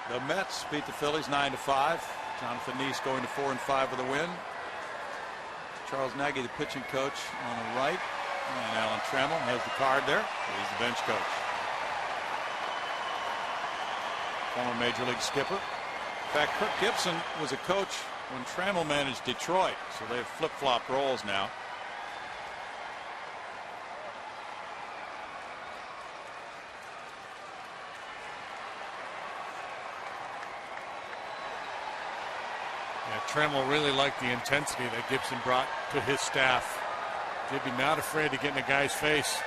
The Mets beat the Phillies 9-5. Jonathan Neese going to 4-5 with a win. Charles Nagy, the pitching coach, on the right, and Alan Trammell has the card there. He's the bench coach. Former Major League skipper. In fact, Kirk Gibson was a coach when Trammell managed Detroit, so they have flip-flop roles now. Yeah, Trammell really liked the intensity that Gibson brought to his staff. He'd be not afraid to get in a guy's face.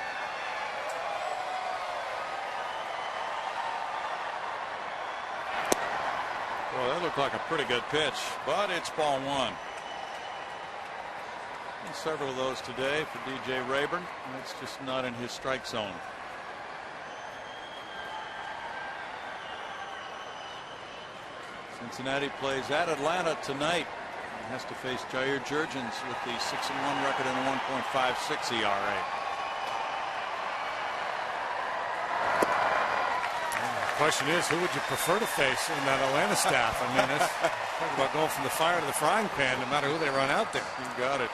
Well, that looked like a pretty good pitch, but it's ball 1. And several of those today for DJ Rayburn. That's just not in his strike zone. Cincinnati plays at Atlanta tonight. He has to face Jair Jurgens with the 6-1 record and a 1.56 ERA. The question is, who would you prefer to face in that Atlanta staff? I mean, that's talk about going from the fire to the frying pan, no matter who they run out there. You got it.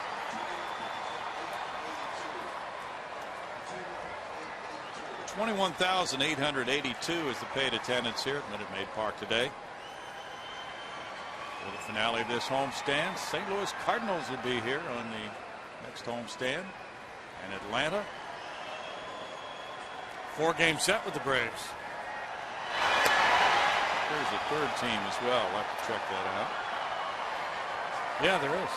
$21,882 is the paid attendance here at Minute Maid Park today. For the finale of this homestand, St. Louis Cardinals will be here on the next homestand, and Atlanta. 4-game set with the Braves. There's a 3rd team as well. We'll have to check that out. Yeah, there is.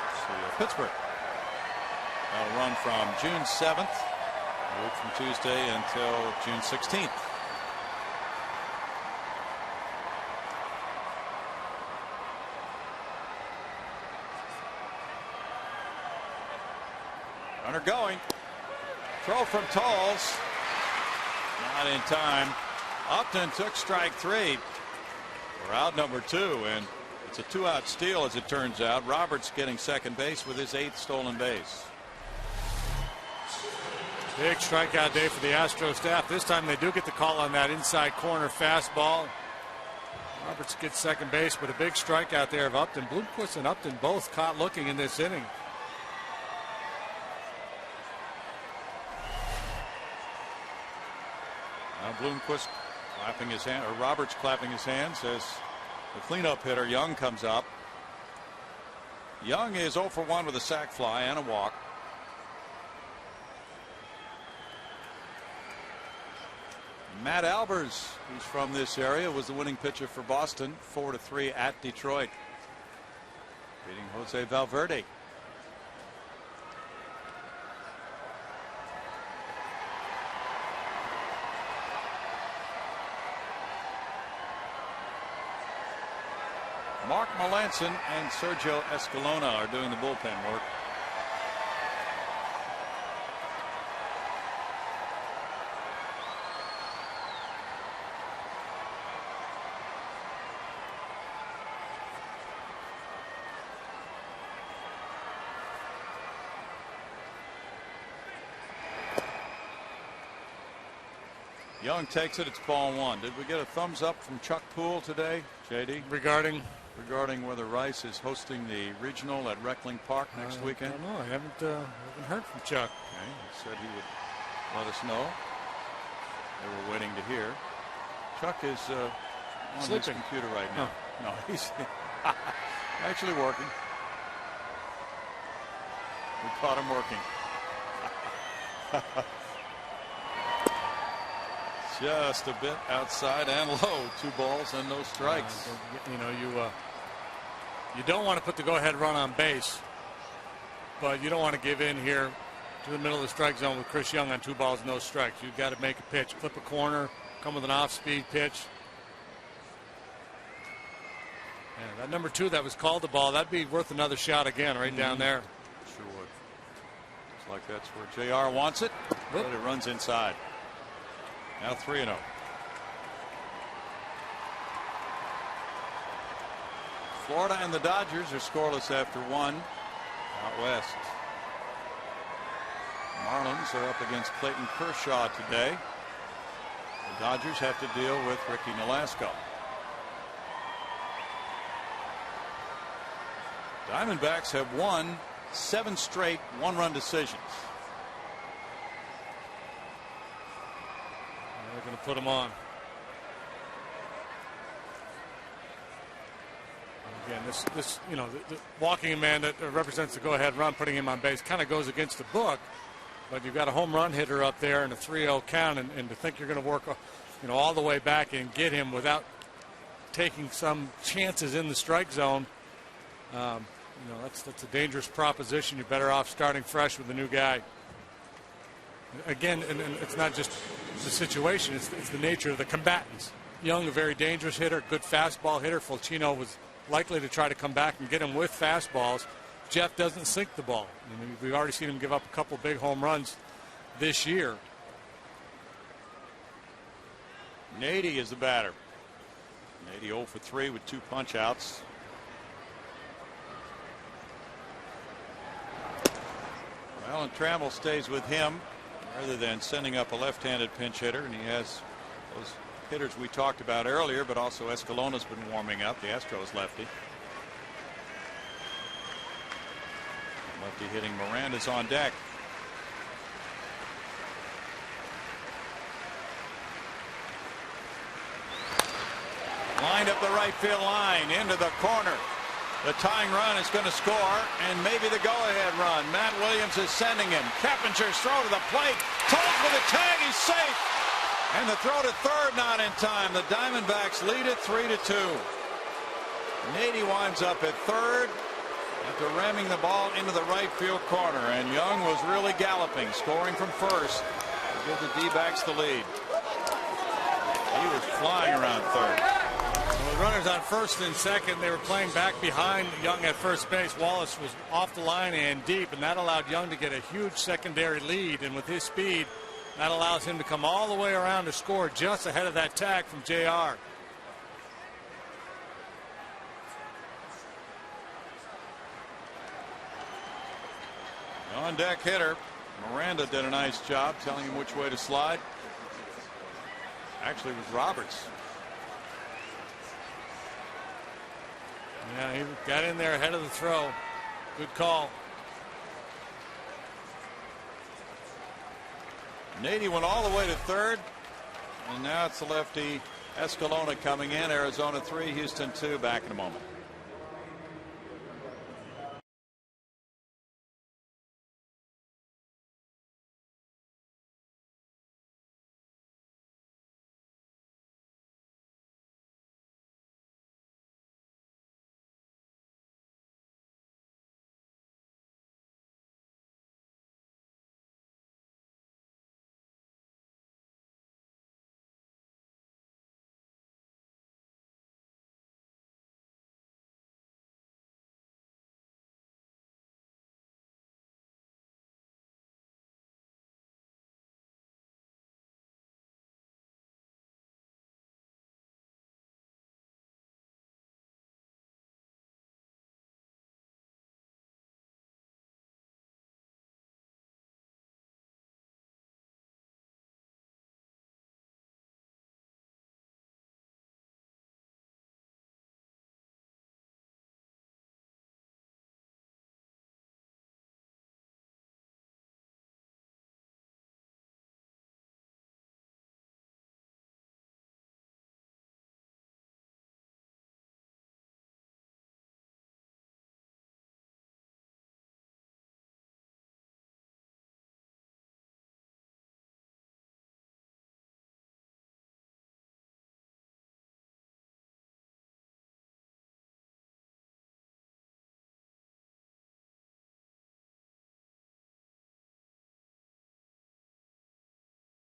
Let's see, Pittsburgh. That'll run from June 7th, a week from Tuesday, until June 16th. Runner going. Throw from Tolles. Not in time. Upton took strike 3. We're out number 2, and it's a 2-out steal as it turns out. Roberts getting second base with his 8th stolen base. Big strikeout day for the Astros staff. This time they do get the call on that inside corner fastball. Roberts gets second base, but a big strikeout there of Upton. Bloomquist and Upton both caught looking in this inning. Now Bloomquist clapping his hand, or Roberts clapping his hands as the cleanup hitter Young comes up. Young is 0 for 1 with a sac fly and a walk. Matt Albers, who's from this area, was the winning pitcher for Boston, 4-3 at Detroit, beating Jose Valverde. Mark Melanson and Sergio Escalona are doing the bullpen work. Young takes it. It's ball 1. Did we get a thumbs up from Chuck Poole today, JD? Regarding whether Rice is hosting the regional at Reckling Park next weekend? I don't know. I haven't heard from Chuck. Okay. He said he would let us know. They were waiting to hear. Chuck is on his computer right now. No, he's actually working. We caught him working. Just a bit outside and low. 2 balls and no strikes. You know, you don't want to put the go-ahead run on base, but you don't want to give in here to the middle of the strike zone with Chris Young on 2 balls, no strikes. You've got to make a pitch, flip a corner, come with an off-speed pitch. Yeah, that number 2 that was called the ball, that'd be worth another shot again right down there. Sure would. Looks like that's where JR wants it, but it runs inside. Now 3-0. Florida and the Dodgers are scoreless after 1 out west. Marlins are up against Clayton Kershaw today. The Dodgers have to deal with Ricky Nolasco. Diamondbacks have won 7 straight 1-run decisions. They're going to put him on. Again, this you know, the walking a man that represents the go-ahead run, putting him on base, kind of goes against the book. But you've got a home run hitter up there in a 3-0 count, and to think you're going to work, you know, all the way back and get him without taking some chances in the strike zone, you know, that's a dangerous proposition. You're better off starting fresh with a new guy. Again, and it's not just the situation; it's the nature of the combatants. Young, a very dangerous hitter, good fastball hitter. Fulcino was likely to try to come back and get him with fastballs. Jeff doesn't sink the ball. I mean, we've already seen him give up a couple big home runs this year. Nady is the batter. Nady 0 for 3 with 2 punch outs. Well, and Trammell stays with him rather than sending up a left-handed pinch hitter, and he has those hitters we talked about earlier, but also Escalona's been warming up, the Astros lefty. Lefty hitting Miranda's on deck. Lined up the right field line into the corner. The tying run is going to score, and maybe the go-ahead run. Matt Williams is sending him. Keppinger's throw to the plate. Told for the tag. He's safe. And the throw to third not in time. The Diamondbacks lead it 3-2. Nady winds up at third after ramming the ball into the right field corner. And Young was really galloping, scoring from first to give the D-backs the lead. He was flying around third. With runners on first and second, they were playing back behind Young at first base. Wallace was off the line and deep, and that allowed Young to get a huge secondary lead. And with his speed, that allows him to come all the way around to score just ahead of that tag from JR. On deck hitter Miranda did a nice job telling him which way to slide. Actually, it was Roberts. Yeah, he got in there ahead of the throw. Good call. Nady went all the way to third, and now it's the lefty Escalona coming in. Arizona 3, Houston 2. Back in a moment.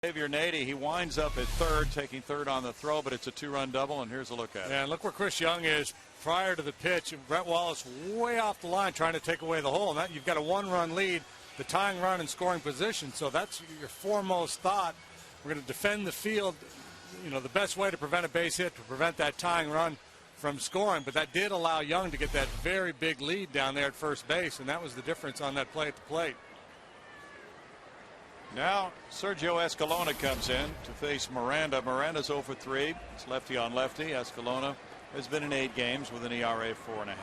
Xavier Nady, he winds up at third, taking third on the throw, but it's a 2-run double, and here's a look at it. Yeah, and look where Chris Young is prior to the pitch. Brett Wallace way off the line trying to take away the hole. And that, you've got a 1-run lead, the tying run in scoring position, so that's your foremost thought. We're going to defend the field, you know, the best way to prevent a base hit, to prevent that tying run from scoring. But that did allow Young to get that very big lead down there at first base, and that was the difference on that play at the plate. Now Sergio Escalona comes in to face Miranda. Miranda's 0 for 3. It's lefty on lefty. Escalona has been in 8 games with an ERA 4.5.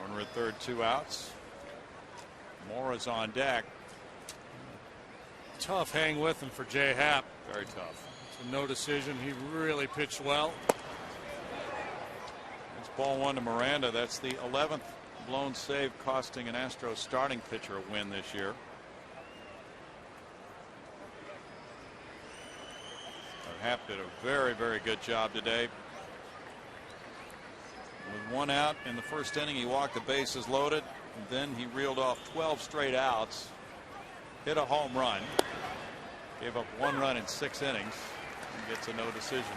Runner at third, 2 outs. Mora's on deck. Tough hang with him for Jay Happ. Very tough. It's a no decision. He really pitched well. It's ball 1 to Miranda. That's the 11th blown save, costing an Astros starting pitcher a win this year. Happ did a very, very good job today. With 1 out in the first inning, he walked the bases loaded, and then he reeled off 12 straight outs, hit a home run, gave up 1 run in 6 innings, and gets a no decision.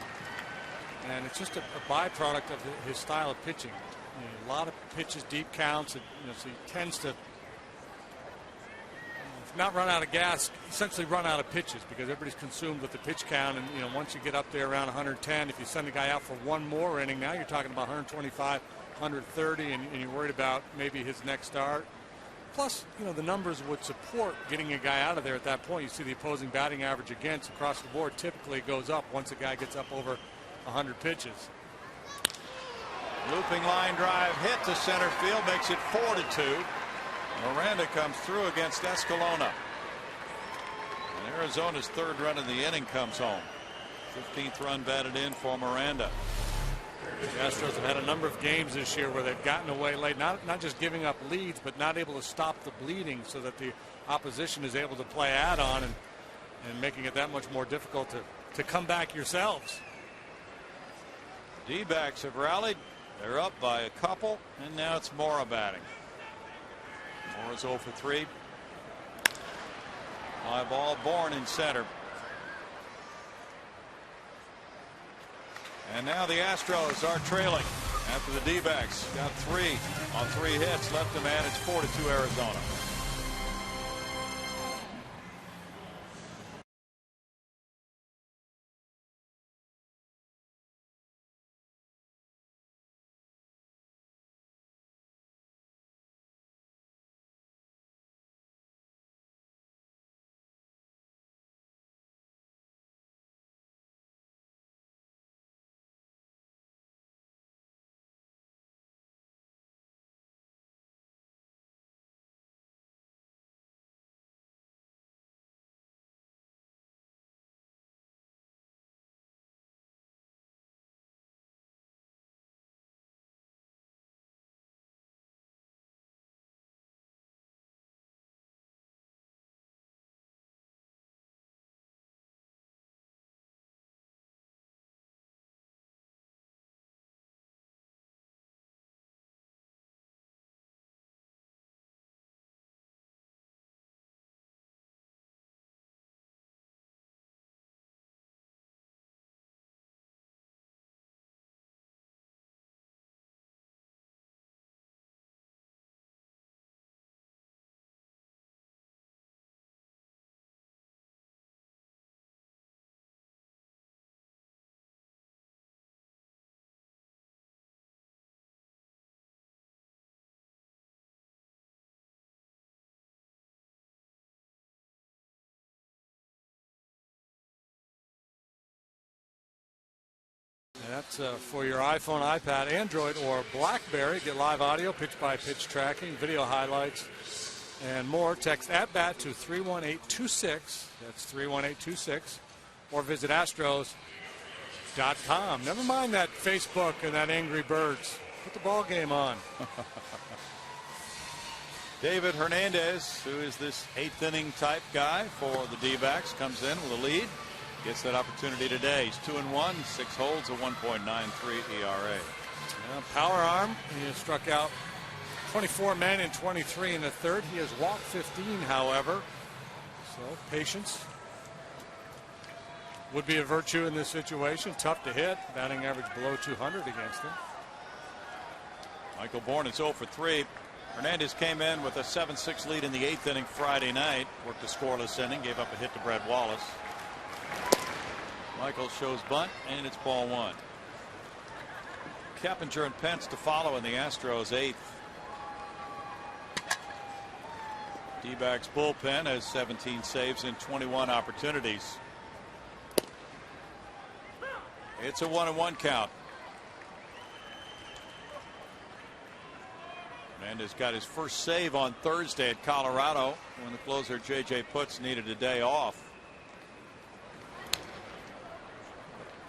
And it's just a byproduct of his style of pitching. You know, a lot of pitches, deep counts, and, you know, so he tends to not run out of gas, essentially run out of pitches, because everybody's consumed with the pitch count. And, you know, once you get up there around 110, if you send a guy out for 1 more inning, now you're talking about 125, 130, and you're worried about maybe his next start. Plus, you know, the numbers would support getting a guy out of there at that point. You see the opposing batting average against across the board typically goes up once a guy gets up over 100 pitches. Looping line drive hit to center field, makes it 4-2. Miranda comes through against Escalona. And Arizona's 3rd run of the inning comes home. 15th run batted in for Miranda. The Astros have had a number of games this year where they've gotten away late, not just giving up leads, but not able to stop the bleeding, so that the opposition is able to play add-on and making it that much more difficult to come back yourselves. D-backs have rallied. They're up by a couple, and now it's Mora batting. Mora's 0 for 3. Fly ball, Bourne in center. And now the Astros are trailing after the D-backs got 3 on 3 hits. Left a man. It's 4-2 Arizona. And that's for your iPhone, iPad, Android, or BlackBerry. Get live audio, pitch-by-pitch tracking, video highlights, and more. Text @BAT to 31826. That's 31826. Or visit Astros.com. Never mind that Facebook and that Angry Birds. Put the ball game on. David Hernandez, who is this 8th inning type guy for the D-backs, comes in with a lead. Gets that opportunity today. He's 2-1, 6 holds, a 1.93 ERA. Yeah, power arm. He has struck out 24 men in 23 in the 3rd. He has walked 15, however. So patience would be a virtue in this situation. Tough to hit. Batting average below 200 against him. Michael Bourne is 0 for 3. Hernandez came in with a 7-6 lead in the 8th inning Friday night. Worked a scoreless inning. Gave up a hit to Brett Wallace. Michael shows bunt, and it's ball 1. Keppinger and Pence to follow in the Astros 8th. D-backs bullpen has 17 saves in 21 opportunities. It's a 1-1 count. Hernandez got his first save on Thursday at Colorado when the closer J.J. Putz needed a day off.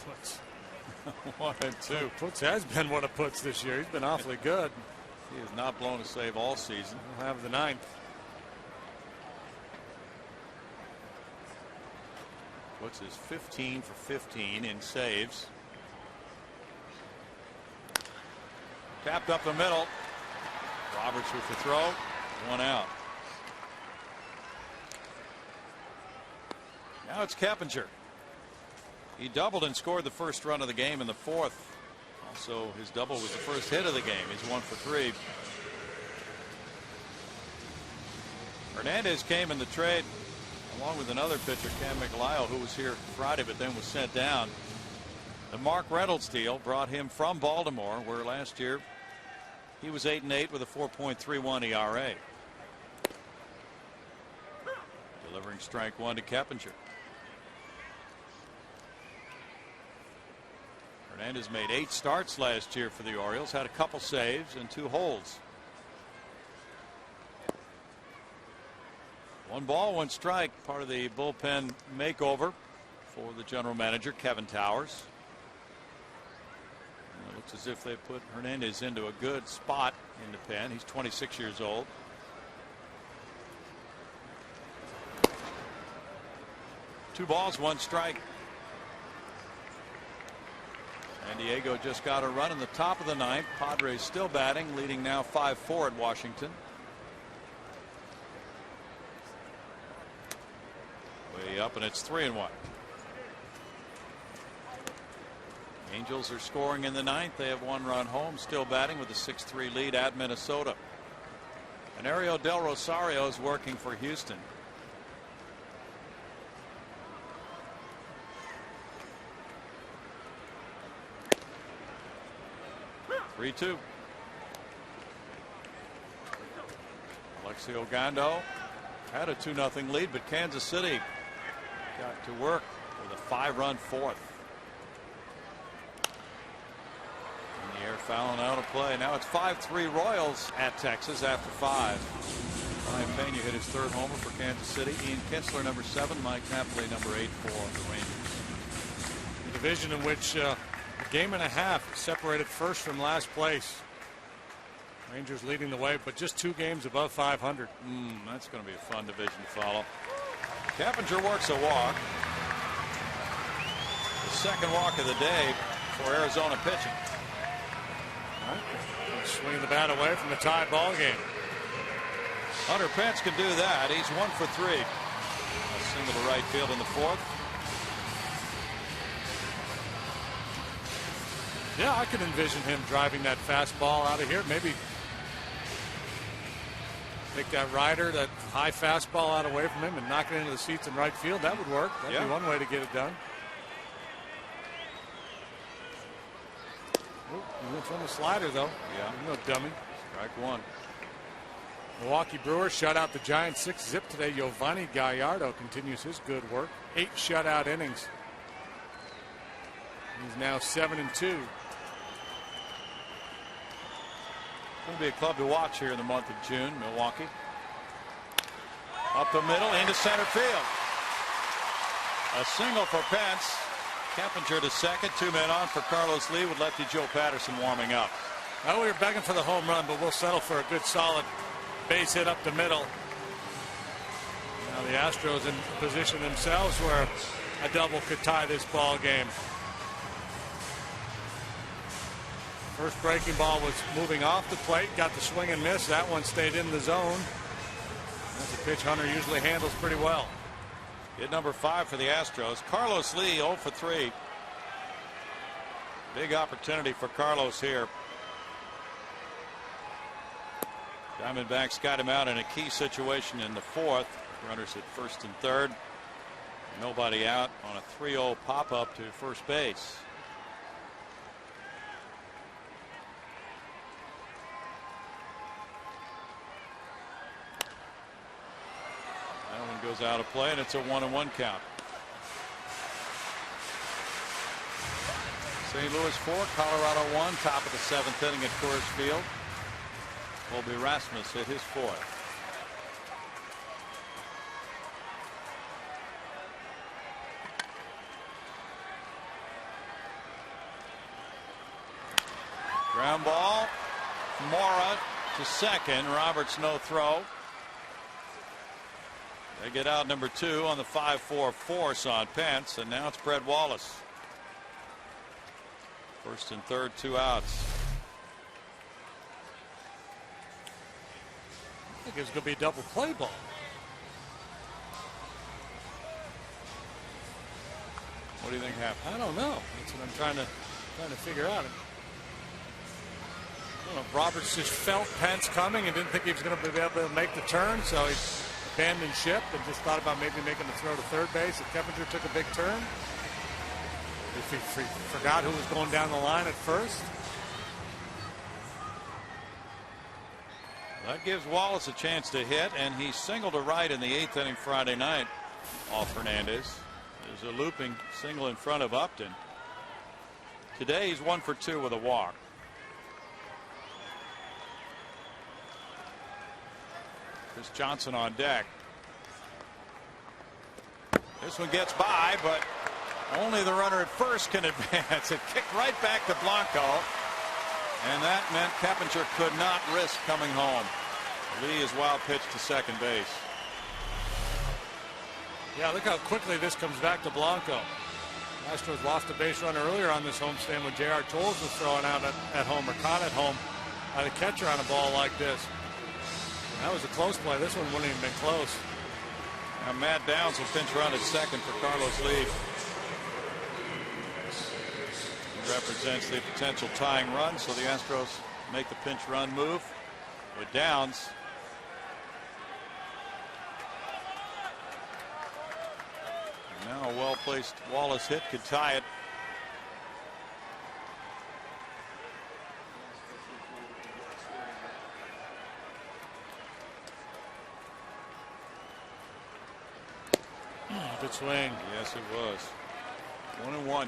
Putz. 1 and 2. Putz has been one of Putz this year. He's been awfully good. He has not blown a save all season. He'll have the 9th. Putz is 15 for 15 in saves. Tapped up the middle. Roberts with the throw. 1 out. Now it's Keppinger. He doubled and scored the first run of the game in the 4th. Also, his double was the first hit of the game. He's 1 for 3. Hernandez came in the trade along with another pitcher, Cam McLeod, who was here Friday but then was sent down. The Mark Reynolds deal brought him from Baltimore, where last year he was 8-8 with a 4.31 ERA. Delivering strike 1 to Keppinger. Hernandez made 8 starts last year for the Orioles, had a couple saves and 2 holds. 1 ball, 1 strike, part of the bullpen makeover for the general manager, Kevin Towers. And it looks as if they put Hernandez into a good spot in the pen. He's 26 years old. Two balls, 1 strike. San Diego just got a run in the top of the 9th. Padres still batting, leading now 5-4 at Washington. Way up, and it's 3-1. Angels are scoring in the 9th. They have 1 run home, still batting with a 6-3 lead at Minnesota. And Ariel Del Rosario is working for Houston. (3-2). Alexi Ogando had a 2-0 lead, but Kansas City got to work with a 5-run 4th. In the air, fouling out of play. Now it's 5-3 Royals at Texas after 5. Ryan Pena hit his 3rd homer for Kansas City. Ian Kinsler, number 7. Mike Napoli, number 8 for the Rangers. The division in which a game and a half separated first from last place. Rangers leading the way, but just 2 games above 500. That's going to be a fun division to follow. Keppinger works a walk. The 2nd walk of the day for Arizona pitching. Swinging the bat away from the tie ball game. Hunter Pence can do that. He's 1 for 3. A single to right field in the 4th. Yeah, I could envision him driving that fastball out of here. Maybe take that rider, that high fastball out away from him and knock it into the seats in right field. That would work. That'd be one way to get it done. He went from the slider, though. Yeah. No dummy. Strike 1. Milwaukee Brewers shut out the Giants 6-zip today. Giovanni Gallardo continues his good work. 8 shutout innings. He's now 7-2. Going to be a club to watch here in the month of June, Milwaukee. Up the middle into center field. A single for Pence. Keppinger to second. 2 men on for Carlos Lee with lefty Joe Patterson warming up. Well, we were begging for the home run, but we'll settle for a good solid base hit up the middle. Now the Astros in position themselves where a double could tie this ball game. First breaking ball was moving off the plate, got the swing and miss. That one stayed in the zone. That's a pitch Hunter usually handles pretty well. Hit number 5 for the Astros. Carlos Lee 0 for 3. Big opportunity for Carlos here. Diamondbacks got him out in a key situation in the 4th. Runners at first and third. Nobody out on a 3-0 pop up to first base. That one goes out of play, and it's a 1-1 count. St. Louis 4, Colorado 1, top of the 7th inning at Coors Field. Colby Rasmus hit his 4th. Ground ball. Mora to second. Roberts no throw. They get out number 2 on the 5-4 force on Pence, and now it's Brett Wallace. First and third, 2 outs. I think it's going to be a double play ball. What do you think happened? I don't know. That's what I'm trying to figure out. I don't know if Roberts just felt Pence coming and didn't think he was going to be able to make the turn, so he abandoned ship and just thought about maybe making the throw to third base. If Keppinger took a big turn, if he forgot who was going down the line at first. That gives Wallace a chance to hit, and he singled to right in the 8th inning Friday night off Hernandez. There's a looping single in front of Upton. Today he's 1 for 2 with a walk. Chris Johnson on deck. This one gets by, but only the runner at first can advance. It kicked right back to Blanco, and that meant Keppinger could not risk coming home. Lee is wild pitch to second base. Yeah, look how quickly this comes back to Blanco. Astros lost a base runner earlier on this homestand when J.R. Tolles was throwing out at home or caught at home by the catcher on a ball like this. That was a close play. This one wouldn't even been close. Now Matt Downs will pinch run at second for Carlos Lee. He represents the potential tying run, so the Astros make the pinch run move with Downs. And now a well-placed Wallace hit could tie it. Good swing. Yes, it was. 1-1.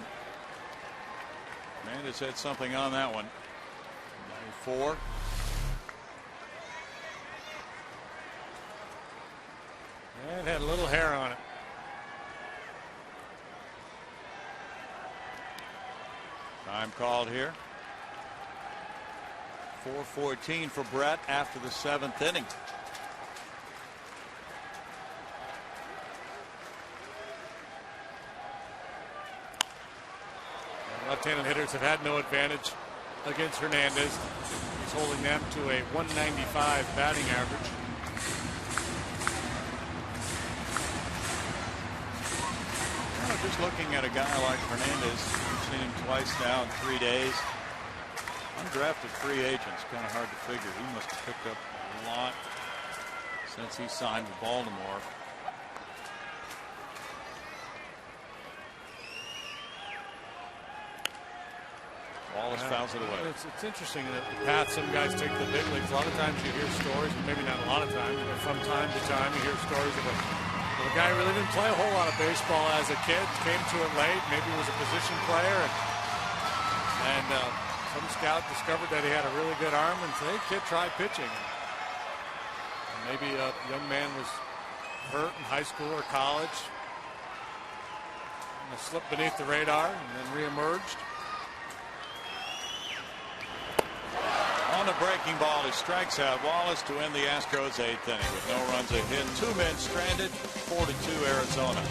Hernandez had something on that one. 4. And it had a little hair on it. Time called here. 4:14 for Brett after the 7th inning. Left-handed hitters have had no advantage against Hernandez. He's holding them to a 195 batting average. Well, just looking at a guy like Hernandez, we've seen him twice now in 3 days. Undrafted free agents, kind of hard to figure. He must have picked up a lot since he signed with Baltimore. Wallace fouls it away. It's interesting that the path some guys take to the big leagues. A lot of times you hear stories, maybe not a lot of times, but from time to time you hear stories of a guy who really didn't play a whole lot of baseball as a kid, came to it late, maybe was a position player, and some scout discovered that he had a really good arm and said, hey kid, try pitching. And maybe a young man was hurt in high school or college, and slipped beneath the radar and then reemerged. On the breaking ball, he strikes out Wallace to end the Astros 8th inning with no runs, a hit, 2 men stranded, 4-2 Arizona.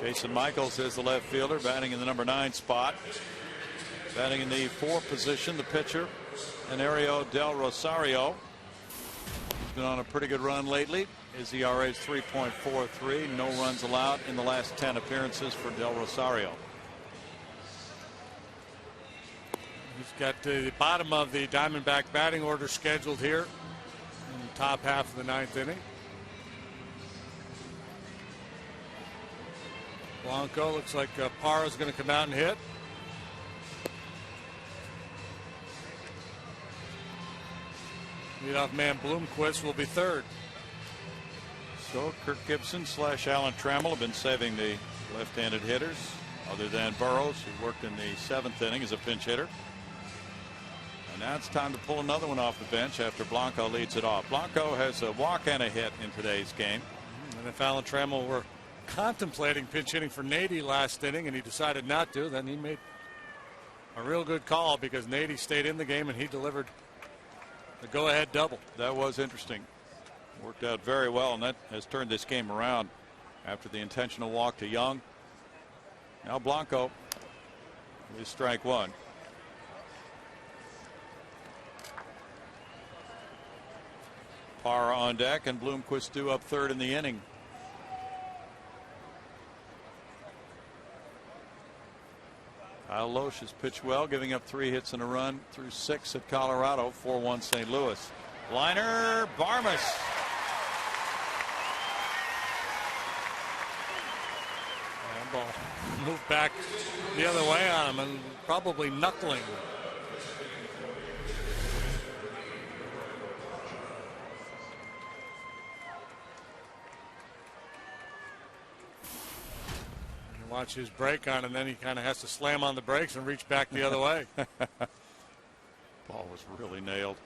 Jason Michaels is the left fielder, batting in the number 9 spot. Batting in the 4 position, the pitcher, Anario Del Rosario. He's been on a pretty good run lately. His ERA is 3.43. No runs allowed in the last 10 appearances for Del Rosario. He's got the bottom of the Diamondback batting order scheduled here in the top half of the 9th inning. Blanco looks like Parra's going to come out and hit. Leadoff man Bloomquist will be third. So Kirk Gibson / Alan Trammell have been saving the left-handed hitters, other than Burrows, who worked in the 7th inning as a pinch hitter. And now it's time to pull another one off the bench after Blanco leads it off. Blanco has a walk and a hit in today's game. And if Alan Trammell were contemplating pinch hitting for Nady last inning and he decided not to, then he made a real good call, because Nady stayed in the game and he delivered the go-ahead double. That was interesting. Worked out very well, and that has turned this game around after the intentional walk to Young. Now Blanco with strike 1. Parra on deck, and Bloomquist due up third in the inning. Kyle Loesch has pitched well, giving up 3 hits and a run through 6 at Colorado, 4-1 St. Louis. Liner, Barmas. And ball moved back the other way on him and probably knuckling. Watch his brake on, and then he kind of has to slam on the brakes and reach back the other way. Ball was really nailed.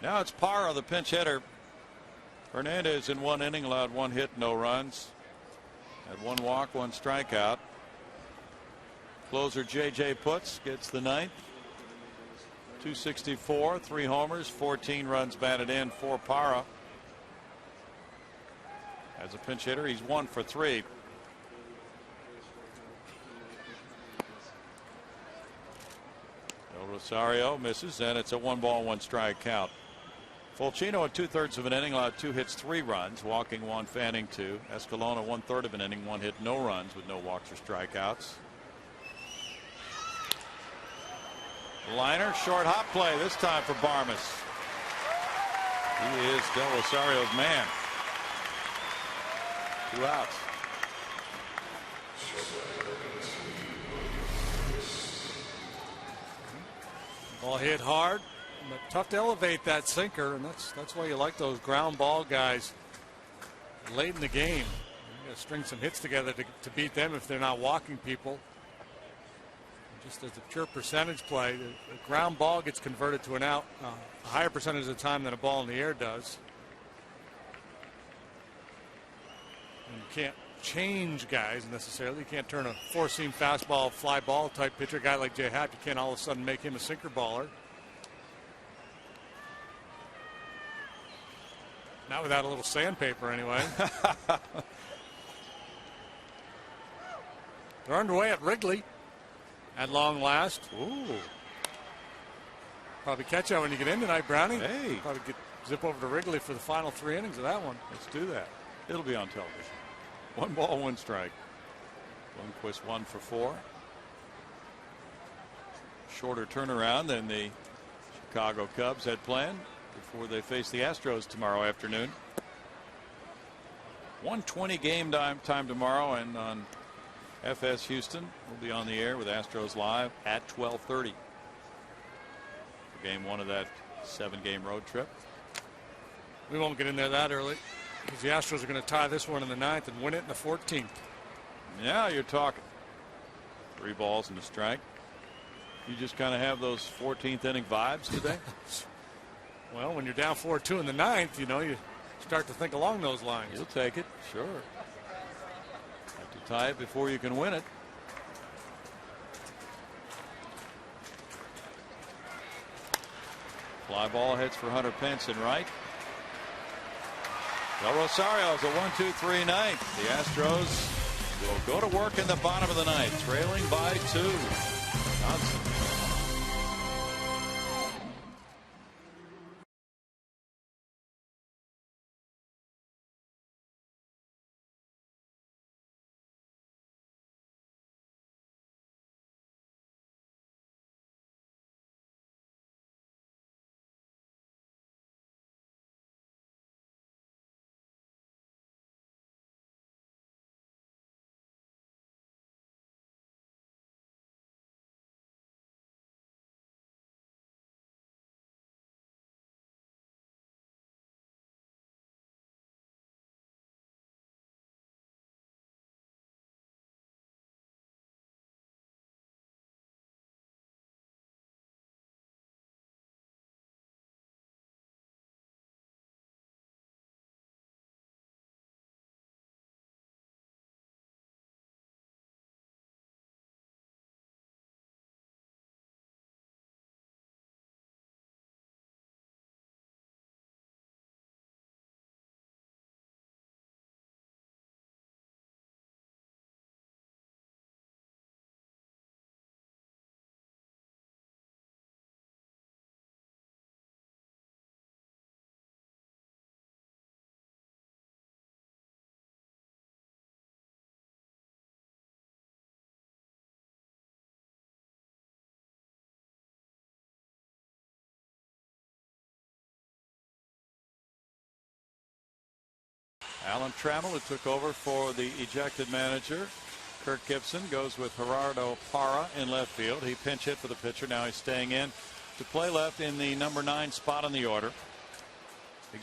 Now it's Parra, the pinch hitter. Hernandez in 1 inning allowed 1 hit, no runs. Had 1 walk, 1 strikeout. Closer J.J. Putz gets the 9th. 264, 3 homers, 14 runs batted in for Parra. As a pinch hitter, he's 1 for 3. Del Rosario misses, and it's a 1-ball, 1-strike count. Fulcino at 2/3 of an inning allowed 2 hits, 3 runs, walking 1, fanning 2. Escalona 1/3 of an inning, 1 hit, no runs with no walks or strikeouts. Liner, short hop play this time for Barmas. He is Del Rosario's man. 2 outs. Ball hit hard, but tough to elevate that sinker, and that's why you like those ground ball guys late in the game. You got to string some hits together to beat them if they're not walking people. Just as a pure percentage play, the ground ball gets converted to an out a higher percentage of the time than a ball in the air does. And you can't change guys necessarily. You can't turn a 4-seam fastball, fly ball type pitcher, a guy like Jay Happ. You can't all of a sudden make him a sinker baller. Not without a little sandpaper, anyway. They're underway at Wrigley at long last. Ooh. Probably catch that when you get in tonight, Brownie. Hey. Probably zip over to Wrigley for the final 3 innings of that one. Let's do that. It'll be on television. 1-ball, 1-strike. Lundqvist 1 for 4. Shorter turnaround than the Chicago Cubs had planned before they face the Astros tomorrow afternoon. 1:20 game time tomorrow, and on FS Houston we'll be on the air with Astros Live at 12:30 for game 1 of that 7-game road trip. We won't get in there that early because the Astros are going to tie this one in the 9th and win it in the 14th. Yeah, you're talking. 3 balls and a strike. You just kind of have those 14th inning vibes today. Well, when you're down 4-2 in the 9th, you know, you start to think along those lines. You'll take it, sure. Have to tie it before you can win it. Fly ball heads for Hunter Pence in right. Del Rosario's a 1-2-3 night. The Astros will go to work in the bottom of the ninth, trailing by 2. Johnson. Alan Trammell, who took over for the ejected manager. Kirk Gibson goes with Gerardo Parra in left field. He pinch hit for the pitcher. Now he's staying in to play left in the number 9 spot on the order.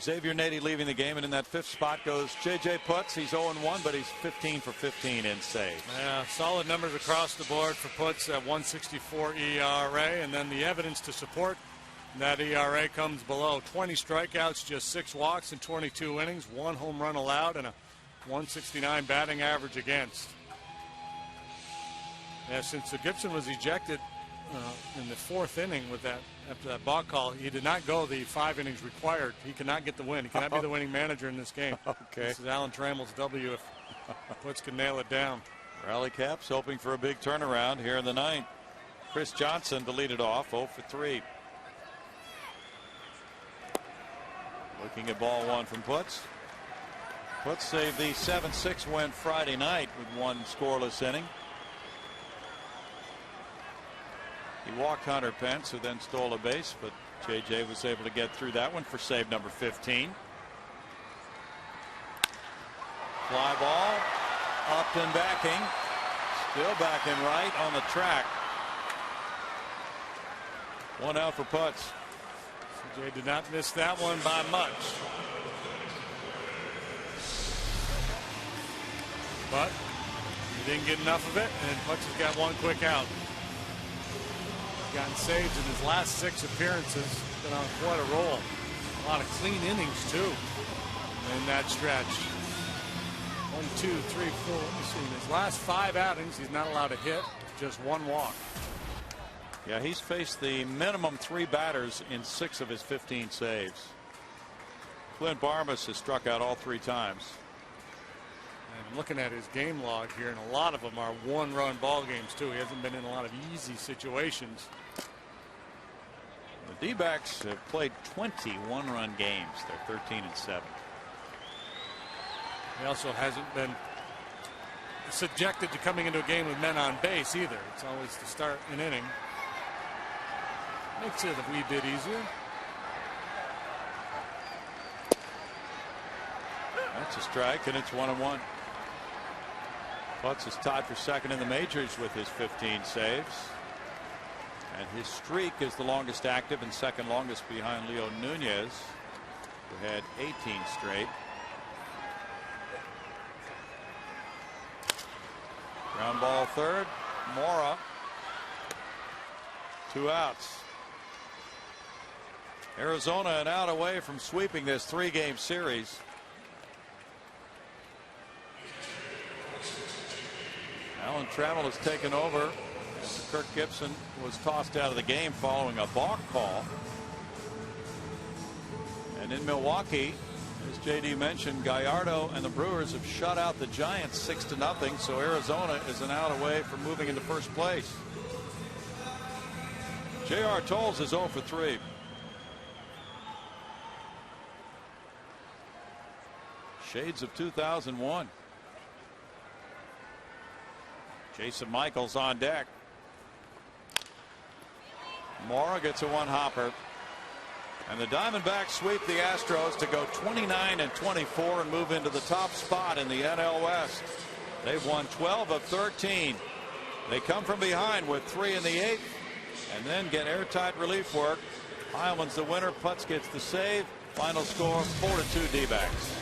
Xavier Nady leaving the game, and in that 5th spot goes J.J. Putz. He's 0-1, but he's 15 for 15 in saves. Yeah, solid numbers across the board for Putz at 1.64 ERA, and then the evidence to support that ERA comes below. 20 strikeouts, just 6 walks in 22 innings, 1 home run allowed, and a 169 batting average against. Yeah, since Gibson was ejected in the 4th inning with that after that balk call, he did not go the 5 innings required. He cannot get the win. He cannot be the winning manager in this game. Okay. This is Alan Trammell's W if Putz can nail it down. Rally Caps hoping for a big turnaround here in the 9th. Chris Johnson to lead it off, 0 for 3. Looking at ball 1 from Putz. Putz saved the 7-6 win Friday night with 1 scoreless inning. He walked Hunter Pence, who then stole a base, but J.J. was able to get through that one for save number 15. Fly ball, Upton backing, still backing right on the track. 1 out for Putz. Jay did not miss that one by much. But he didn't get enough of it, and Putz has got 1 quick out. He's gotten saves in his last 6 appearances. Been on quite a roll. A lot of clean innings, too, in that stretch. 1, 2, 3, 4. Let me see. In his last 5 outings, he's not allowed a hit, just 1 walk. Yeah, he's faced the minimum 3 batters in 6 of his 15 saves. Clint Barmas has struck out all 3 times. And looking at his game log here, and a lot of them are 1-run ball games too. He hasn't been in a lot of easy situations. The D-backs have played 20 1-run games. They're 13-7. He also hasn't been subjected to coming into a game with men on base either. It's always to start an inning. Makes it a wee bit easier. That's a strike, and it's 1-1. Putz is tied for 2nd in the majors with his 15 saves. And his streak is the longest active and 2nd longest behind Leo Nunez, who had 18 straight. Ground ball 3rd. Mora. 2 outs. Arizona an out away from sweeping this 3-game series. Alan Trammell has taken over after Kirk Gibson was tossed out of the game following a balk call. And in Milwaukee, As JD mentioned, Gallardo and the Brewers have shut out the Giants 6-0, so Arizona is an out away from moving into first place. J.R. Tolles is 0 for 3. Shades of 2001. Jason Michaels on deck. Mora gets a one-hopper. And the Diamondbacks sweep the Astros to go 29-24 and move into the top spot in the NL West. They've won 12 of 13. They come from behind with 3 in the 8th and then get airtight relief work. Heilman's the winner. Putz gets the save. Final score 4-2 D-backs.